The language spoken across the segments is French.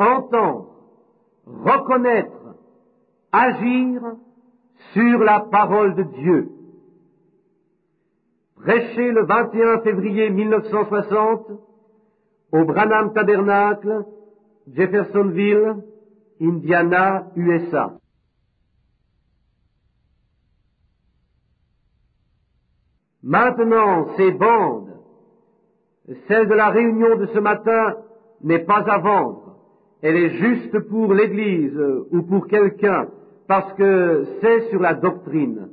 entendre, reconnaître, agir sur la parole de Dieu. Prêché le 21 février 1960 au Branham Tabernacle, Jeffersonville, Indiana, USA. Maintenant, ces bandes, celle de la réunion de ce matin, n'est pas à vendre. Elle est juste pour l'Église ou pour quelqu'un, parce que c'est sur la doctrine.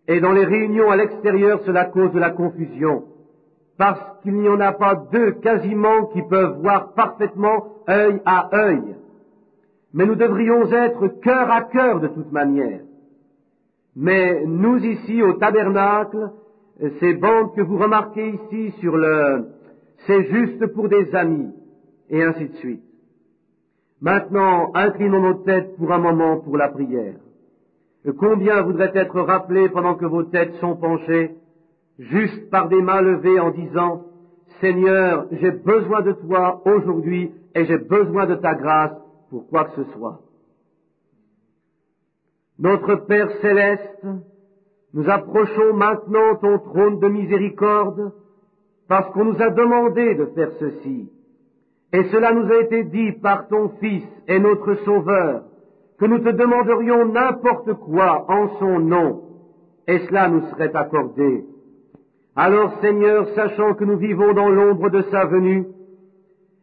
Et dans les réunions à l'extérieur, cela cause de la confusion, parce qu'il n'y en a pas deux quasiment qui peuvent voir parfaitement œil à œil. Mais nous devrions être cœur à cœur de toute manière. Mais nous ici au tabernacle, ces bandes que vous remarquez ici c'est juste pour des amis, et ainsi de suite. Maintenant, inclinons nos têtes pour un moment pour la prière. Combien voudraient être rappelés pendant que vos têtes sont penchées, juste par des mains levées en disant, Seigneur, j'ai besoin de toi aujourd'hui et j'ai besoin de ta grâce pour quoi que ce soit. Notre Père céleste, nous approchons maintenant ton trône de miséricorde parce qu'on nous a demandé de faire ceci. Et cela nous a été dit par ton Fils et notre Sauveur, que nous te demanderions n'importe quoi en son nom, et cela nous serait accordé. Alors Seigneur, sachant que nous vivons dans l'ombre de sa venue,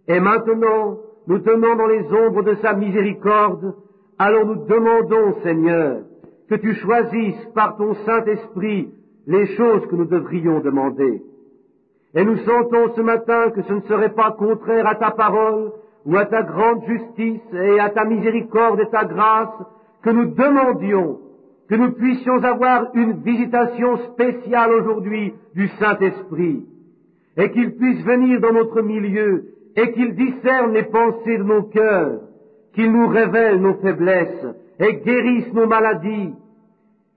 et maintenant nous tenons dans les ombres de sa miséricorde, alors nous demandons, Seigneur, que tu choisisses par ton Saint-Esprit les choses que nous devrions demander. Et nous sentons ce matin que ce ne serait pas contraire à ta parole, ou à ta grande justice et à ta miséricorde et ta grâce, que nous demandions que nous puissions avoir une visitation spéciale aujourd'hui du Saint-Esprit, et qu'il puisse venir dans notre milieu, et qu'il discerne les pensées de nos cœurs, qu'il nous révèle nos faiblesses, et guérisse nos maladies,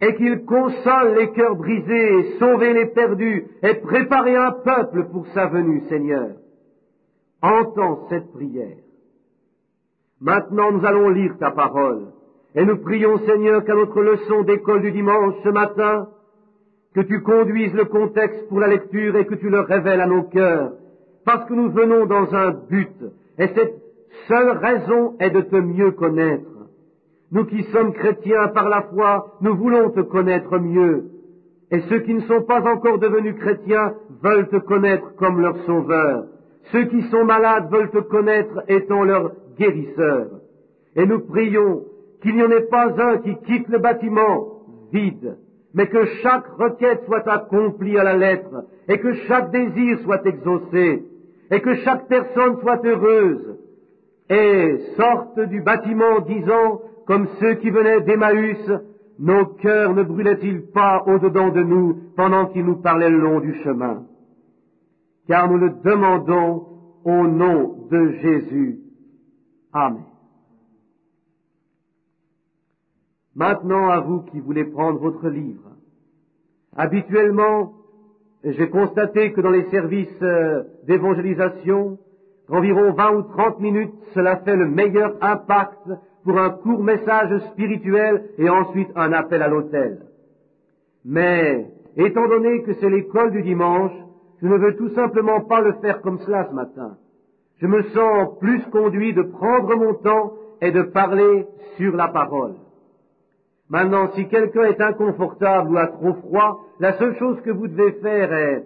et qu'il console les cœurs brisés, et sauve les perdus, et prépare un peuple pour sa venue, Seigneur. Entends cette prière. Maintenant, nous allons lire ta parole, et nous prions, Seigneur, qu'à notre leçon d'école du dimanche ce matin, que tu conduises le contexte pour la lecture et que tu le révèles à nos cœurs, parce que nous venons dans un but, et cette seule raison est de te mieux connaître. Nous qui sommes chrétiens par la foi, nous voulons te connaître mieux. Et ceux qui ne sont pas encore devenus chrétiens veulent te connaître comme leur sauveur. Ceux qui sont malades veulent te connaître étant leur guérisseur. Et nous prions qu'il n'y en ait pas un qui quitte le bâtiment vide, mais que chaque requête soit accomplie à la lettre, et que chaque désir soit exaucé, et que chaque personne soit heureuse, et sorte du bâtiment disant, comme ceux qui venaient d'Emmaüs, nos cœurs ne brûlaient-ils pas au-dedans de nous pendant qu'ils nous parlaient le long du chemin? Car nous le demandons au nom de Jésus. Amen. Maintenant, à vous qui voulez prendre votre livre. Habituellement, j'ai constaté que dans les services d'évangélisation, qu'environ 20 ou 30 minutes, cela fait le meilleur impact pour un court message spirituel et ensuite un appel à l'autel. Mais, étant donné que c'est l'école du dimanche, je ne veux tout simplement pas le faire comme cela ce matin. Je me sens plus conduit de prendre mon temps et de parler sur la parole. Maintenant, si quelqu'un est inconfortable ou a trop froid, la seule chose que vous devez faire est,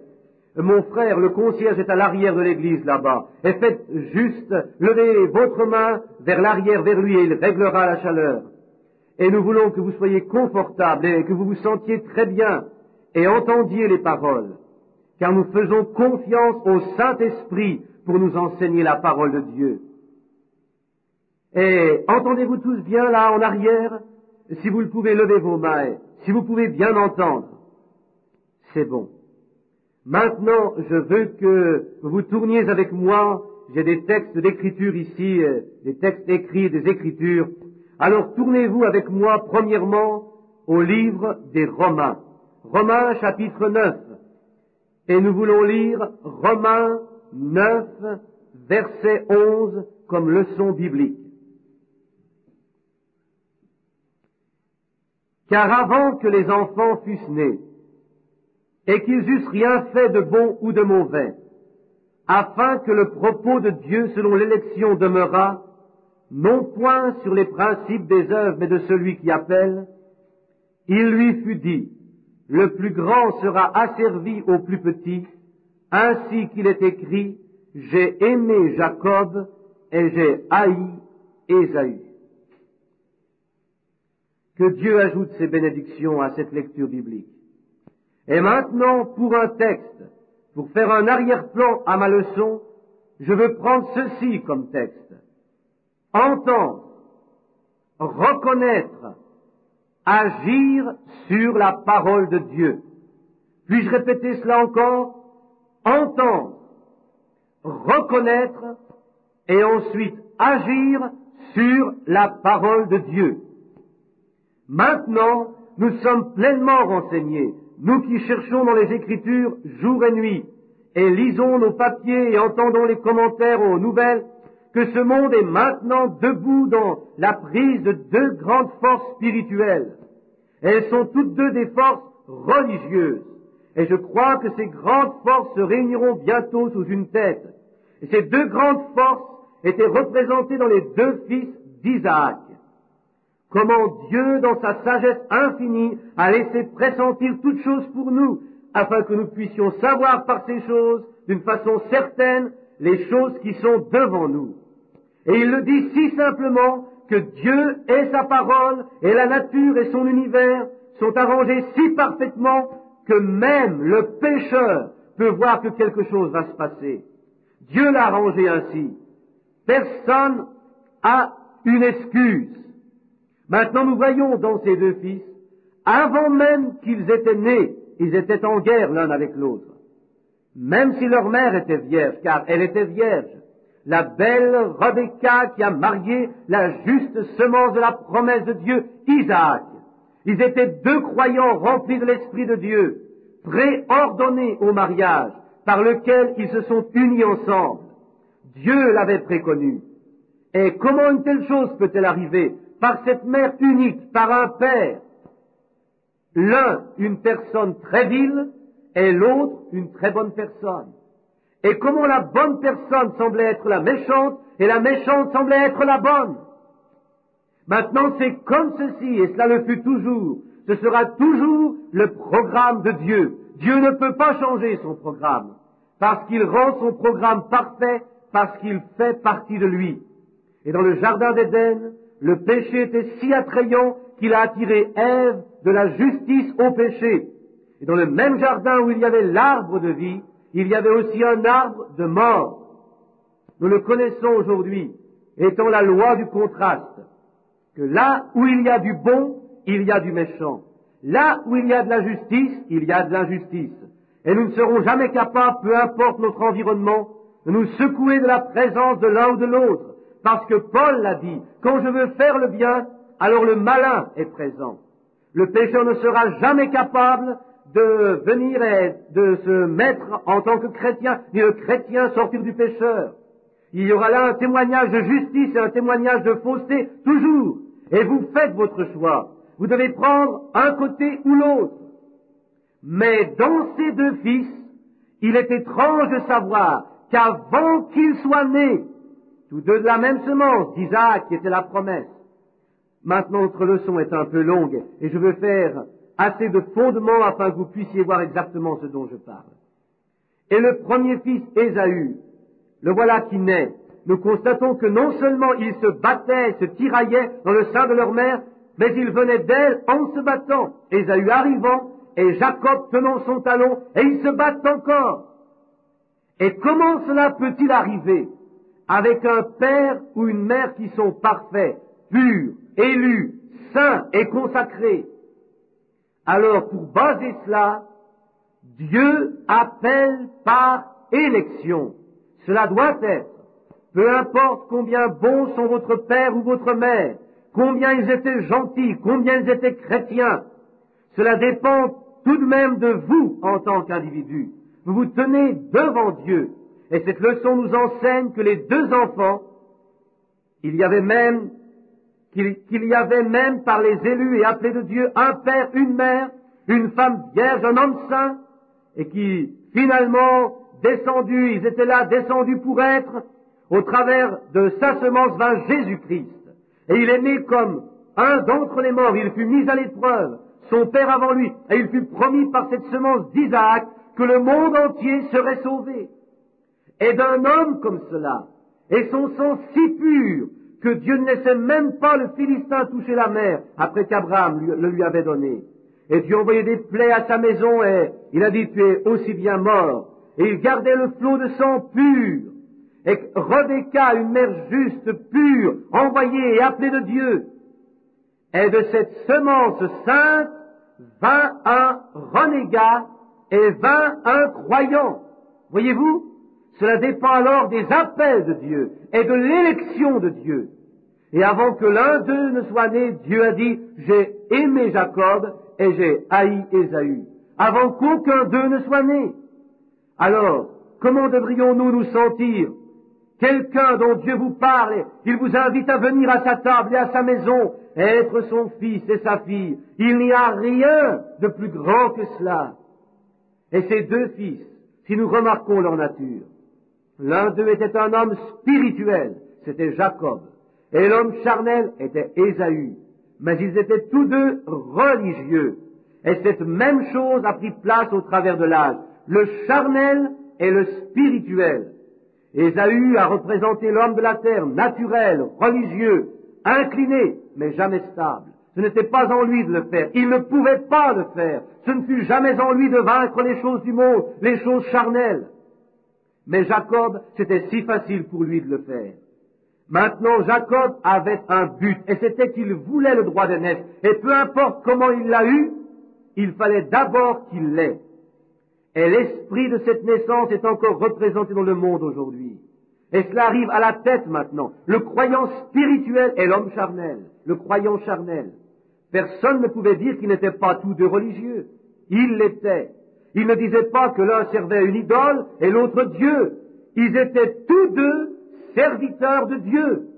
mon frère, le concierge est à l'arrière de l'église là-bas, et faites juste lever votre main vers l'arrière, vers lui, et il réglera la chaleur. Et nous voulons que vous soyez confortables et que vous vous sentiez très bien et entendiez les paroles, car nous faisons confiance au Saint-Esprit pour nous enseigner la parole de Dieu. Et entendez-vous tous bien là en arrière? Si vous le pouvez, levez vos mains, si vous pouvez bien entendre, c'est bon. Maintenant, je veux que vous tourniez avec moi, j'ai des textes d'écriture ici, des textes écrits, des écritures. Alors tournez-vous avec moi premièrement au livre des Romains. Romains chapitre 9. Et nous voulons lire Romains 9, verset 11, comme leçon biblique. Car avant que les enfants fussent nés, et qu'ils eussent rien fait de bon ou de mauvais, afin que le propos de Dieu selon l'élection demeurât, non point sur les principes des œuvres, mais de celui qui appelle, il lui fut dit, le plus grand sera asservi au plus petit, ainsi qu'il est écrit, j'ai aimé Jacob et j'ai haï Ésaü. Que Dieu ajoute ses bénédictions à cette lecture biblique. Et maintenant, pour un texte, pour faire un arrière-plan à ma leçon, je veux prendre ceci comme texte. Entendre, reconnaître, agir sur la parole de Dieu. Puis-je répéter cela encore? Entendre, reconnaître et ensuite agir sur la parole de Dieu. Maintenant, nous sommes pleinement renseignés, nous qui cherchons dans les Écritures jour et nuit, et lisons nos papiers et entendons les commentaires aux nouvelles, que ce monde est maintenant debout dans la prise de deux grandes forces spirituelles. Elles sont toutes deux des forces religieuses. Et je crois que ces grandes forces se réuniront bientôt sous une tête. Et ces deux grandes forces étaient représentées dans les deux fils d'Isaac. Comment Dieu, dans sa sagesse infinie, a laissé pressentir toutes choses pour nous, afin que nous puissions savoir par ces choses, d'une façon certaine, les choses qui sont devant nous. Et il le dit si simplement que Dieu et sa parole, et la nature et son univers sont arrangés si parfaitement que même le pécheur peut voir que quelque chose va se passer. Dieu l'a arrangé ainsi. Personne a une excuse. Maintenant, nous voyons dans ces deux fils, avant même qu'ils étaient nés, ils étaient en guerre l'un avec l'autre. Même si leur mère était vierge, car elle était vierge, la belle Rebecca qui a marié la juste semence de la promesse de Dieu, Isaac. Ils étaient deux croyants remplis de l'Esprit de Dieu, préordonnés au mariage, par lequel ils se sont unis ensemble. Dieu l'avait préconnu. Et comment une telle chose peut-elle arriver? Par cette mère unique, par un père. L'un, une personne très vile, et l'autre, une très bonne personne. Et comment la bonne personne semblait être la méchante, et la méchante semblait être la bonne. Maintenant, c'est comme ceci, et cela le fut toujours. Ce sera toujours le programme de Dieu. Dieu ne peut pas changer son programme, parce qu'il rend son programme parfait, parce qu'il fait partie de lui. Et dans le jardin d'Éden, le péché était si attrayant qu'il a attiré Ève de la justice au péché. Et dans le même jardin où il y avait l'arbre de vie, il y avait aussi un arbre de mort. Nous le connaissons aujourd'hui, étant la loi du contraste, que là où il y a du bon, il y a du méchant. Là où il y a de la justice, il y a de l'injustice. Et nous ne serons jamais capables, peu importe notre environnement, de nous secouer de la présence de l'un ou de l'autre. Parce que Paul l'a dit, quand je veux faire le bien, alors le malin est présent. Le pécheur ne sera jamais capable de venir et de se mettre en tant que chrétien, ni le chrétien sortir du pécheur. Il y aura là un témoignage de justice et un témoignage de fausseté, toujours. Et vous faites votre choix. Vous devez prendre un côté ou l'autre. Mais dans ces deux fils, il est étrange de savoir qu'avant qu'ils soient nés, tous deux de la même semence, d'Isaac, qui était la promesse. Maintenant, notre leçon est un peu longue, et je veux faire assez de fondements afin que vous puissiez voir exactement ce dont je parle. Et le premier fils, Ésaü, le voilà qui naît. Nous constatons que non seulement ils se battaient, se tiraillaient dans le sein de leur mère, mais ils venaient d'elle en se battant. Ésaü arrivant, et Jacob tenant son talon, et ils se battent encore. Et comment cela peut-il arriver avec un père ou une mère qui sont parfaits, purs, élus, saints et consacrés? Alors, pour baser cela, Dieu appelle par élection. Cela doit être. Peu importe combien bons sont votre père ou votre mère, combien ils étaient gentils, combien ils étaient chrétiens, cela dépend tout de même de vous en tant qu'individu. Vous vous tenez devant Dieu. Et cette leçon nous enseigne que les deux enfants qu'il y avait même par les élus et appelés de Dieu un père, une mère, une femme vierge, un homme saint, et qui finalement ils étaient là descendus pour être, au travers de sa semence vint Jésus-Christ. Et il est né comme un d'entre les morts, il fut mis à l'épreuve, son père avant lui, et il fut promis par cette semence d'Isaac que le monde entier serait sauvé. Et d'un homme comme cela, et son sang si pur, que Dieu ne laissait même pas le Philistin toucher la mer, après qu'Abraham le lui avait donné. Et Dieu envoyait des plaies à sa maison, et il a dit, tu es aussi bien mort. Et il gardait le flot de sang pur. Et Rebecca, une mère juste, pure, envoyée et appelée de Dieu. Et de cette semence sainte vint un renégat et vint un croyant. Voyez-vous? Cela dépend alors des appels de Dieu et de l'élection de Dieu. Et avant que l'un d'eux ne soit né, Dieu a dit, j'ai aimé Jacob et j'ai haï Ésaü. Avant qu'aucun d'eux ne soit né. Alors, comment devrions-nous nous sentir? Quelqu'un dont Dieu vous parle, et il vous invite à venir à sa table et à sa maison, et être son fils et sa fille. Il n'y a rien de plus grand que cela. Et ces deux fils, si nous remarquons leur nature, l'un d'eux était un homme spirituel, c'était Jacob, et l'homme charnel était Ésaü. Mais ils étaient tous deux religieux. Et cette même chose a pris place au travers de l'âge. Le charnel et le spirituel. Ésaü a représenté l'homme de la terre, naturel, religieux, incliné, mais jamais stable. Ce n'était pas en lui de le faire. Il ne pouvait pas le faire. Ce ne fut jamais en lui de vaincre les choses du monde, les choses charnelles. Mais Jacob, c'était si facile pour lui de le faire. Maintenant, Jacob avait un but, et c'était qu'il voulait le droit d'aînesse. Et peu importe comment il l'a eu, il fallait d'abord qu'il l'ait. Et l'esprit de cette naissance est encore représenté dans le monde aujourd'hui. Et cela arrive à la tête maintenant. Le croyant spirituel est l'homme charnel, le croyant charnel. Personne ne pouvait dire qu'ils n'étaient pas tous deux religieux. Ils l'étaient. Ils ne disaient pas que l'un servait une idole et l'autre Dieu. Ils étaient tous deux serviteurs de Dieu.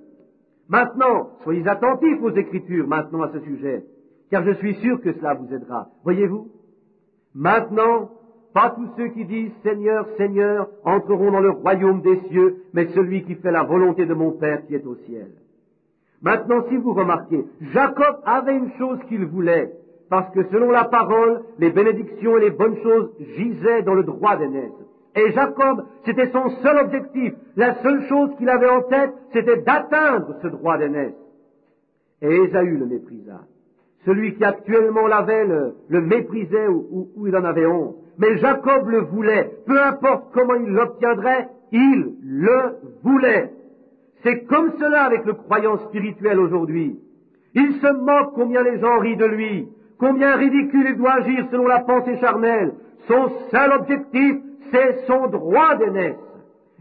Maintenant, soyez attentifs aux Écritures maintenant à ce sujet, car je suis sûr que cela vous aidera. Voyez-vous? Maintenant, pas tous ceux qui disent « Seigneur, Seigneur » entreront dans le royaume des cieux, mais celui qui fait la volonté de mon Père qui est au ciel. Maintenant, si vous remarquez, Jacob avait une chose qu'il voulait, parce que selon la parole, les bénédictions et les bonnes choses gisaient dans le droit d'aînesse. Et Jacob, c'était son seul objectif. La seule chose qu'il avait en tête, c'était d'atteindre ce droit d'aînesse. Et Ésaü le méprisa. Celui qui actuellement l'avait le méprisait ou il en avait honte. Mais Jacob le voulait. Peu importe comment il l'obtiendrait, il le voulait. C'est comme cela avec le croyant spirituel aujourd'hui. Il se moque combien les gens rient de lui, combien ridicule il doit agir selon la pensée charnelle. Son seul objectif, c'est son droit d'aînesse.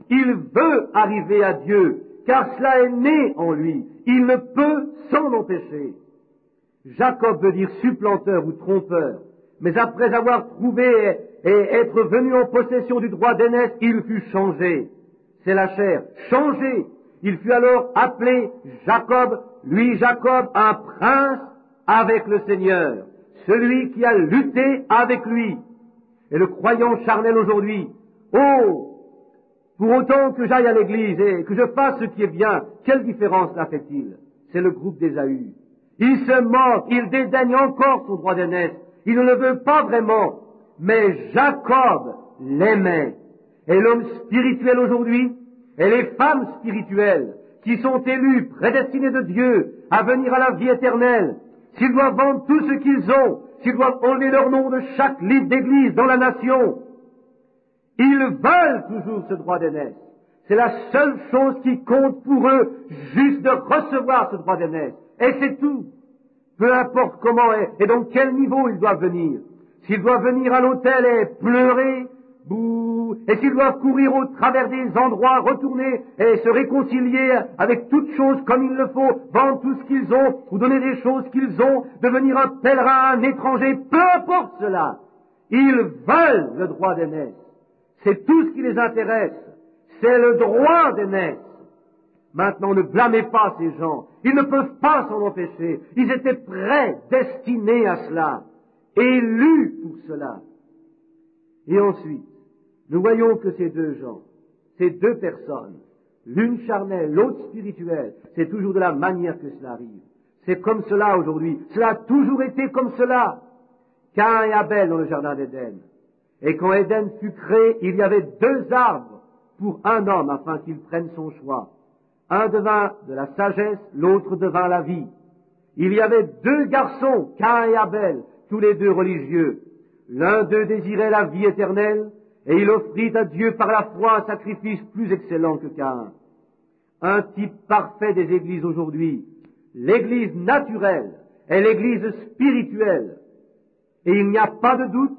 Il veut arriver à Dieu, car cela est né en lui. Il ne peut s'en empêcher. Jacob veut dire supplanteur ou trompeur. Mais après avoir trouvé et être venu en possession du droit d'aînesse, il fut changé. C'est la chair. Changé. Il fut alors appelé Jacob, lui Jacob, un prince avec le Seigneur. Celui qui a lutté avec lui. Et le croyant charnel aujourd'hui, oh, pour autant que j'aille à l'église et que je fasse ce qui est bien, quelle différence là fait-il? C'est le groupe d'Ésaü. Il se moque, il dédaigne encore son droit d'aînesse. Il ne le veut pas vraiment. Mais Jacob l'aimait. Et l'homme spirituel aujourd'hui, et les femmes spirituelles, qui sont élues, prédestinées de Dieu, à venir à la vie éternelle, s'ils doivent vendre tout ce qu'ils ont, s'ils doivent enlever leur nom de chaque livre d'église dans la nation, ils veulent toujours ce droit d'aînesse. C'est la seule chose qui compte pour eux, juste de recevoir ce droit d'aînesse. Et c'est tout. Peu importe comment et dans quel niveau ils doivent venir. S'ils doivent venir à l'autel et pleurer, bouh, et s'ils doivent courir au travers des endroits, retourner et se réconcilier avec toutes choses comme il le faut, vendre tout ce qu'ils ont, ou donner des choses qu'ils ont, devenir un pèlerin, un étranger, peu importe cela. Ils veulent le droit d'aînesse. C'est tout ce qui les intéresse. C'est le droit d'aînesse. Maintenant, ne blâmez pas ces gens. Ils ne peuvent pas s'en empêcher. Ils étaient prêts, destinés à cela, élus pour cela. Et ensuite, nous voyons que ces deux gens, ces deux personnes, l'une charnelle, l'autre spirituelle, c'est toujours de la manière que cela arrive. C'est comme cela aujourd'hui. Cela a toujours été comme cela. Caïn et Abel dans le jardin d'Éden. Et quand Éden fut créé, il y avait deux arbres pour un homme afin qu'il prenne son choix. Un devint de la sagesse, l'autre devint la vie. Il y avait deux garçons, Caïn et Abel, tous les deux religieux. L'un d'eux désirait la vie éternelle, et il offrit à Dieu par la foi un sacrifice plus excellent que Caïn. Un type parfait des églises aujourd'hui. L'église naturelle est l'église spirituelle. Et il n'y a pas de doute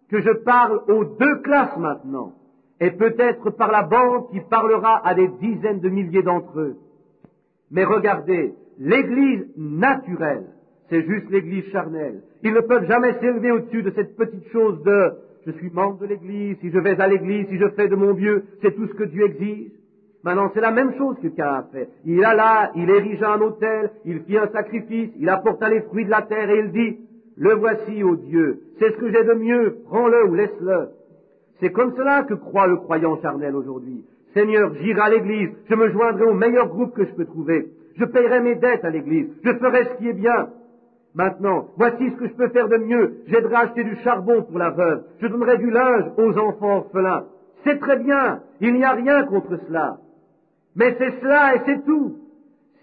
que je parle aux deux classes maintenant, et peut-être par la bande qui parlera à des dizaines de milliers d'entre eux. Mais regardez, l'église naturelle, c'est juste l'église charnelle. Ils ne peuvent jamais s'élever au-dessus de cette petite chose de « je suis membre de l'église, si je vais à l'église, si je fais de mon mieux, c'est tout ce que Dieu exige ». Maintenant, c'est la même chose que Caïn a fait. Il alla, il érigea un autel, il fit un sacrifice, il apporta les fruits de la terre et il dit « le voici, ô Dieu, c'est ce que j'ai de mieux, prends-le ou laisse-le ». C'est comme cela que croit le croyant charnel aujourd'hui. Seigneur, j'irai à l'église, je me joindrai au meilleur groupe que je peux trouver. Je payerai mes dettes à l'église, je ferai ce qui est bien. Maintenant, voici ce que je peux faire de mieux. J'aiderai à acheter du charbon pour la veuve. Je donnerai du linge aux enfants orphelins. C'est très bien, il n'y a rien contre cela. Mais c'est cela et c'est tout.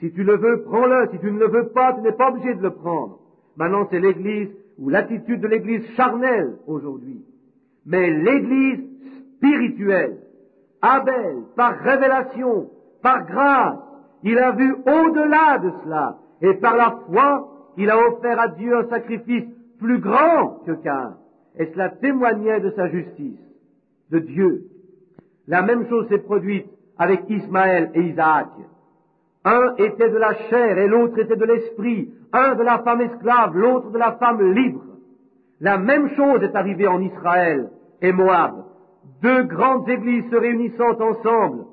Si tu le veux, prends-le. Si tu ne le veux pas, tu n'es pas obligé de le prendre. Maintenant, c'est l'église ou l'attitude de l'église charnelle aujourd'hui. Mais l'église spirituelle, Abel, par révélation, par grâce, il a vu au-delà de cela. Et par la foi, il a offert à Dieu un sacrifice plus grand que Caïn. Et cela témoignait de sa justice, de Dieu. La même chose s'est produite avec Ismaël et Isaac. Un était de la chair et l'autre était de l'esprit. Un de la femme esclave, l'autre de la femme libre. La même chose est arrivée en Israël et Moab. Deux grandes églises se réunissant ensemble.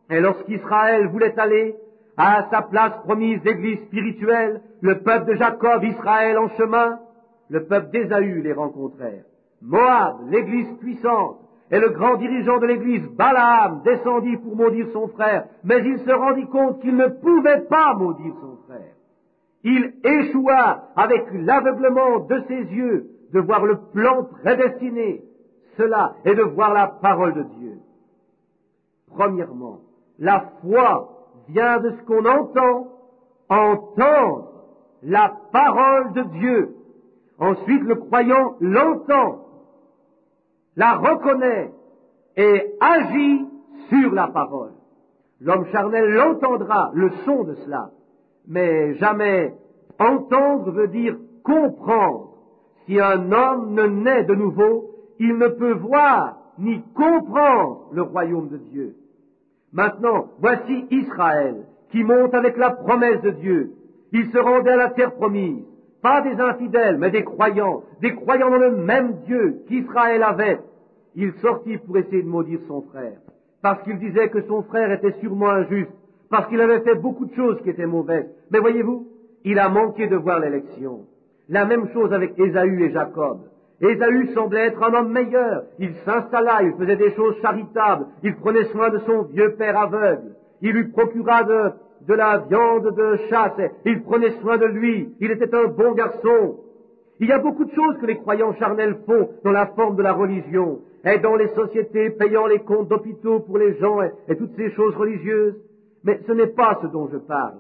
Et lorsqu'Israël voulait aller à sa place promise d'église spirituelle, le peuple de Jacob, Israël en chemin, le peuple d'Ésaü les rencontrèrent. Moab, l'église puissante, et le grand dirigeant de l'église, Balaam, descendit pour maudire son frère, mais il se rendit compte qu'il ne pouvait pas maudire son frère. Il échoua avec l'aveuglement de ses yeux de voir le plan prédestiné, cela, et de voir la parole de Dieu. Premièrement, la foi vient de ce qu'on entend, entendre la parole de Dieu. Ensuite, le croyant l'entend, la reconnaît et agit sur la parole. L'homme charnel l'entendra, le son de cela, mais jamais entendre veut dire comprendre. Si un homme ne naît de nouveau, il ne peut voir ni comprendre le royaume de Dieu. Maintenant, voici Israël qui monte avec la promesse de Dieu. Il se rendait à la terre promise, pas des infidèles, mais des croyants dans le même Dieu qu'Israël avait. Il sortit pour essayer de maudire son frère, parce qu'il disait que son frère était sûrement injuste, parce qu'il avait fait beaucoup de choses qui étaient mauvaises. Mais voyez-vous, il a manqué de voir l'élection. La même chose avec Ésaü et Jacob. Ésaü semblait être un homme meilleur. Il s'installa, il faisait des choses charitables, il prenait soin de son vieux père aveugle, il lui procura de la viande de chasse, il prenait soin de lui, il était un bon garçon. Il y a beaucoup de choses que les croyants charnels font dans la forme de la religion, et dans les sociétés, payant les comptes d'hôpitaux pour les gens et toutes ces choses religieuses. Mais ce n'est pas ce dont je parle.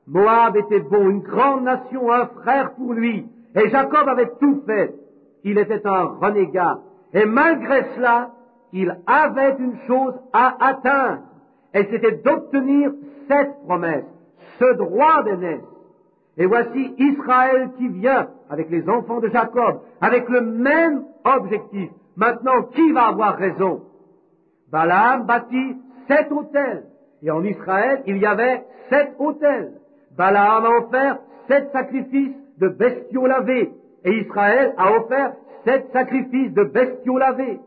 Moab était bon, une grande nation, un frère pour lui, et Jacob avait tout fait. Il était un renégat. Et malgré cela, il avait une chose à atteindre. Et c'était d'obtenir cette promesse, ce droit d'aînesse. Et voici Israël qui vient avec les enfants de Jacob, avec le même objectif. Maintenant, qui va avoir raison? Balaam bâtit 7 autels. Et en Israël, il y avait 7 autels. Balaam a offert 7 sacrifices de bestiaux lavés. Et Israël a offert 7 sacrifices de bestiaux lavés.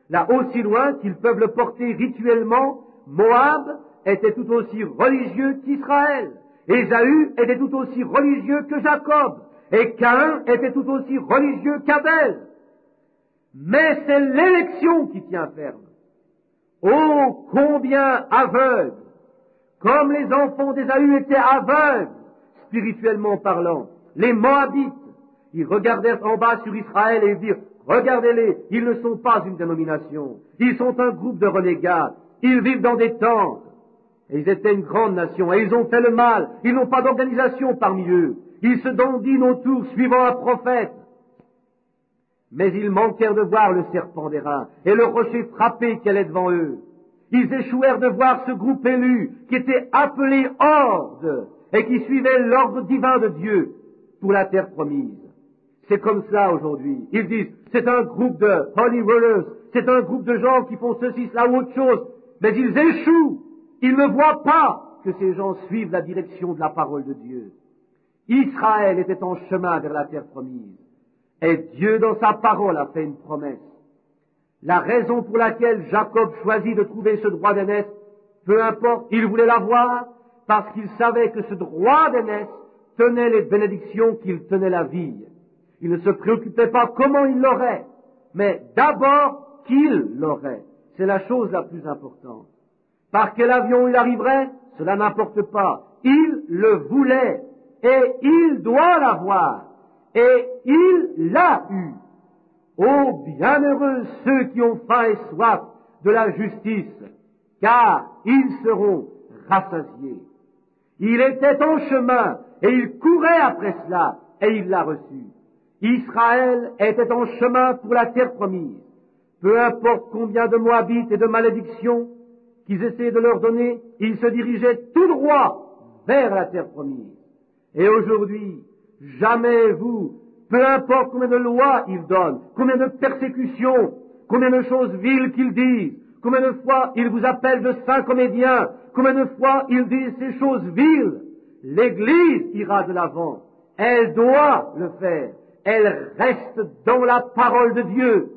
Là, aussi loin qu'ils peuvent le porter rituellement, Moab était tout aussi religieux qu'Israël. Ésaü était tout aussi religieux que Jacob. Et Caïn était tout aussi religieux qu'Abel. Mais c'est l'élection qui tient ferme. Oh, combien aveugles! Comme les enfants d'Ésaü étaient aveugles, spirituellement parlant. Les Moabites, ils regardèrent en bas sur Israël et dirent, regardez-les, ils ne sont pas une dénomination, ils sont un groupe de renégats, ils vivent dans des tentes. Et ils étaient une grande nation, et ils ont fait le mal, ils n'ont pas d'organisation parmi eux, ils se dandinent autour suivant un prophète. Mais ils manquèrent de voir le serpent d'airain et le rocher frappé qu'elle est devant eux. Ils échouèrent de voir ce groupe élu qui était appelé horde et qui suivait l'ordre divin de Dieu pour la terre promise. C'est comme cela aujourd'hui. Ils disent, c'est un groupe de holy rollers, c'est un groupe de gens qui font ceci, cela ou autre chose, mais ils échouent. Ils ne voient pas que ces gens suivent la direction de la parole de Dieu. Israël était en chemin vers la terre promise. Et Dieu, dans sa parole, a fait une promesse. La raison pour laquelle Jacob choisit de trouver ce droit d'aînesse, peu importe, il voulait l'avoir, parce qu'il savait que ce droit d'aînesse tenait les bénédictions qu'il tenait la vie. Il ne se préoccupait pas comment il l'aurait, mais d'abord qu'il l'aurait. C'est la chose la plus importante. Par quel avion il arriverait, cela n'importe pas. Il le voulait, et il doit l'avoir, et il l'a eu. Ô bienheureux ceux qui ont faim et soif de la justice, car ils seront rassasiés. Il était en chemin, et il courait après cela, et il l'a reçu. Israël était en chemin pour la terre promise. Peu importe combien de Moabites et de malédictions qu'ils essayaient de leur donner, ils se dirigeaient tout droit vers la terre promise. Et aujourd'hui, jamais vous, peu importe combien de lois ils donnent, combien de persécutions, combien de choses viles qu'ils disent, combien de fois ils vous appellent de saints comédiens, combien de fois ils disent ces choses viles, l'Église ira de l'avant. Elle doit le faire. Elle reste dans la parole de Dieu.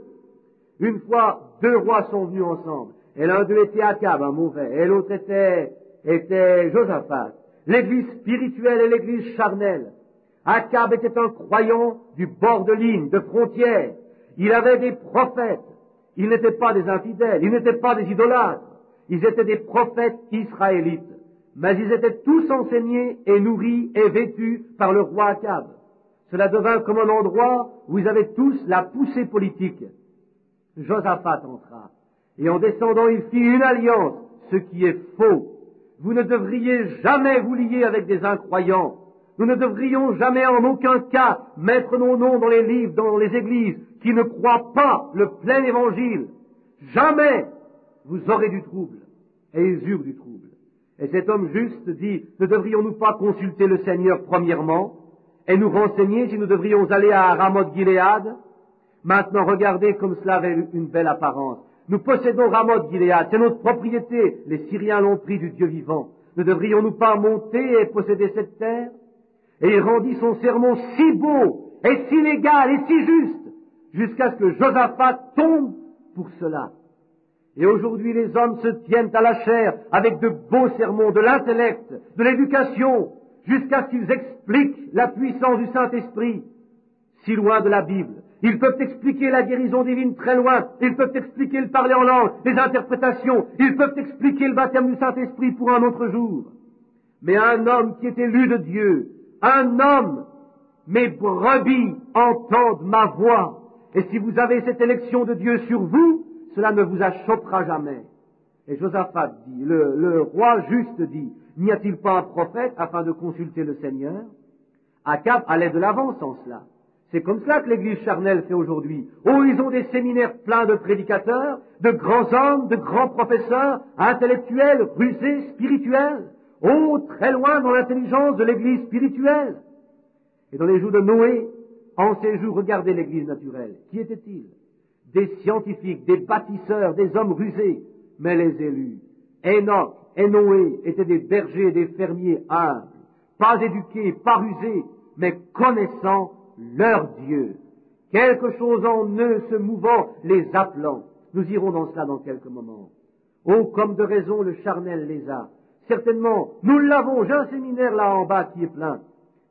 Une fois, deux rois sont venus ensemble. Et l'un d'eux était Akab, un mauvais, et l'autre était Josaphat. L'église spirituelle et l'église charnelle. Akab était un croyant du bord de ligne, de frontière. Il avait des prophètes. Ils n'étaient pas des infidèles, ils n'étaient pas des idolâtres. Ils étaient des prophètes israélites. Mais ils étaient tous enseignés et nourris et vêtus par le roi Akab. Cela devint comme un endroit où ils avaient tous la poussée politique. Josaphat entra. Et en descendant, il fit une alliance, ce qui est faux. Vous ne devriez jamais vous lier avec des incroyants. Nous ne devrions jamais en aucun cas mettre nos noms dans les livres, dans les églises, qui ne croient pas le plein évangile. Jamais vous aurez du trouble. Et ils eurent du trouble. Et cet homme juste dit, ne devrions-nous pas consulter le Seigneur premièrement, et nous renseigner si nous devrions aller à Ramoth-Gilead? Maintenant, regardez comme cela avait une belle apparence. Nous possédons Ramoth-Gilead, c'est notre propriété. Les Syriens l'ont pris du Dieu vivant. Ne devrions-nous pas monter et posséder cette terre? Et il rendit son sermon si beau, et si légal, et si juste, jusqu'à ce que Josaphat tombe pour cela. Et aujourd'hui, les hommes se tiennent à la chair avec de beaux sermons, de l'intellect, de l'éducation, jusqu'à ce qu'ils expliquent la puissance du Saint-Esprit, si loin de la Bible. Ils peuvent expliquer la guérison divine très loin. Ils peuvent expliquer le parler en langue, les interprétations. Ils peuvent expliquer le baptême du Saint-Esprit pour un autre jour. Mais un homme qui est élu de Dieu, un homme, mes brebis entendent ma voix. Et si vous avez cette élection de Dieu sur vous, cela ne vous achoppera jamais. Et Josaphat dit, le roi juste dit, n'y a-t-il pas un prophète afin de consulter le Seigneur? Akab allait de l'avant sans cela. C'est comme cela que l'église charnelle fait aujourd'hui. Oh, ils ont des séminaires pleins de prédicateurs, de grands hommes, de grands professeurs, intellectuels, rusés, spirituels. Oh, très loin dans l'intelligence de l'église spirituelle. Et dans les jours de Noé, en ces jours, regardez l'église naturelle. Qui était-il? Des scientifiques, des bâtisseurs, des hommes rusés, mais les élus. Enoch et Noé étaient des bergers et des fermiers humbles, pas éduqués, pas rusés, mais connaissant leur Dieu. Quelque chose en eux se mouvant, les appelant. Nous irons dans cela dans quelques moments. Oh, comme de raison le charnel les a. certainement, nous l'avons, j'ai un séminaire là en bas qui est plein.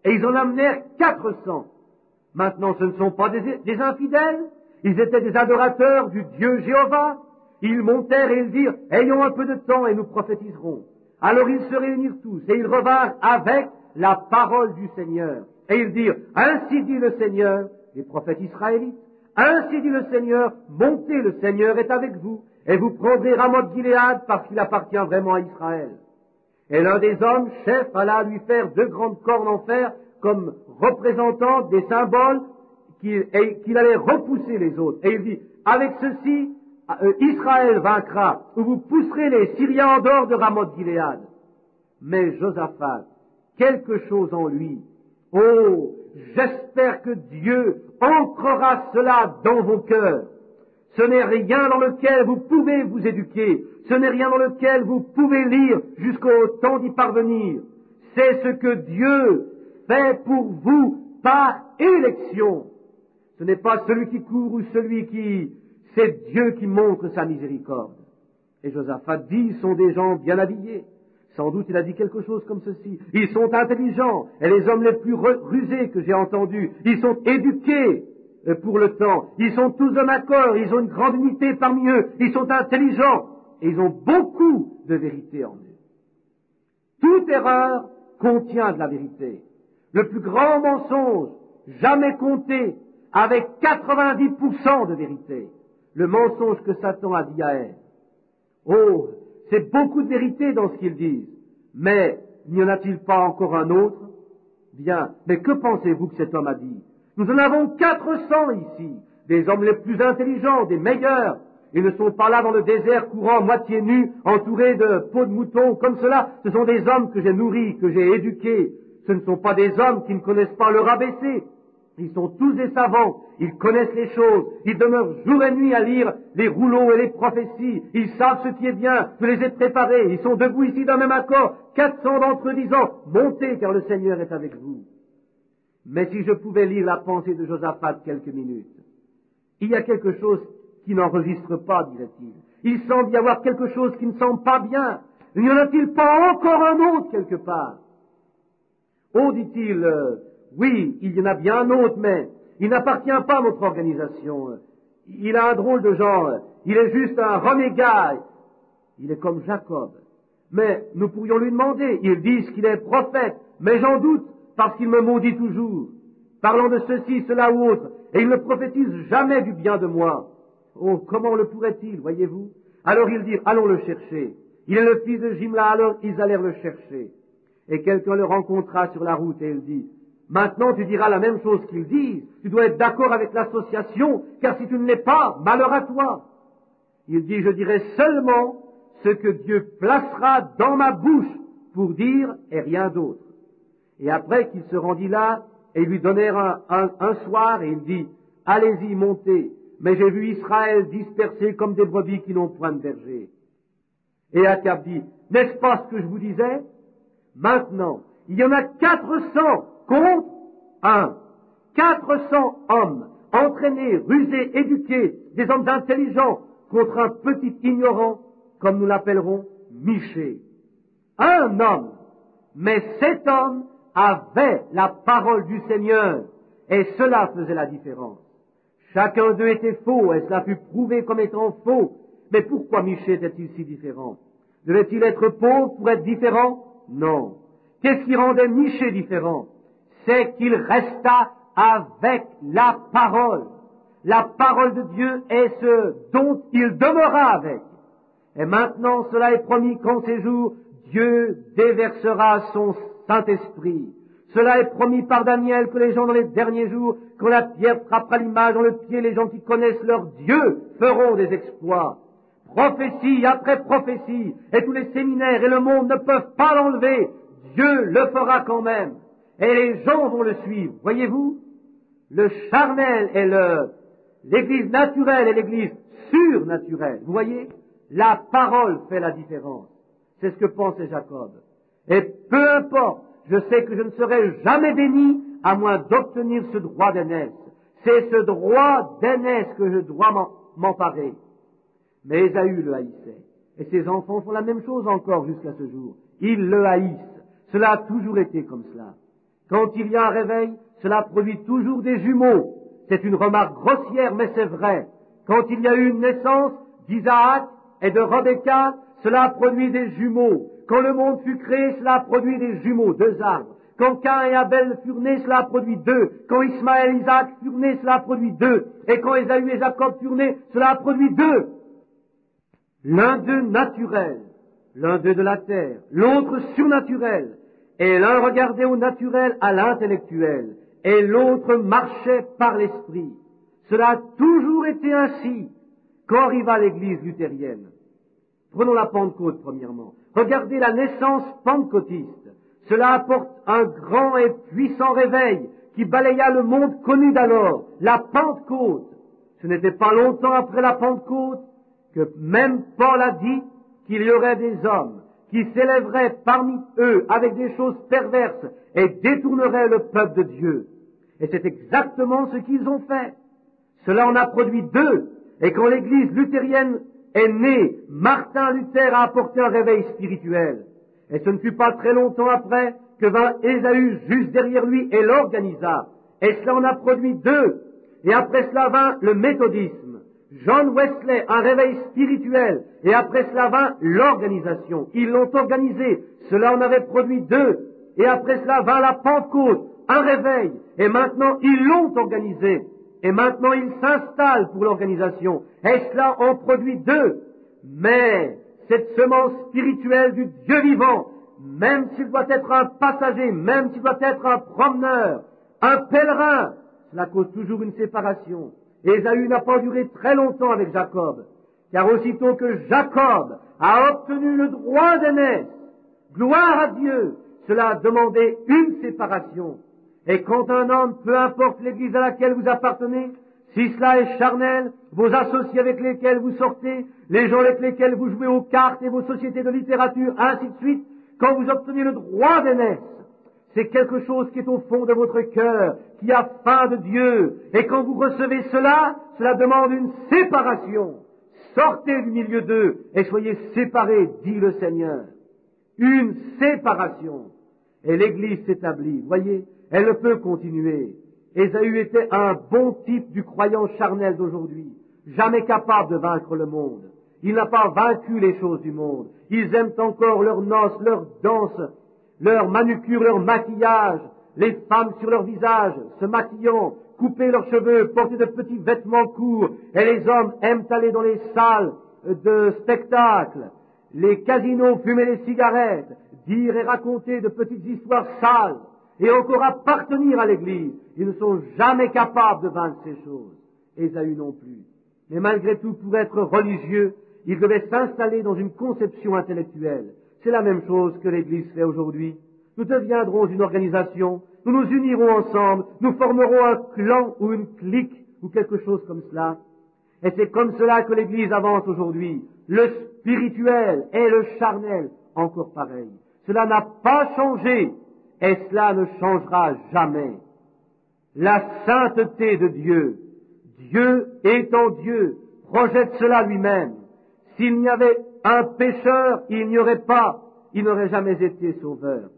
Et ils en amenèrent 400. Maintenant, ce ne sont pas des infidèles, ils étaient des adorateurs du Dieu Jéhovah. Ils montèrent et ils dirent, ayons un peu de temps et nous prophétiserons. Alors ils se réunirent tous et ils revinrent avec la parole du Seigneur. Et ils dirent, ainsi dit le Seigneur, les prophètes israélites, ainsi dit le Seigneur, montez, le Seigneur est avec vous, et vous prendrez Ramoth-Gilead parce qu'il appartient vraiment à Israël. Et l'un des hommes, chef, alla lui faire 2 grandes cornes en fer comme représentant des symboles qu'il allait repousser les autres. Et il dit, avec ceci, Israël vaincra, ou vous pousserez les Syriens en dehors de Ramoth-Gilead. Mais Josaphat, quelque chose en lui, oh, j'espère que Dieu ancrera cela dans vos cœurs. Ce n'est rien dans lequel vous pouvez vous éduquer, ce n'est rien dans lequel vous pouvez lire jusqu'au temps d'y parvenir. C'est ce que Dieu fait pour vous par élection. Ce n'est pas celui qui court ou celui qui... C'est Dieu qui montre sa miséricorde. Et Josaphat dit, ils sont des gens bien habillés. Sans doute il a dit quelque chose comme ceci. Ils sont intelligents, et les hommes les plus rusés que j'ai entendus, ils sont éduqués pour le temps. Ils sont tous d'un accord, ils ont une grande unité parmi eux, ils sont intelligents, et ils ont beaucoup de vérité en eux. Toute erreur contient de la vérité. Le plus grand mensonge jamais compté avec 90% de vérité. Le mensonge que Satan a dit à Ève. Oh, c'est beaucoup de vérité dans ce qu'ils disent. Mais n'y en a-t-il pas encore un autre? Bien, mais que pensez-vous que cet homme a dit? Nous en avons 400 ici, des hommes les plus intelligents, des meilleurs. Ils ne sont pas là dans le désert courant, moitié nus, entourés de peaux de mouton, comme cela. Ce sont des hommes que j'ai nourris, que j'ai éduqués. Ce ne sont pas des hommes qui ne connaissent pas leur ABC. Ils sont tous des savants, ils connaissent les choses, ils demeurent jour et nuit à lire les rouleaux et les prophéties, ils savent ce qui est bien, je les ai préparés, ils sont debout ici d'un même accord, 400 d'entre eux disant, montez car le Seigneur est avec vous. Mais si je pouvais lire la pensée de Josaphat quelques minutes, il y a quelque chose qui n'enregistre pas, dirait-il. Il semble y avoir quelque chose qui ne semble pas bien. N'y en a-t-il pas encore un autre quelque part? Oh, dit-il, oui, il y en a bien un autre, mais il n'appartient pas à notre organisation. Il a un drôle de genre. Il est juste un renégat. Il est comme Jacob. Mais nous pourrions lui demander. Ils disent qu'il est prophète, mais j'en doute, parce qu'il me maudit toujours, parlant de ceci, cela ou autre, et il ne prophétise jamais du bien de moi. Oh, comment le pourrait-il, voyez-vous? Alors ils dirent, allons le chercher. Il est le fils de Jimla, alors ils allèrent le chercher. Et quelqu'un le rencontra sur la route, et il dit, maintenant tu diras la même chose qu'ils disent, tu dois être d'accord avec l'association, car si tu ne l'es pas, malheur à toi. Il dit, je dirai seulement ce que Dieu placera dans ma bouche pour dire et rien d'autre. Et après qu'il se rendit là, et lui donnèrent un soir, et il dit, allez-y, montez, mais j'ai vu Israël dispersé comme des brebis qui n'ont point de berger. Et Akab dit, n'est-ce pas ce que je vous disais? Maintenant, il y en a 400 contre 1. 400 hommes, entraînés, rusés, éduqués, des hommes intelligents, contre un petit ignorant, comme nous l'appellerons, Michée. Un homme, mais cet homme avait la parole du Seigneur, et cela faisait la différence. Chacun d'eux était faux, et cela fut prouvé comme étant faux. Mais pourquoi Michée était-il si différent? Devait-il être pauvre pour être différent? Non. Qu'est-ce qui rendait Michée différent? C'est qu'il resta avec la parole. La parole de Dieu est ce dont il demeura avec. Et maintenant, cela est promis qu'en ces jours, Dieu déversera son Saint-Esprit. Cela est promis par Daniel que les gens dans les derniers jours, quand la pierre frappera l'image dans le pied, les gens qui connaissent leur Dieu feront des exploits. Prophétie après prophétie, et tous les séminaires et le monde ne peuvent pas l'enlever. Dieu le fera quand même. Et les gens vont le suivre. Voyez-vous? Le charnel et l'église naturelle et l'église surnaturelle. Vous voyez? La parole fait la différence. C'est ce que pensait Jacob. Et peu importe, je sais que je ne serai jamais béni à moins d'obtenir ce droit d'aînesse. C'est ce droit d'aînesse que je dois m'emparer. Mais Ésaü le haïssait. Et ses enfants font la même chose encore jusqu'à ce jour. Ils le haïssent. Cela a toujours été comme cela. Quand il y a un réveil, cela produit toujours des jumeaux. C'est une remarque grossière, mais c'est vrai. Quand il y a eu une naissance d'Isaac et de Rebecca, cela a produit des jumeaux. Quand le monde fut créé, cela a produit des jumeaux, deux arbres. Quand Caïn et Abel furent nés, cela a produit deux. Quand Ismaël et Isaac furent nés, cela a produit deux. Et quand Ésaü et Jacob furent nés, cela a produit deux. L'un d'eux naturel, l'un d'eux de la terre, l'autre surnaturel. Et l'un regardait au naturel, à l'intellectuel, et l'autre marchait par l'esprit. Cela a toujours été ainsi. Quand arriva l'Église luthérienne, prenons la Pentecôte premièrement. Regardez la naissance pentecôtiste. Cela apporte un grand et puissant réveil qui balaya le monde connu d'alors. La Pentecôte. Ce n'était pas longtemps après la Pentecôte que même Paul a dit qu'il y aurait des hommes qui s'élèveraient parmi eux avec des choses perverses et détourneraient le peuple de Dieu. Et c'est exactement ce qu'ils ont fait. Cela en a produit deux. Et quand l'Église luthérienne est née, Martin Luther a apporté un réveil spirituel. Et ce ne fut pas très longtemps après que vint Ésaü juste derrière lui et l'organisa. Et cela en a produit deux. Et après cela vint le méthodisme. John Wesley, un réveil spirituel. Et après cela vint l'organisation. Ils l'ont organisé. Cela en avait produit deux. Et après cela vint la Pentecôte, un réveil. Et maintenant, ils l'ont organisé. Et maintenant, ils s'installent pour l'organisation. Et cela en produit deux. Mais cette semence spirituelle du Dieu vivant, même s'il doit être un passager, même s'il doit être un promeneur, un pèlerin, cela cause toujours une séparation. Ésaü n'a pas duré très longtemps avec Jacob, car aussitôt que Jacob a obtenu le droit d'aînesse, gloire à Dieu, cela a demandé une séparation. Et quand un homme, peu importe l'église à laquelle vous appartenez, si cela est charnel, vos associés avec lesquels vous sortez, les gens avec lesquels vous jouez aux cartes et vos sociétés de littérature, ainsi de suite, quand vous obtenez le droit d'aînesse, c'est quelque chose qui est au fond de votre cœur, qui a faim de Dieu. Et quand vous recevez cela, cela demande une séparation. Sortez du milieu d'eux et soyez séparés, dit le Seigneur. Une séparation. Et l'Église s'établit. Voyez, elle ne peut continuer. Ésaü était un bon type du croyant charnel d'aujourd'hui, jamais capable de vaincre le monde. Il n'a pas vaincu les choses du monde. Ils aiment encore leurs noces, leurs danses, leur manucure, leur maquillage, les femmes sur leur visage, se maquillant, couper leurs cheveux, porter de petits vêtements courts, et les hommes aiment aller dans les salles de spectacle, les casinos, fumer les cigarettes, dire et raconter de petites histoires sales, et encore appartenir à l'Église. Ils ne sont jamais capables de vaincre ces choses. Ésaü non plus. Mais malgré tout, pour être religieux, il devait s'installer dans une conception intellectuelle. C'est la même chose que l'Église fait aujourd'hui. Nous deviendrons une organisation, nous nous unirons ensemble, nous formerons un clan ou une clique ou quelque chose comme cela. Et c'est comme cela que l'Église avance aujourd'hui. Le spirituel et le charnel, encore pareil. Cela n'a pas changé et cela ne changera jamais. La sainteté de Dieu, Dieu étant Dieu, projette cela lui-même. S'il n'y avait un pécheur, il n'aurait jamais été sauveur.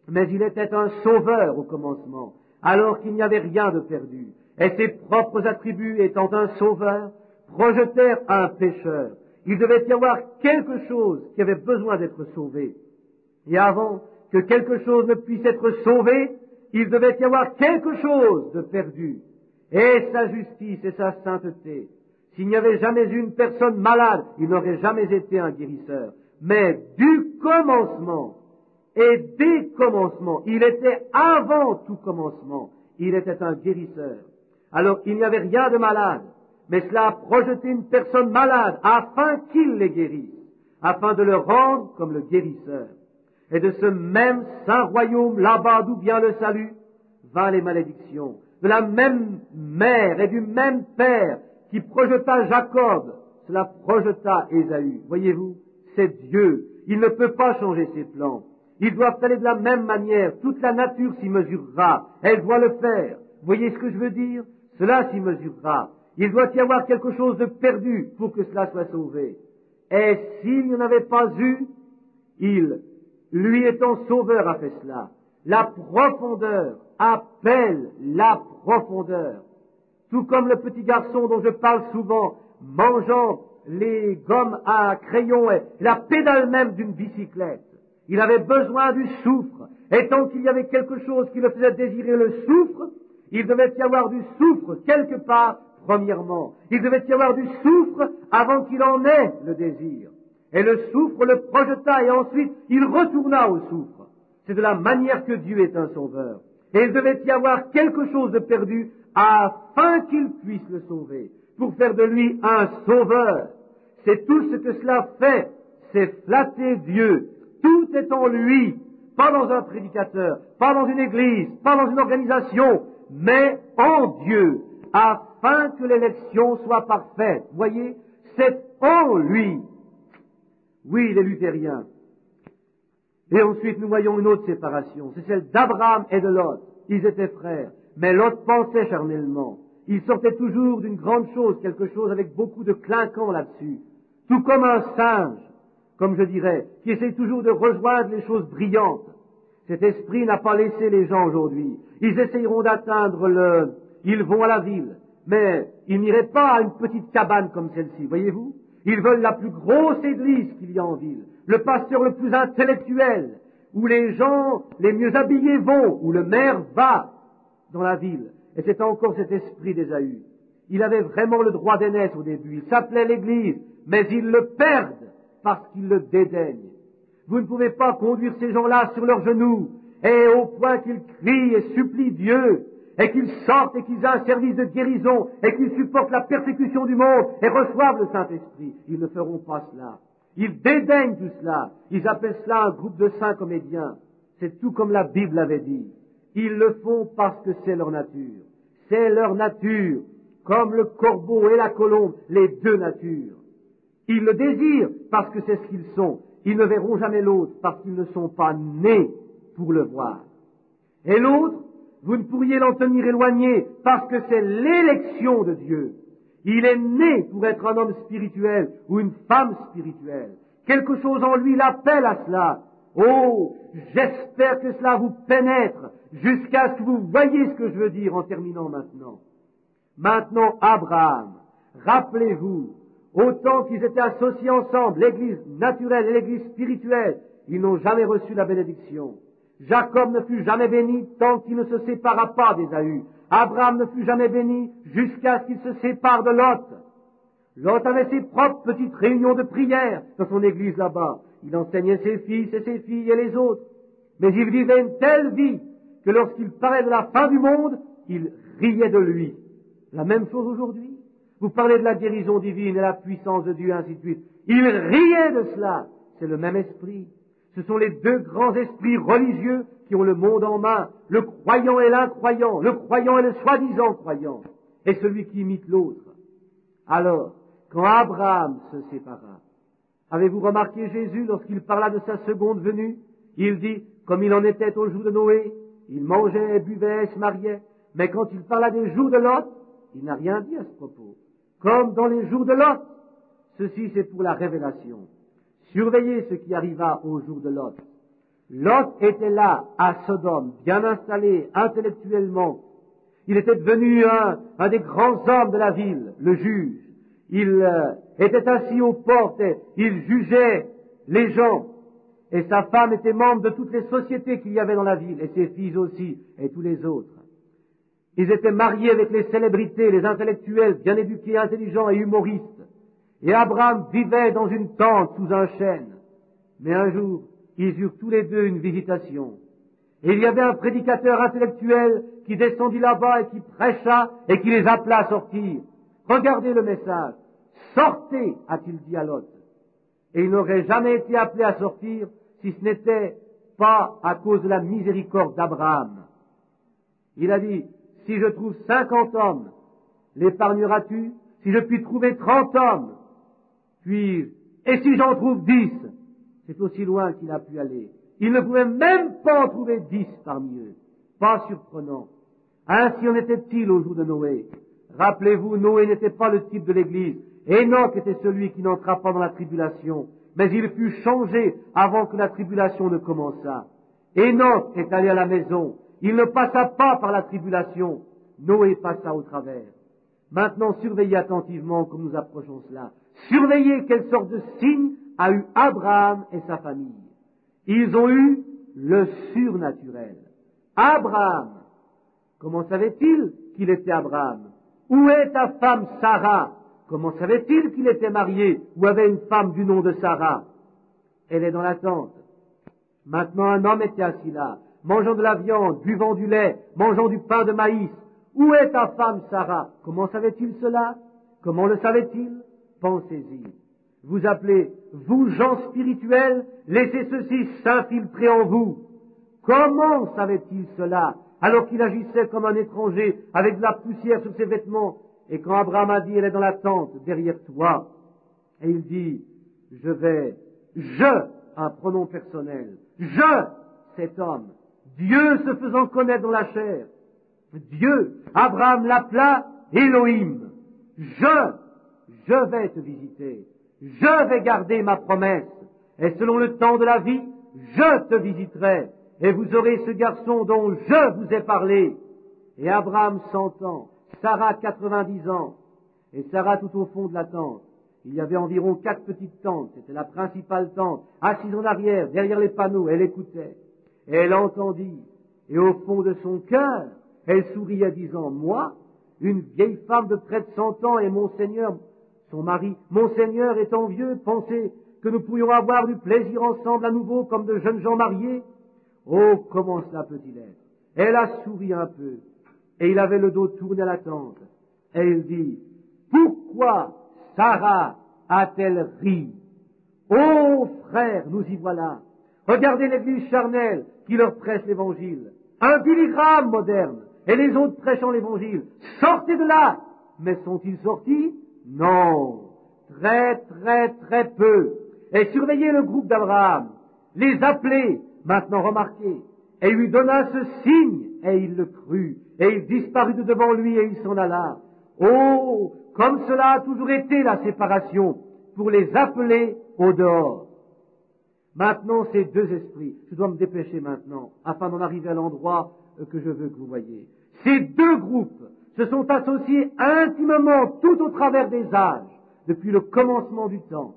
Mais il était un sauveur au commencement, alors qu'il n'y avait rien de perdu. Et ses propres attributs étant un sauveur, projetèrent un pécheur. Il devait y avoir quelque chose qui avait besoin d'être sauvé. Et avant que quelque chose ne puisse être sauvé, il devait y avoir quelque chose de perdu. Et sa justice et sa sainteté. S'il n'y avait jamais eu une personne malade, il n'aurait jamais été un guérisseur. Mais du commencement, et dès commencement, il était avant tout commencement, il était un guérisseur. Alors il n'y avait rien de malade, mais cela a projeté une personne malade afin qu'il les guérisse, afin de le rendre comme le guérisseur. Et de ce même saint royaume, là-bas d'où vient le salut, vint les malédictions. De la même mère et du même père qui projeta Jacob, cela projeta Ésaü. Voyez-vous, c'est Dieu. Il ne peut pas changer ses plans. Ils doivent aller de la même manière. Toute la nature s'y mesurera. Elle doit le faire. Voyez ce que je veux dire? Cela s'y mesurera. Il doit y avoir quelque chose de perdu pour que cela soit sauvé. Et s'il n'y en avait pas eu, il, lui étant sauveur, a fait cela. La profondeur appelle la profondeur. Tout comme le petit garçon dont je parle souvent, mangeant les gommes à crayon et la pédale même d'une bicyclette. Il avait besoin du soufre. Et tant qu'il y avait quelque chose qui le faisait désirer le soufre, il devait y avoir du soufre quelque part, premièrement. Il devait y avoir du soufre avant qu'il en ait le désir. Et le soufre le projeta et ensuite il retourna au soufre. C'est de la manière que Dieu est un sauveur. Et il devait y avoir quelque chose de perdu afin qu'il puisse le sauver, pour faire de lui un sauveur. C'est tout ce que cela fait, c'est flatter Dieu. Tout est en lui, pas dans un prédicateur, pas dans une église, pas dans une organisation, mais en Dieu, afin que l'élection soit parfaite. Voyez, c'est en lui. Oui, les luthériens. Et ensuite, nous voyons une autre séparation. C'est celle d'Abraham et de Lot. Ils étaient frères. Mais Lot pensait charnellement. Il sortait toujours d'une grande chose, quelque chose avec beaucoup de clinquant là-dessus. Tout comme un singe, comme je dirais, qui essaie toujours de rejoindre les choses brillantes. Cet esprit n'a pas laissé les gens aujourd'hui. Ils essayeront d'atteindre ils vont à la ville. Mais ils n'iraient pas à une petite cabane comme celle-ci, voyez-vous? Ils veulent la plus grosse église qu'il y a en ville, le pasteur le plus intellectuel, où les gens les mieux habillés vont, où le maire va dans la ville. Et c'est encore cet esprit d'Ésaü. Il avait vraiment le droit d'aînesse au début, il s'appelait l'église, mais ils le perdent parce qu'ils le dédaignent. Vous ne pouvez pas conduire ces gens-là sur leurs genoux, et au point qu'ils crient et supplient Dieu, et qu'ils sortent et qu'ils aient un service de guérison, et qu'ils supportent la persécution du monde, et reçoivent le Saint-Esprit. Ils ne feront pas cela. Ils dédaignent tout cela. Ils appellent cela un groupe de saints comédiens. C'est tout comme la Bible l'avait dit. Ils le font parce que c'est leur nature. C'est leur nature, comme le corbeau et la colombe, les deux natures. Ils le désirent parce que c'est ce qu'ils sont. Ils ne verront jamais l'autre parce qu'ils ne sont pas nés pour le voir. Et l'autre, vous ne pourriez l'en tenir éloigné parce que c'est l'élection de Dieu. Il est né pour être un homme spirituel ou une femme spirituelle. Quelque chose en lui l'appelle à cela. Oh, j'espère que cela vous pénètre jusqu'à ce que vous voyez ce que je veux dire en terminant maintenant. Maintenant, Abraham, rappelez-vous, autant qu'ils étaient associés ensemble, l'église naturelle et l'église spirituelle, ils n'ont jamais reçu la bénédiction. Jacob ne fut jamais béni tant qu'il ne se sépara pas d'Ésaü. Abraham ne fut jamais béni jusqu'à ce qu'il se sépare de Lot. Lot avait ses propres petites réunions de prière dans son église là-bas. Il enseignait ses fils et ses filles et les autres. Mais il vivait une telle vie que lorsqu'il parlait de la fin du monde, il riait de lui. La même chose aujourd'hui. Vous parlez de la guérison divine et la puissance de Dieu, ainsi de suite. Il riait de cela. C'est le même esprit. Ce sont les deux grands esprits religieux qui ont le monde en main, le croyant et l'incroyant, le croyant et le soi-disant croyant, et celui qui imite l'autre. Alors, quand Abraham se sépara, avez-vous remarqué Jésus lorsqu'il parla de sa seconde venue? Il dit, comme il en était au jour de Noé, il mangeait, buvait, se mariait, mais quand il parla des jours de Lot, il n'a rien dit à ce propos. Comme dans les jours de Lot, ceci c'est pour la révélation. Surveillez ce qui arriva au jour de Lot. Lot était là, à Sodome, bien installé intellectuellement. Il était devenu un des grands hommes de la ville, le juge. Il était assis aux portes et il jugeait les gens. Et sa femme était membre de toutes les sociétés qu'il y avait dans la ville, et ses filles aussi, et tous les autres. Ils étaient mariés avec les célébrités, les intellectuels, bien éduqués, intelligents et humoristes. Et Abraham vivait dans une tente sous un chêne. Mais un jour, ils eurent tous les deux une visitation. Et il y avait un prédicateur intellectuel qui descendit là-bas et qui prêcha et qui les appela à sortir. Regardez le message. Sortez, a-t-il dit à Lot. Et il n'aurait jamais été appelé à sortir si ce n'était pas à cause de la miséricorde d'Abraham. Il a dit, si je trouve 50 hommes, l'épargneras-tu? Si je puis trouver 30 hommes, puis, et si j'en trouve 10, c'est aussi loin qu'il a pu aller. Il ne pouvait même pas en trouver 10 parmi eux. Pas surprenant. Ainsi en était-il au jour de Noé. Rappelez-vous, Noé n'était pas le type de l'Église. Enoch était celui qui n'entra pas dans la tribulation, mais il fut changé avant que la tribulation ne commençât. Enoch est allé à la maison. Il ne passa pas par la tribulation. Noé passa au travers. Maintenant, surveillez attentivement comme nous approchons cela. Surveillez quelle sorte de signe a eu Abraham et sa famille. Ils ont eu le surnaturel. Abraham, comment savait-il qu'il était Abraham? Où est ta femme Sarah? Comment savait-il qu'il était marié ou avait une femme du nom de Sarah? Elle est dans la tente. Maintenant, un homme était assis là, mangeant de la viande, buvant du lait, mangeant du pain de maïs. Où est ta femme Sarah? Comment savait-il cela? Comment le savait-il? Pensez-y. Vous appelez, vous gens spirituels, laissez ceci s'infiltrer en vous. Comment savait-il cela, alors qu'il agissait comme un étranger, avec de la poussière sur ses vêtements? Et quand Abraham a dit, elle est dans la tente, derrière toi, et il dit, un pronom personnel, cet homme, Dieu se faisant connaître dans la chair, Dieu, Abraham l'appela Elohim, je vais te visiter, je vais garder ma promesse, et selon le temps de la vie, je te visiterai, et vous aurez ce garçon dont je vous ai parlé. Et Abraham 100 ans, Sarah 90 ans, et Sarah tout au fond de la tente. Il y avait environ 4 petites tentes, c'était la principale tente, assise en arrière, derrière les panneaux, elle écoutait, et elle entendit, et au fond de son cœur, elle souriait disant, moi, une vieille femme de près de 100 ans et mon Seigneur, son mari, mon Seigneur étant vieux, pensez que nous pourrions avoir du plaisir ensemble à nouveau comme de jeunes gens mariés? Oh, comment cela peut-il être? Elle a souri un peu, et il avait le dos tourné à la tente, et il dit, pourquoi Sarah a-t-elle ri? Oh, frères, nous y voilà. Regardez l'église charnelle qui leur prêche l'évangile. Un Billy Graham moderne, et les autres prêchant l'évangile. Sortez de là! Mais sont-ils sortis? Non. Très peu. Et surveillez le groupe d'Abraham. Les appeler, maintenant remarquez. Et lui donna ce signe, et il le crut. Et il disparut de devant lui, et il s'en alla. Oh, comme cela a toujours été la séparation, pour les appeler au dehors. Maintenant, ces deux esprits, je dois me dépêcher maintenant, afin d'en arriver à l'endroit que je veux que vous voyez. Ces deux groupes se sont associés intimement tout au travers des âges, depuis le commencement du temps.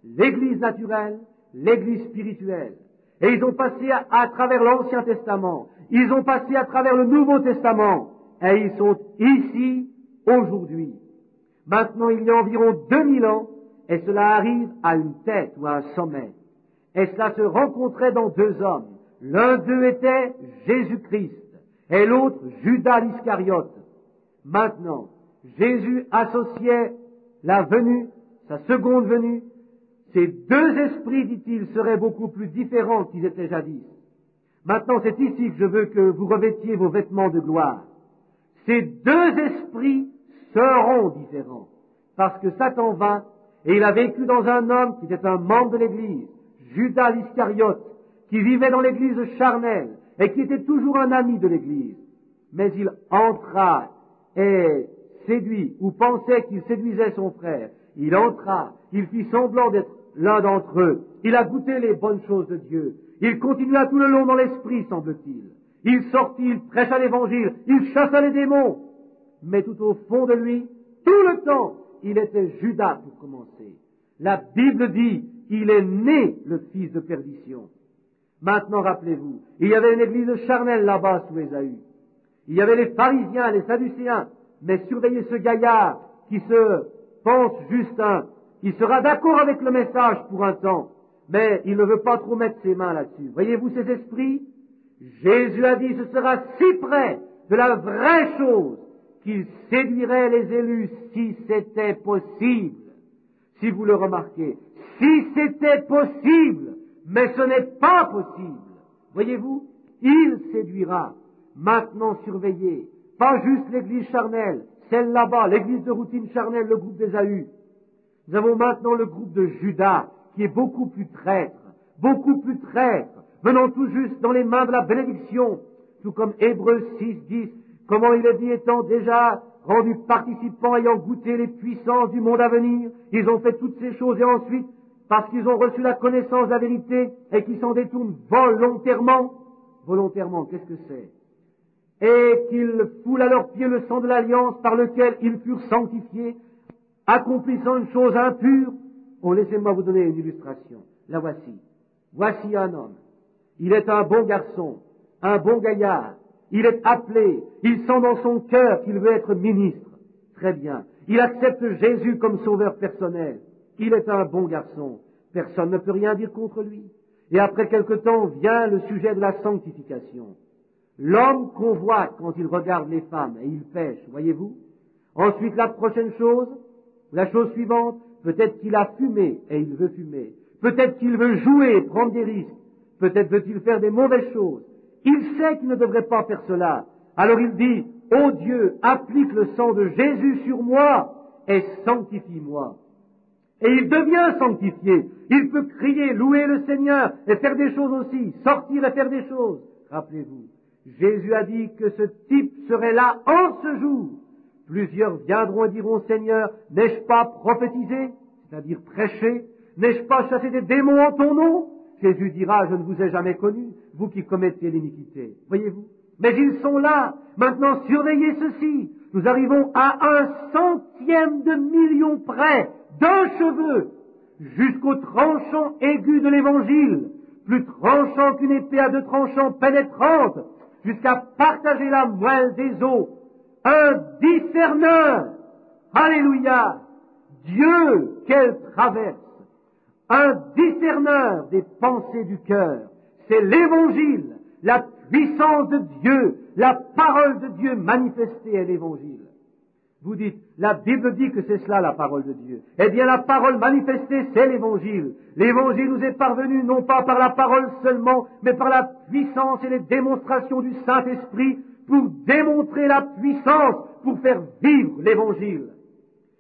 L'Église naturelle, l'Église spirituelle. Et ils ont passé à travers l'Ancien Testament, ils ont passé à travers le Nouveau Testament, et ils sont ici, aujourd'hui. Maintenant, il y a environ 2000 ans, et cela arrive à une tête ou à un sommet. Et cela se rencontrait dans deux hommes. L'un d'eux était Jésus-Christ, et l'autre Judas l'Iscariote. Maintenant, Jésus associait la venue, sa seconde venue. Ces deux esprits, dit-il, seraient beaucoup plus différents qu'ils étaient jadis. Maintenant, c'est ici que je veux que vous revêtiez vos vêtements de gloire. Ces deux esprits seront différents, parce que Satan vint, et il a vécu dans un homme qui était un membre de l'Église, Judas l'Iscariote, qui vivait dans l'Église charnelle, et qui était toujours un ami de l'Église. Mais il entra et séduit, ou pensait qu'il séduisait son frère. Il entra, il fit semblant d'être l'un d'entre eux. Il a goûté les bonnes choses de Dieu. Il continua tout le long dans l'esprit, semble-t-il. Il sortit, il prêcha l'Évangile, il chassa les démons. Mais tout au fond de lui, tout le temps, il était Judas pour commencer. La Bible dit, il est né le fils de perdition. Maintenant, rappelez-vous, il y avait une église charnelle là-bas sous Ésaü. Il y avait les pharisiens, les sadducéens, mais surveillez ce gaillard qui se pense Justin, qui sera d'accord avec le message pour un temps, mais il ne veut pas trop mettre ses mains là-dessus. Voyez-vous ces esprits? Jésus a dit, ce sera si près de la vraie chose qu'il séduirait les élus si c'était possible. Si vous le remarquez, si c'était possible, mais ce n'est pas possible. Voyez-vous, il séduira. Maintenant surveillez, pas juste l'église charnelle, celle là-bas, l'église de routine charnelle, le groupe d'Ésaü. Nous avons maintenant le groupe de Judas, qui est beaucoup plus traître, venant tout juste dans les mains de la bénédiction, tout comme Hébreux 6, 10, comment il est dit étant déjà rendus participants ayant goûté les puissances du monde à venir. Ils ont fait toutes ces choses et ensuite, parce qu'ils ont reçu la connaissance de la vérité et qu'ils s'en détournent volontairement, qu'est-ce que c'est? Et qu'ils foulent à leurs pieds le sang de l'alliance par lequel ils furent sanctifiés, accomplissant une chose impure. Oh, laissez-moi vous donner une illustration. La voici. Voici un homme. Il est un bon garçon, un bon gaillard. Il est appelé. Il sent dans son cœur qu'il veut être ministre. Très bien. Il accepte Jésus comme sauveur personnel. Il est un bon garçon. Personne ne peut rien dire contre lui. Et après quelque temps vient le sujet de la sanctification. L'homme convoite quand il regarde les femmes et il pêche, voyez-vous. Ensuite, la prochaine chose, la chose suivante, peut-être qu'il a fumé et il veut fumer. Peut-être qu'il veut jouer et prendre des risques. Peut-être veut-il faire des mauvaises choses. Il sait qu'il ne devrait pas faire cela. Alors il dit, ô Dieu, applique le sang de Jésus sur moi et sanctifie-moi. Et il devient sanctifié. Il peut crier, louer le Seigneur et faire des choses aussi, sortir et faire des choses. Rappelez-vous, Jésus a dit que ce type serait là en ce jour. Plusieurs viendront et diront, Seigneur, n'ai-je pas prophétisé, c'est-à-dire prêché, n'ai-je pas chassé des démons en ton nom? Jésus dira, je ne vous ai jamais connu, vous qui commettez l'iniquité. Voyez-vous? Mais ils sont là. Maintenant, surveillez ceci. Nous arrivons à 1/100e de million près d'un cheveu jusqu'au tranchant aigu de l'Évangile, plus tranchant qu'une épée à 2 tranchants pénétrante, jusqu'à partager la moelle des os. Un discerneur. Alléluia. Dieu, quelle traverse. Un discerneur des pensées du cœur. C'est l'Évangile, la puissance de Dieu, la parole de Dieu manifestée est l'Évangile. Vous dites, la Bible dit que c'est cela la parole de Dieu. Eh bien, la parole manifestée, c'est l'Évangile. L'Évangile nous est parvenu non pas par la parole seulement, mais par la puissance et les démonstrations du Saint-Esprit pour démontrer la puissance, pour faire vivre l'Évangile.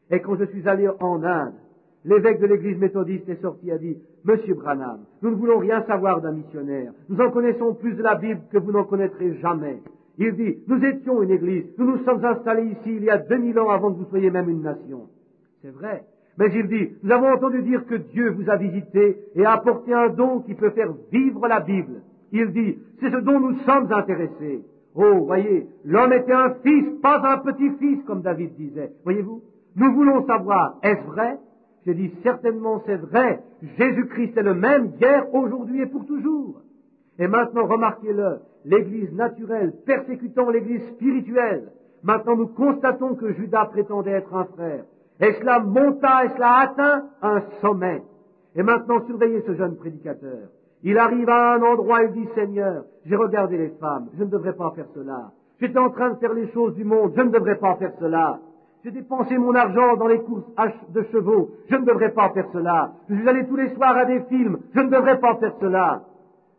Et quand je suis allé en Inde, l'évêque de l'église méthodiste est sorti et a dit, Monsieur Branham, nous ne voulons rien savoir d'un missionnaire. Nous en connaissons plus de la Bible que vous n'en connaîtrez jamais. Il dit, nous étions une église, nous nous sommes installés ici il y a 2000 ans avant que vous soyez même une nation. C'est vrai. Mais il dit, nous avons entendu dire que Dieu vous a visité et a apporté un don qui peut faire vivre la Bible. Il dit, c'est ce dont nous sommes intéressés. Oh, voyez, l'homme était un fils, pas un petit-fils, comme David disait. Voyez-vous? Nous voulons savoir, est-ce vrai? J'ai dit, certainement c'est vrai. Jésus-Christ est le même hier, aujourd'hui et pour toujours. Et maintenant, remarquez-le, l'Église naturelle persécutant l'Église spirituelle. Maintenant, nous constatons que Judas prétendait être un frère. Et cela monta et cela atteint un sommet. Et maintenant, surveillez ce jeune prédicateur. Il arrive à un endroit et il dit, Seigneur, j'ai regardé les femmes, je ne devrais pas faire cela. J'étais en train de faire les choses du monde, je ne devrais pas faire cela. J'ai dépensé mon argent dans les courses de chevaux, je ne devrais pas faire cela. Je suis allé tous les soirs à des films, je ne devrais pas faire cela.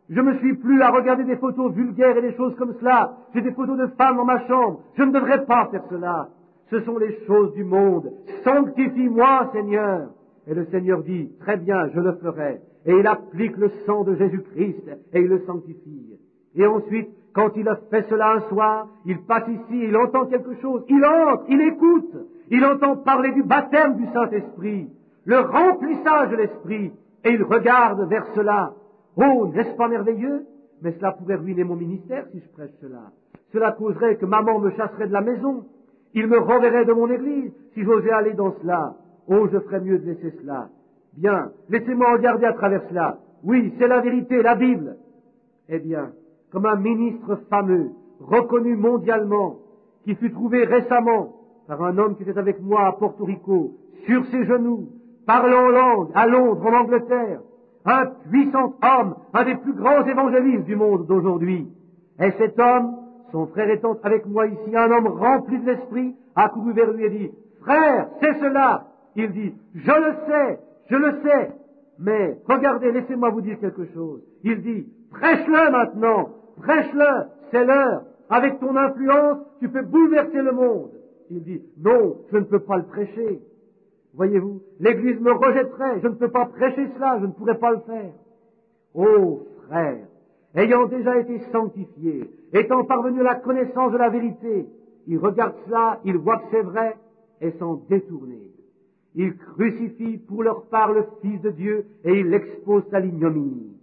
Je me suis plu à regarder des photos vulgaires et des choses comme cela. J'ai des photos de femmes dans ma chambre, je ne devrais pas faire cela. Ce sont les choses du monde. Sanctifie-moi, Seigneur. Et le Seigneur dit, très bien, je le ferai. Et il applique le sang de Jésus-Christ et il le sanctifie. Et ensuite, quand il a fait cela un soir, il passe ici, il entend quelque chose, il entre, il écoute, il entend parler du baptême du Saint-Esprit, le remplissage de l'Esprit, et il regarde vers cela. Oh, n'est-ce pas merveilleux? Mais cela pourrait ruiner mon ministère si je prêche cela. Cela causerait que maman me chasserait de la maison. Il me renverrait de mon église si j'osais aller dans cela. Oh, je ferais mieux de laisser cela. Bien, laissez-moi regarder à travers cela. Oui, c'est la vérité, la Bible. Eh bien, comme un ministre fameux, reconnu mondialement, qui fut trouvé récemment par un homme qui était avec moi à Porto Rico, sur ses genoux, parlant en langue, à Londres, en Angleterre, un puissant homme, un des plus grands évangélistes du monde d'aujourd'hui. Et cet homme, son frère étant avec moi ici, un homme rempli de l'esprit, a couru vers lui et dit, « Frère, c'est cela !» Il dit, « Je le sais, mais regardez, laissez-moi vous dire quelque chose. » Il dit, « Prêche-le maintenant, prêche-le, c'est l'heure. Avec ton influence, tu peux bouleverser le monde. » Il dit, « Non, je ne peux pas le prêcher. » Voyez-vous, l'Église me rejetterait, je ne peux pas prêcher cela, je ne pourrais pas le faire. Oh, frère, ayant déjà été sanctifié, étant parvenu à la connaissance de la vérité, ils regardent cela, ils voient que c'est vrai, et s'en détournent. Ils crucifient pour leur part le Fils de Dieu et ils l'exposent à l'ignominie.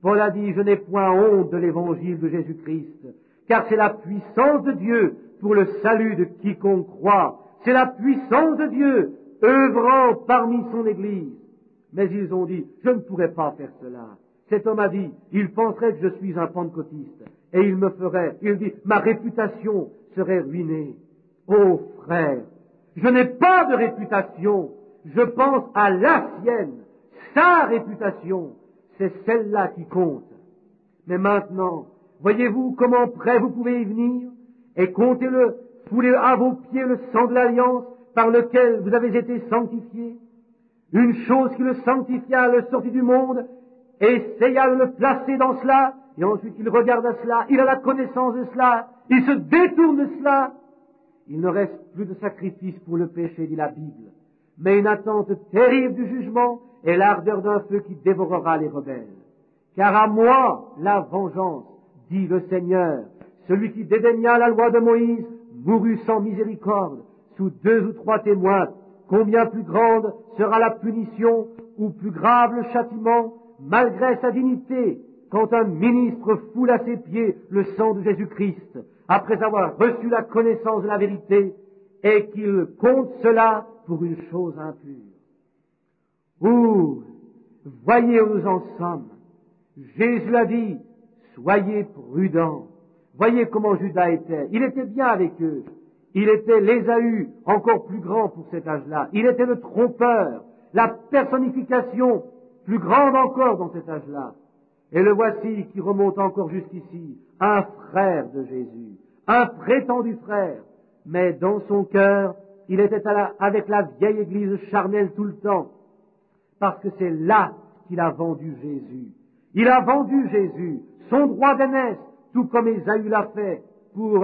Paul a dit, je n'ai point honte de l'évangile de Jésus-Christ, car c'est la puissance de Dieu pour le salut de quiconque croit. C'est la puissance de Dieu œuvrant parmi son Église. Mais ils ont dit, je ne pourrais pas faire cela. Cet homme a dit, il penserait que je suis un pentecôtiste, et il dit, ma réputation serait ruinée. Oh frère, je n'ai pas de réputation, je pense à la sienne, sa réputation, c'est celle-là qui compte. Mais maintenant, voyez-vous comment près vous pouvez y venir, et comptez-le, foulez à vos pieds le sang de l'alliance par lequel vous avez été sanctifiés. Une chose qui le sanctifia à la sortie du monde, essaya de le placer dans cela, et ensuite il regarde à cela, il a la connaissance de cela, il se détourne de cela. Il ne reste plus de sacrifice pour le péché, dit la Bible, mais une attente terrible du jugement et l'ardeur d'un feu qui dévorera les rebelles. Car à moi la vengeance, dit le Seigneur, celui qui dédaigna la loi de Moïse mourut sans miséricorde, sous 2 ou 3 témoins. Combien plus grande sera la punition ou plus grave le châtiment, malgré sa dignité, quand un ministre foule à ses pieds le sang de Jésus-Christ, après avoir reçu la connaissance de la vérité, et qu'il compte cela pour une chose impure. Ouh, voyez où nous en sommes. Jésus a dit, soyez prudents. Voyez comment Judas était. Il était bien avec eux. Il était l'Ésaü, encore plus grand pour cet âge-là. Il était le trompeur, la personnification plus grande encore dans cet âge-là. Et le voici qui remonte encore jusqu'ici, un frère de Jésus, un prétendu frère. Mais dans son cœur, il était avec la vieille église charnelle tout le temps, parce que c'est là qu'il a vendu Jésus. Il a vendu Jésus, son droit d'aînesse, tout comme Ésaü l'a fait pour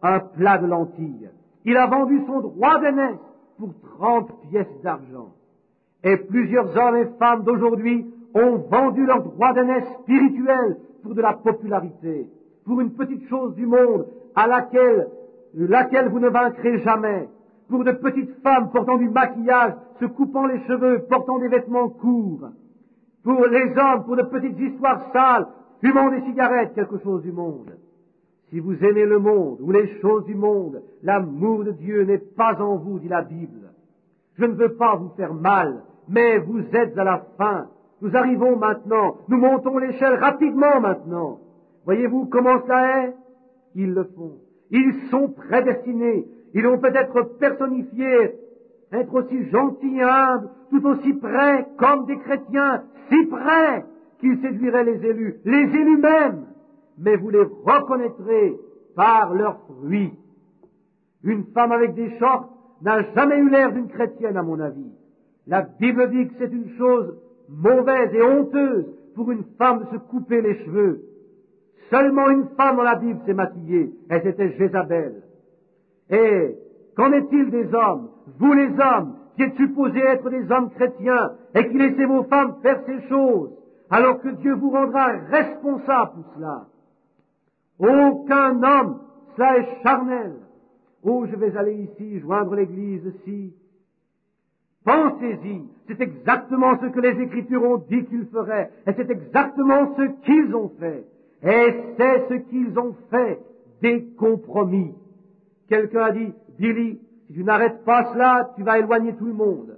un plat de lentilles. Il a vendu son droit d'aînesse pour 30 pièces d'argent. Et plusieurs hommes et femmes d'aujourd'hui ont vendu leur droit d'aînesse spirituel pour de la popularité, pour une petite chose du monde à laquelle vous ne vaincrez jamais, pour de petites femmes portant du maquillage, se coupant les cheveux, portant des vêtements courts, pour les hommes, pour de petites histoires sales, fumant des cigarettes, quelque chose du monde. Si vous aimez le monde ou les choses du monde, l'amour de Dieu n'est pas en vous, dit la Bible. Je ne veux pas vous faire mal, mais vous êtes à la fin. Nous arrivons maintenant, nous montons l'échelle rapidement maintenant. Voyez-vous comment cela est? Ils le font. Ils sont prédestinés. Ils ont peut-être personnifié, être aussi gentils et humbles, tout aussi près comme des chrétiens, si près qu'ils séduiraient les élus même. Mais vous les reconnaîtrez par leurs fruits. Une femme avec des shorts n'a jamais eu l'air d'une chrétienne, à mon avis. La Bible dit que c'est une chose mauvaise et honteuse pour une femme de se couper les cheveux. Seulement une femme dans la Bible s'est maquillée, et c'était Jézabel. Et qu'en est-il des hommes, vous les hommes, qui êtes supposés être des hommes chrétiens, et qui laissez vos femmes faire ces choses, alors que Dieu vous rendra responsable pour cela? Aucun homme, cela est charnel. Oh, je vais aller ici, joindre l'église ici. Pensez-y, c'est exactement ce que les Écritures ont dit qu'ils feraient, et c'est exactement ce qu'ils ont fait. Et c'est ce qu'ils ont fait, des compromis. Quelqu'un a dit, Billy, si tu n'arrêtes pas cela, tu vas éloigner tout le monde.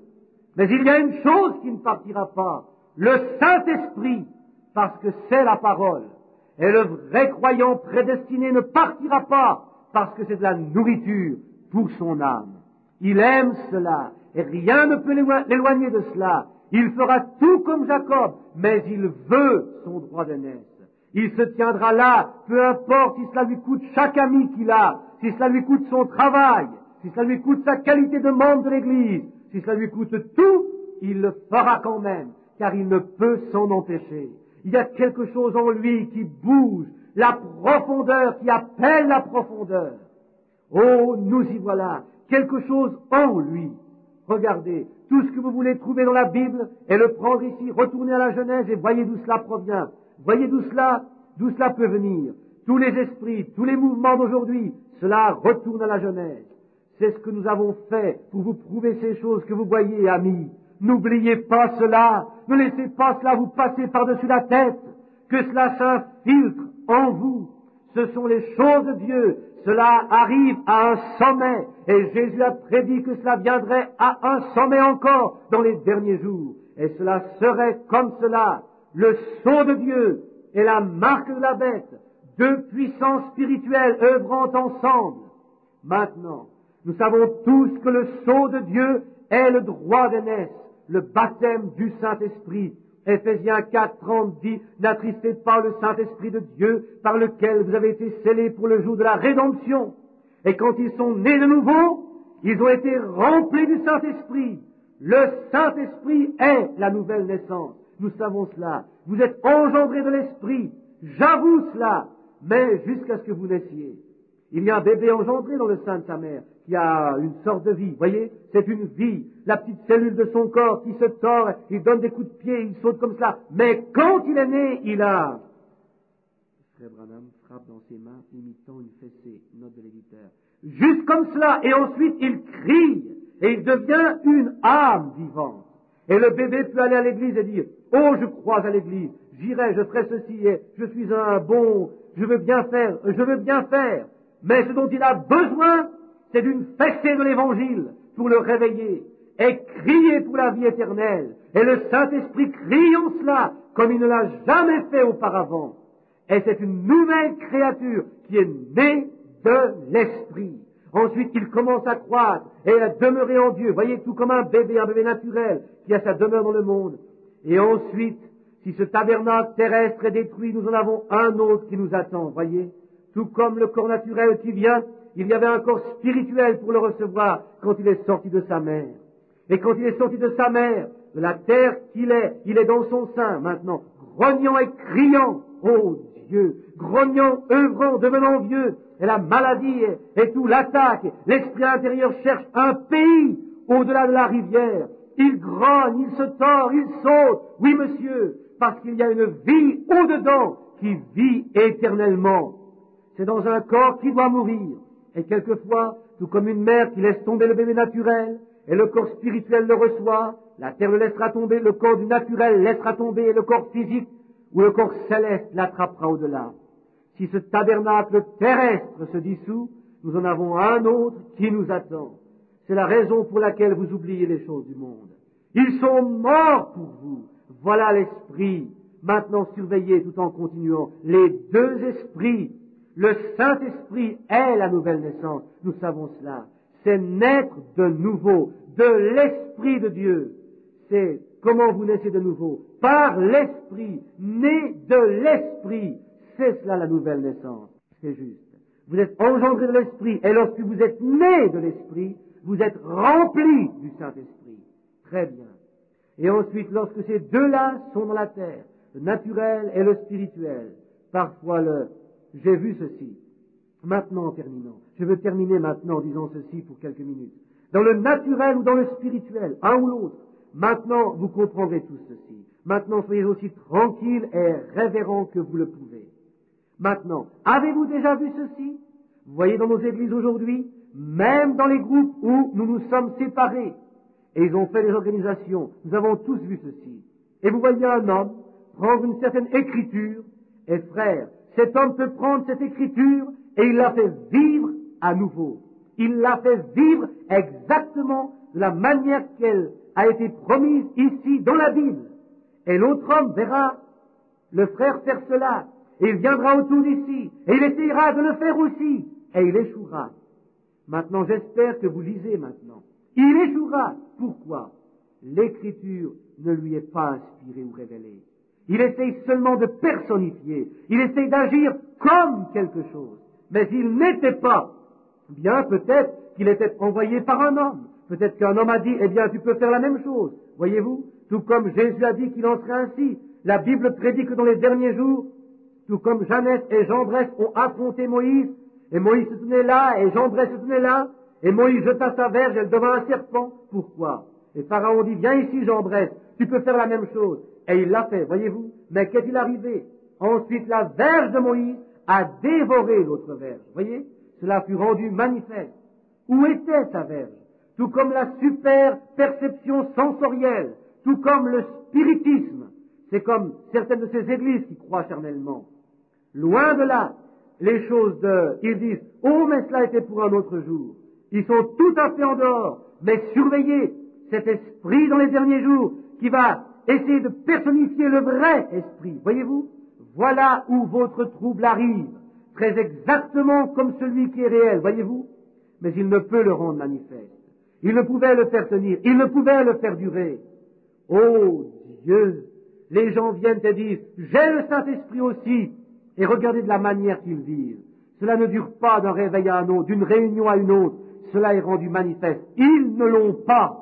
Mais il y a une chose qui ne partira pas, le Saint-Esprit, parce que c'est la parole. Et le vrai croyant prédestiné ne partira pas, parce que c'est de la nourriture pour son âme. Il aime cela, et rien ne peut l'éloigner de cela. Il fera tout comme Jacob, mais il veut son droit d'aînesse. Il se tiendra là, peu importe si cela lui coûte chaque ami qu'il a, si cela lui coûte son travail, si cela lui coûte sa qualité de membre de l'Église, si cela lui coûte tout, il le fera quand même, car il ne peut s'en empêcher. Il y a quelque chose en lui qui bouge, la profondeur, qui appelle la profondeur. Oh, nous y voilà, quelque chose en lui. Regardez, tout ce que vous voulez trouver dans la Bible, et le prendre ici, retournez à la Genèse et voyez d'où cela provient. Voyez d'où cela peut venir. tous les esprits, tous les mouvements d'aujourd'hui, cela retourne à la Genèse. C'est ce que nous avons fait pour vous prouver ces choses que vous voyez, amis. N'oubliez pas cela, ne laissez pas cela vous passer par-dessus la tête, que cela s'infiltre en vous. Ce sont les choses de Dieu, cela arrive à un sommet, et Jésus a prédit que cela viendrait à un sommet encore dans les derniers jours. Et cela serait comme cela, le sceau de Dieu et la marque de la bête, deux puissances spirituelles œuvrant ensemble. Maintenant, nous savons tous que le sceau de Dieu est le droit d'aînesse, le baptême du Saint-Esprit. Éphésiens 4:30 dit, n'attristez pas le Saint-Esprit de Dieu par lequel vous avez été scellés pour le jour de la rédemption. Et quand ils sont nés de nouveau, ils ont été remplis du Saint-Esprit. Le Saint-Esprit est la nouvelle naissance. Nous savons cela. Vous êtes engendrés de l'Esprit. J'avoue cela. Mais jusqu'à ce que vous naissiez. Il y a un bébé engendré dans le sein de sa mère qui a une sorte de vie. Voyez, c'est une vie. La petite cellule de son corps qui se tord, il donne des coups de pied, il saute comme cela. Mais quand il est né, il a... Frère Branham frappe dans ses mains, imitant une fessée, note de l'éditeur. Juste comme cela, et ensuite il crie, et il devient une âme vivante. Et le bébé peut aller à l'église et dire, oh, je crois à l'église, j'irai, je ferai ceci, et je suis un bon, je veux bien faire. Mais ce dont il a besoin, c'est d'une fessée de l'Évangile pour le réveiller et crier pour la vie éternelle. Et le Saint-Esprit crie en cela comme il ne l'a jamais fait auparavant. Et c'est une nouvelle créature qui est née de l'Esprit. Ensuite, il commence à croître et à demeurer en Dieu. Voyez, tout comme un bébé naturel qui a sa demeure dans le monde. Et ensuite, si ce tabernacle terrestre est détruit, nous en avons un autre qui nous attend. Voyez, tout comme le corps naturel qui vient, il y avait un corps spirituel pour le recevoir quand il est sorti de sa mère. Et quand il est sorti de sa mère, de la terre qu'il est, il est dans son sein maintenant, grognant et criant, oh Dieu, grognant, œuvrant, devenant vieux, et la maladie et tout l'attaque, l'esprit intérieur cherche un pays au-delà de la rivière. Il grogne, il se tord, il saute, oui monsieur, parce qu'il y a une vie au-dedans qui vit éternellement. C'est dans un corps qui doit mourir. Et quelquefois, tout comme une mère qui laisse tomber le bébé naturel, et le corps spirituel le reçoit, la terre le laissera tomber, le corps du naturel laissera tomber, et le corps physique ou le corps céleste l'attrapera au-delà. Si ce tabernacle terrestre se dissout, nous en avons un autre qui nous attend. C'est la raison pour laquelle vous oubliez les choses du monde. Ils sont morts pour vous. Voilà l'esprit. Maintenant surveillez tout en continuant. Les deux esprits. Le Saint-Esprit est la nouvelle naissance. Nous savons cela. C'est naître de nouveau, de l'Esprit de Dieu. C'est comment vous naissez de nouveau. Par l'Esprit, né de l'Esprit. C'est cela la nouvelle naissance. C'est juste. Vous êtes engendré de l'Esprit, et lorsque vous êtes né de l'Esprit, vous êtes rempli du Saint-Esprit. Très bien. Et ensuite, lorsque ces deux-là sont dans la terre, le naturel et le spirituel, parfois j'ai vu ceci. Maintenant, en terminant, je veux terminer maintenant en disant ceci pour quelques minutes. Dans le naturel ou dans le spirituel, un ou l'autre, maintenant vous comprendrez tout ceci. Maintenant, soyez aussi tranquilles et révérents que vous le pouvez. Maintenant, avez-vous déjà vu ceci? Vous voyez dans nos églises aujourd'hui, même dans les groupes où nous nous sommes séparés, et ils ont fait des organisations, nous avons tous vu ceci. Et vous voyez un homme prendre une certaine écriture, et frère, cet homme peut prendre cette écriture et il la fait vivre à nouveau. Il la fait vivre exactement de la manière qu'elle a été promise ici dans la Bible. Et l'autre homme verra le frère faire cela, et il viendra autour d'ici, et il essayera de le faire aussi, et il échouera. Maintenant, j'espère que vous lisez maintenant. Il échouera. Pourquoi? L'écriture ne lui est pas inspirée ou révélée. Il essaye seulement de personnifier. Il essaye d'agir comme quelque chose. Mais il n'était pas. Bien, peut-être qu'il était envoyé par un homme. Peut-être qu'un homme a dit, eh bien, tu peux faire la même chose. Voyez-vous? Tout comme Jésus a dit qu'il en serait ainsi. La Bible prédit que dans les derniers jours, tout comme Jeannès et Jambres ont affronté Moïse, et Moïse se tenait là, et Jambres se tenait là, et Moïse jeta sa verge, elle devint un serpent. Pourquoi? Et Pharaon dit, viens ici, Jambres, tu peux faire la même chose. Et il l'a fait, voyez-vous. Mais qu'est-il arrivé? Ensuite, la verge de Moïse a dévoré l'autre verge. Voyez, cela fut rendu manifeste. Où était sa verge? Tout comme la super perception sensorielle, tout comme le spiritisme. C'est comme certaines de ces églises qui croient charnellement. Loin de là, les choses ils disent, oh, mais cela était pour un autre jour. Ils sont tout à fait en dehors. Mais surveillez cet esprit dans les derniers jours qui va essayer de personnifier le vrai esprit. Voyez-vous? Voilà où votre trouble arrive. Très exactement comme celui qui est réel. Voyez-vous? Mais il ne peut le rendre manifeste. Il ne pouvait le faire tenir. Il ne pouvait le faire durer. Oh Dieu! Les gens viennent et disent, j'ai le Saint-Esprit aussi. Et regardez de la manière qu'ils vivent. Cela ne dure pas d'un réveil à un autre, d'une réunion à une autre. Cela est rendu manifeste. Ils ne l'ont pas.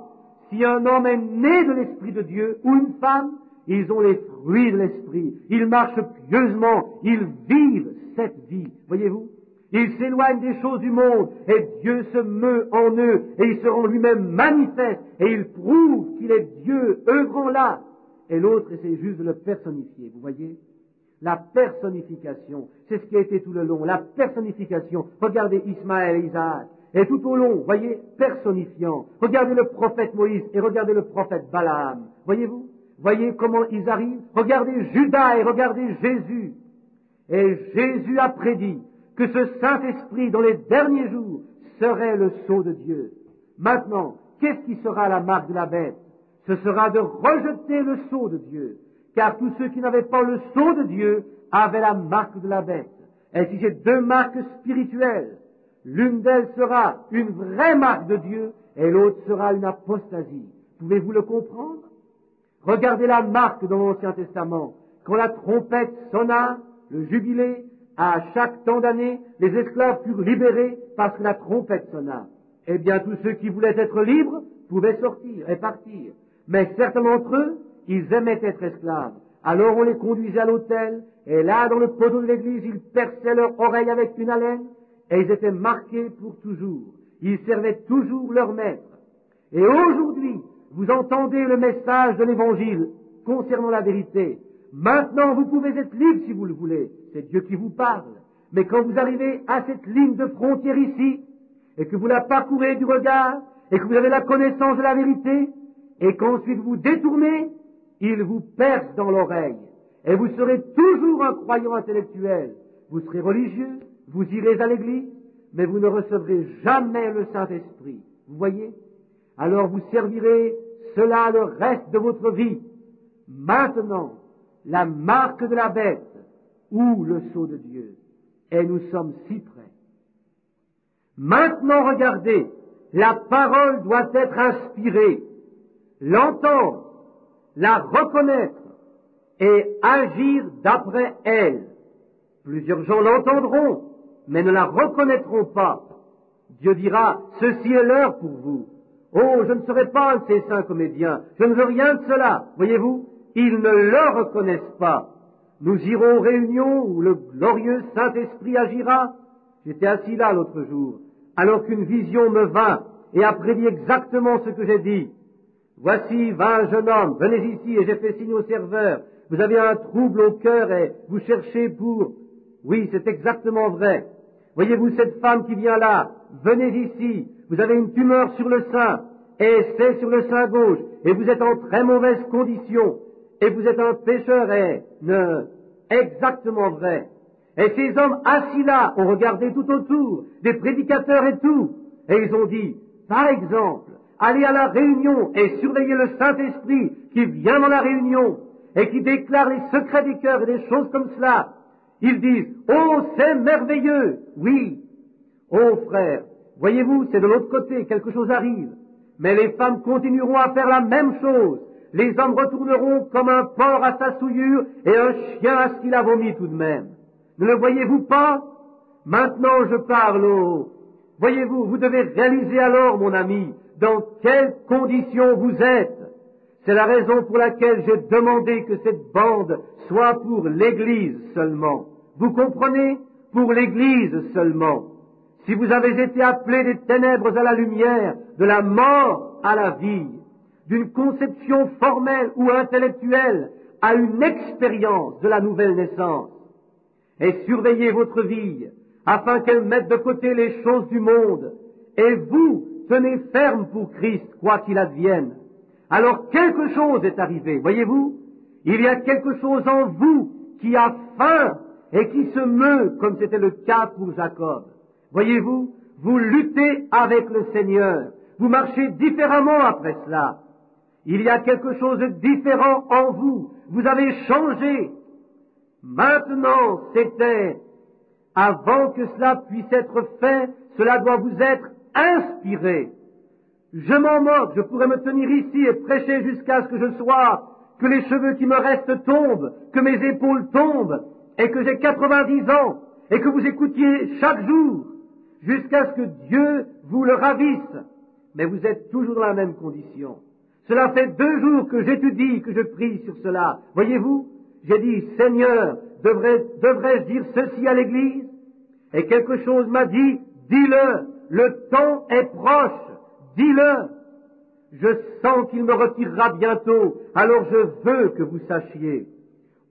Si un homme est né de l'Esprit de Dieu, ou une femme, ils ont les fruits de l'Esprit. Ils marchent pieusement. Ils vivent cette vie. Voyez-vous? Ils s'éloignent des choses du monde, et Dieu se meut en eux, et il se rend lui-même manifeste, et il prouve qu'il est Dieu œuvrant là. Et l'autre essaie juste de le personnifier. Vous voyez? La personnification, c'est ce qui a été tout le long, la personnification. Regardez Ismaël et Isaac, et tout au long, voyez, personnifiant. Regardez le prophète Moïse et regardez le prophète Balaam. Voyez-vous? Voyez comment ils arrivent? Regardez Judas et regardez Jésus. Et Jésus a prédit que ce Saint-Esprit, dans les derniers jours, serait le sceau de Dieu. Maintenant, qu'est-ce qui sera la marque de la bête? Ce sera de rejeter le sceau de Dieu. Car tous ceux qui n'avaient pas le sceau de Dieu avaient la marque de la bête. Et si j'ai deux marques spirituelles, l'une d'elles sera une vraie marque de Dieu et l'autre sera une apostasie. Pouvez-vous le comprendre? Regardez la marque dans l'Ancien Testament. Quand la trompette sonna, le jubilé, à chaque temps d'année, les esclaves furent libérés parce que la trompette sonna. Eh bien, tous ceux qui voulaient être libres pouvaient sortir et partir. Mais certains d'entre eux, ils aimaient être esclaves. Alors on les conduisait à l'autel, et là, dans le poteau de l'église, ils perçaient leur oreille avec une alène, et ils étaient marqués pour toujours. Ils servaient toujours leur maître. Et aujourd'hui, vous entendez le message de l'Évangile concernant la vérité. Maintenant, vous pouvez être libre si vous le voulez. C'est Dieu qui vous parle. Mais quand vous arrivez à cette ligne de frontière ici, et que vous la parcourez du regard, et que vous avez la connaissance de la vérité, et qu'ensuite vous détournez, il vous perce dans l'oreille. Et vous serez toujours un croyant intellectuel. Vous serez religieux, vous irez à l'église, mais vous ne recevrez jamais le Saint-Esprit. Vous voyez? Alors vous servirez cela le reste de votre vie. Maintenant, la marque de la bête ou le sceau de Dieu. Et nous sommes si près. Maintenant, regardez, la parole doit être inspirée, l'entendre, la reconnaître et agir d'après elle. Plusieurs gens l'entendront, mais ne la reconnaîtront pas. Dieu dira, ceci est l'heure pour vous. Oh, je ne serai pas un de ces saints comédiens, je ne veux rien de cela. Voyez-vous, ils ne le reconnaissent pas. Nous irons aux réunions où le glorieux Saint-Esprit agira. J'étais assis là l'autre jour, alors qu'une vision me vint et a prédit exactement ce que j'ai dit. Voici 20 jeunes hommes, venez ici, et j'ai fait signe au serveur. Vous avez un trouble au cœur et vous cherchez pour... Oui, c'est exactement vrai. Voyez-vous cette femme qui vient là, venez ici, vous avez une tumeur sur le sein, et c'est sur le sein gauche, et vous êtes en très mauvaise condition, et vous êtes un pécheur, et exactement vrai. Et ces hommes assis là ont regardé tout autour, des prédicateurs et tout, et ils ont dit, par exemple, allez à la réunion et surveillez le Saint-Esprit qui vient dans la réunion et qui déclare les secrets des cœurs et des choses comme cela. Ils disent, oh, c'est merveilleux, oui. Oh, frère, voyez-vous, c'est de l'autre côté, quelque chose arrive. Mais les femmes continueront à faire la même chose. Les hommes retourneront comme un porc à sa souillure et un chien à ce qu'il a vomi tout de même. Ne le voyez-vous pas? Maintenant je parle au... Voyez-vous, vous devez réaliser alors, mon ami, dans quelles conditions vous êtes. C'est la raison pour laquelle j'ai demandé que cette bande soit pour l'Église seulement. Vous comprenez? Pour l'Église seulement. Si vous avez été appelés des ténèbres à la lumière, de la mort à la vie, d'une conception formelle ou intellectuelle à une expérience de la nouvelle naissance, et surveillez votre vie, afin qu'elle mette de côté les choses du monde, et vous tenez ferme pour Christ, quoi qu'il advienne. Alors quelque chose est arrivé, voyez-vous? Il y a quelque chose en vous qui a faim et qui se meut, comme c'était le cas pour Jacob. Voyez-vous? Vous luttez avec le Seigneur. Vous marchez différemment après cela. Il y a quelque chose de différent en vous. Vous avez changé. Maintenant, c'était, avant que cela puisse être fait, cela doit vous être inspiré. Je m'en moque, je pourrais me tenir ici et prêcher jusqu'à ce que je sois, que les cheveux qui me restent tombent, que mes épaules tombent, et que j'ai 90 ans, et que vous écoutiez chaque jour, jusqu'à ce que Dieu vous le ravisse. Mais vous êtes toujours dans la même condition. Cela fait 2 jours que j'étudie, que je prie sur cela. Voyez-vous, j'ai dit, Seigneur, devrais-je dire ceci à l'Église? Et quelque chose m'a dit, dis-le, le temps est proche, dis-le. Je sens qu'il me retirera bientôt, alors je veux que vous sachiez.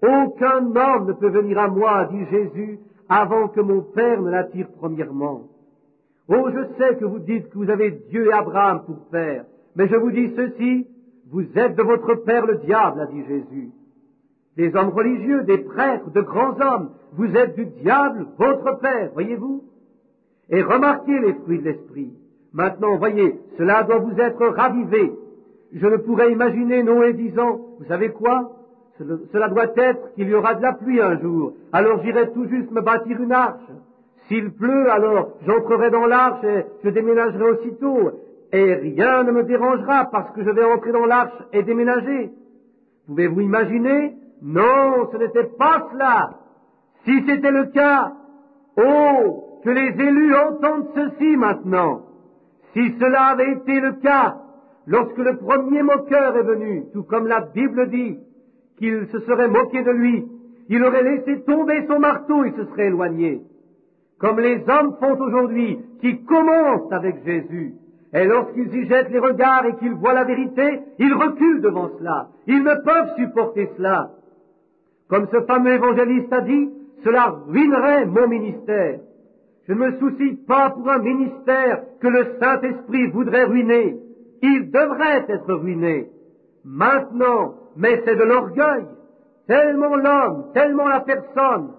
Aucun homme ne peut venir à moi, dit Jésus, avant que mon Père ne l'attire premièrement. Oh, je sais que vous dites que vous avez Dieu et Abraham pour père, mais je vous dis ceci, vous êtes de votre père le diable, a dit Jésus. Des hommes religieux, des prêtres, de grands hommes, vous êtes du diable, votre père, voyez-vous? Et remarquez les fruits de l'esprit. Maintenant, voyez, cela doit vous être ravivé. Je ne pourrais imaginer Noé disant, vous savez quoi? Cela doit être qu'il y aura de la pluie un jour, alors j'irai tout juste me bâtir une arche. S'il pleut, alors j'entrerai dans l'arche et je déménagerai aussitôt, et rien ne me dérangera parce que je vais entrer dans l'arche et déménager. Pouvez-vous imaginer? Non, ce n'était pas cela. Si c'était le cas, oh, que les élus entendent ceci maintenant. Si cela avait été le cas, lorsque le premier moqueur est venu, tout comme la Bible dit, qu'il se serait moqué de lui, il aurait laissé tomber son marteau et se serait éloigné. Comme les hommes font aujourd'hui, qui commencent avec Jésus, et lorsqu'ils y jettent les regards et qu'ils voient la vérité, ils reculent devant cela. Ils ne peuvent supporter cela. Comme ce fameux évangéliste a dit, cela ruinerait mon ministère. Je ne me soucie pas pour un ministère que le Saint-Esprit voudrait ruiner. Il devrait être ruiné. Maintenant, mais c'est de l'orgueil. Tellement l'homme, tellement la personne.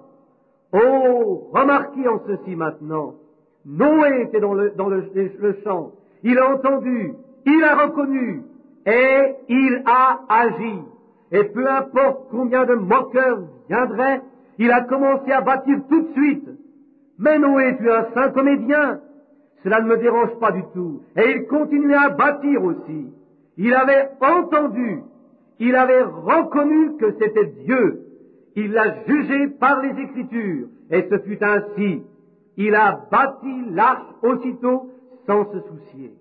Oh, remarquez en ceci maintenant. Noé était dans le champ. Il a entendu, il a reconnu, et il a agi. Et peu importe combien de moqueurs viendraient, il a commencé à bâtir tout de suite. Mais Noé, tu es un saint comédien. Cela ne me dérange pas du tout. Et il continuait à bâtir aussi. Il avait entendu, il avait reconnu que c'était Dieu. Il l'a jugé par les Écritures. Et ce fut ainsi. Il a bâti l'arche aussitôt sans se soucier.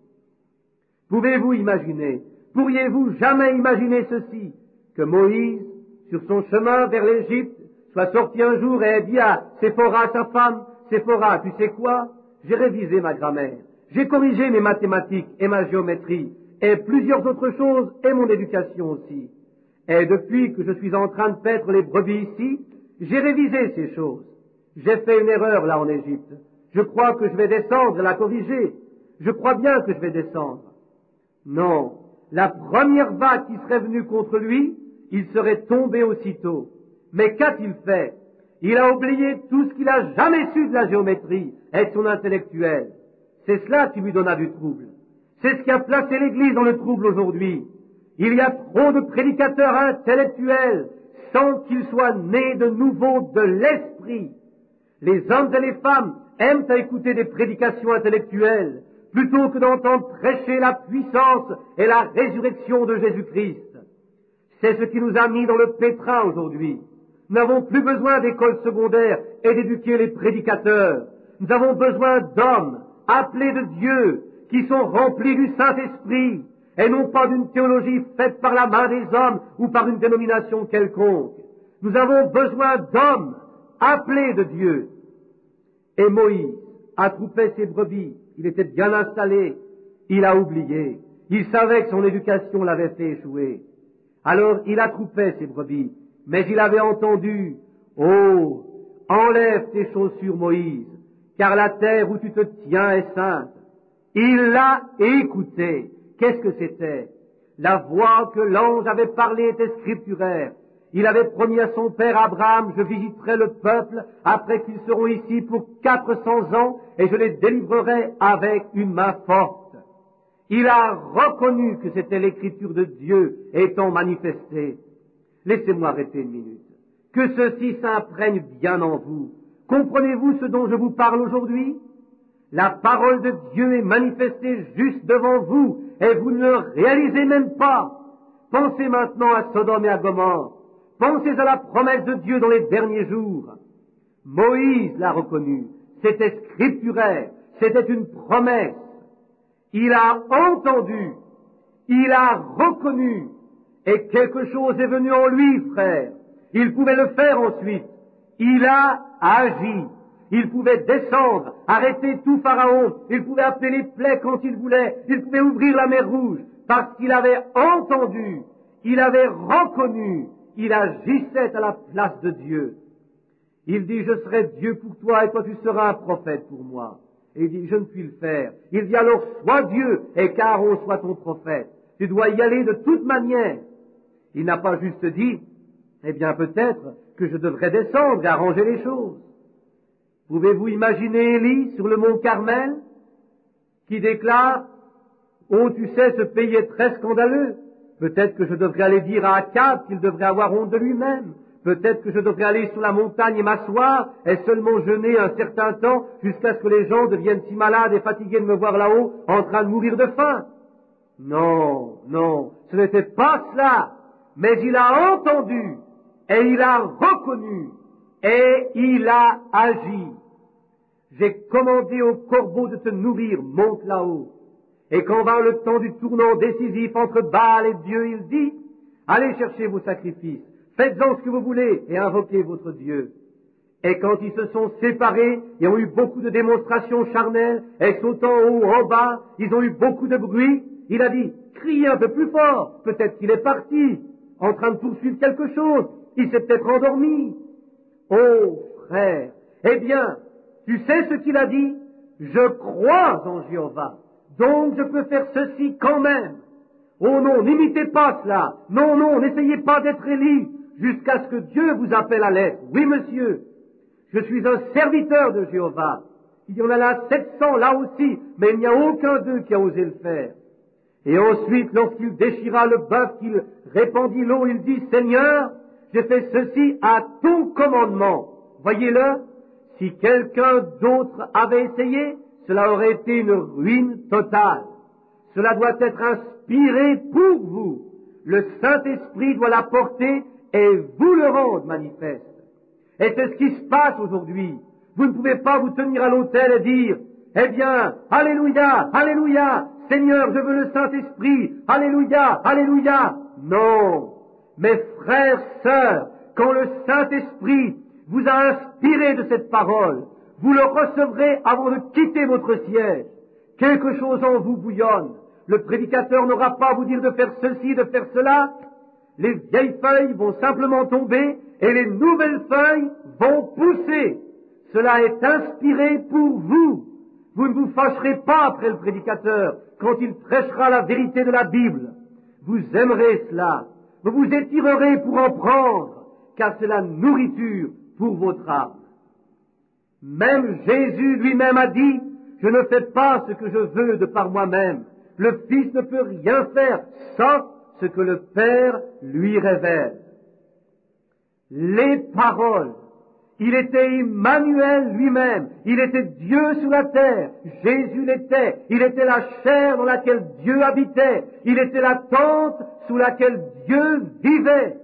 Pouvez-vous imaginer, pourriez-vous jamais imaginer ceci, que Moïse, sur son chemin vers l'Égypte, soit sorti un jour et ait dit à Séphora, sa femme, Séphora, tu sais quoi? J'ai révisé ma grammaire, j'ai corrigé mes mathématiques et ma géométrie, et plusieurs autres choses, et mon éducation aussi. Et depuis que je suis en train de paître les brebis ici, j'ai révisé ces choses. J'ai fait une erreur là en Égypte. Je crois que je vais descendre et la corriger. Je crois bien que je vais descendre. Non, la première vague qui serait venue contre lui, il serait tombé aussitôt. Mais qu'a-t-il fait? Il a oublié tout ce qu'il a jamais su de la géométrie et de son intellectuel. C'est cela qui lui donna du trouble. C'est ce qui a placé l'Église dans le trouble aujourd'hui. Il y a trop de prédicateurs intellectuels sans qu'ils soient nés de nouveau de l'esprit. Les hommes et les femmes aiment à écouter des prédications intellectuelles plutôt que d'entendre prêcher la puissance et la résurrection de Jésus-Christ. C'est ce qui nous a mis dans le pétrin aujourd'hui. Nous n'avons plus besoin d'écoles secondaires et d'éduquer les prédicateurs. Nous avons besoin d'hommes appelés de Dieu, qui sont remplis du Saint-Esprit, et non pas d'une théologie faite par la main des hommes ou par une dénomination quelconque. Nous avons besoin d'hommes appelés de Dieu. Et Moïse attroupait ses brebis. Il était bien installé. Il a oublié. Il savait que son éducation l'avait fait échouer. Alors il attroupait ses brebis. Mais il avait entendu, oh, enlève tes chaussures, Moïse, car la terre où tu te tiens est sainte. Il l'a écouté. Qu'est-ce que c'était? La voix que l'ange avait parlée était scripturaire. Il avait promis à son père Abraham, je visiterai le peuple après qu'ils seront ici pour 400 ans et je les délivrerai avec une main forte. Il a reconnu que c'était l'écriture de Dieu étant manifestée. Laissez-moi arrêter une minute. Que ceci s'imprègne bien en vous. Comprenez-vous ce dont je vous parle aujourd'hui? La parole de Dieu est manifestée juste devant vous et vous ne le réalisez même pas. Pensez maintenant à Sodome et à Gomorrhe. Pensez à la promesse de Dieu dans les derniers jours. Moïse l'a reconnu. C'était scripturaire. C'était une promesse. Il a entendu. Il a reconnu. Et quelque chose est venu en lui, frère. Il pouvait le faire ensuite. Il a agi. Il pouvait descendre, arrêter tout Pharaon. Il pouvait appeler les plaies quand il voulait. Il pouvait ouvrir la mer Rouge. Parce qu'il avait entendu. Il avait reconnu. Il agissait à la place de Dieu. Il dit, je serai Dieu pour toi et toi tu seras un prophète pour moi. Et il dit, je ne puis le faire. Il dit alors, sois Dieu et qu'Aaron soit ton prophète. Tu dois y aller de toute manière. Il n'a pas juste dit, eh bien peut-être que je devrais descendre et arranger les choses. Pouvez-vous imaginer Élie sur le mont Carmel qui déclare, oh tu sais, ce pays est très scandaleux. Peut-être que je devrais aller dire à Akab qu'il devrait avoir honte de lui-même. Peut-être que je devrais aller sur la montagne et m'asseoir et seulement jeûner un certain temps jusqu'à ce que les gens deviennent si malades et fatigués de me voir là-haut en train de mourir de faim. Non, non, ce n'était pas cela. Mais il a entendu et il a reconnu et il a agi. J'ai commandé au corbeau de te nourrir, monte là-haut. Et quand vint le temps du tournant décisif entre Baal et Dieu, il dit, allez chercher vos sacrifices, faites-en ce que vous voulez et invoquez votre Dieu. Et quand ils se sont séparés, ils ont eu beaucoup de démonstrations charnelles, et sautant en haut, en bas, ils ont eu beaucoup de bruit. Il a dit, criez un peu plus fort, peut-être qu'il est parti, en train de poursuivre quelque chose, il s'est peut-être endormi. Oh, frère, eh bien, tu sais ce qu'il a dit? Je crois en Jéhovah. Donc je peux faire ceci quand même. Oh non, n'imitez pas cela. Non, non, n'essayez pas d'être Élie jusqu'à ce que Dieu vous appelle à l'être. Oui, monsieur, je suis un serviteur de Jéhovah. Il y en a là 700 là aussi, mais il n'y a aucun d'eux qui a osé le faire. Et ensuite, lorsqu'il déchira le bœuf, qu'il répandit l'eau, il dit, Seigneur, j'ai fait ceci à ton commandement. Voyez-le, si quelqu'un d'autre avait essayé, cela aurait été une ruine totale. Cela doit être inspiré pour vous. Le Saint-Esprit doit l'apporter et vous le rendre manifeste. Et c'est ce qui se passe aujourd'hui. Vous ne pouvez pas vous tenir à l'autel et dire, eh bien, alléluia, alléluia, Seigneur, je veux le Saint-Esprit, alléluia, alléluia. Non, mes frères, sœurs, quand le Saint-Esprit vous a inspiré de cette parole, vous le recevrez avant de quitter votre siège. Quelque chose en vous bouillonne. Le prédicateur n'aura pas à vous dire de faire ceci, de faire cela. Les vieilles feuilles vont simplement tomber et les nouvelles feuilles vont pousser. Cela est inspiré pour vous. Vous ne vous fâcherez pas après le prédicateur quand il prêchera la vérité de la Bible. Vous aimerez cela. Vous vous étirerez pour en prendre, car c'est la nourriture pour votre âme. Même Jésus lui-même a dit, je ne fais pas ce que je veux de par moi-même. Le Fils ne peut rien faire, sauf ce que le Père lui révèle. Les paroles. Il était Emmanuel lui-même. Il était Dieu sur la terre. Jésus l'était. Il était la chair dans laquelle Dieu habitait. Il était la tente sous laquelle Dieu vivait.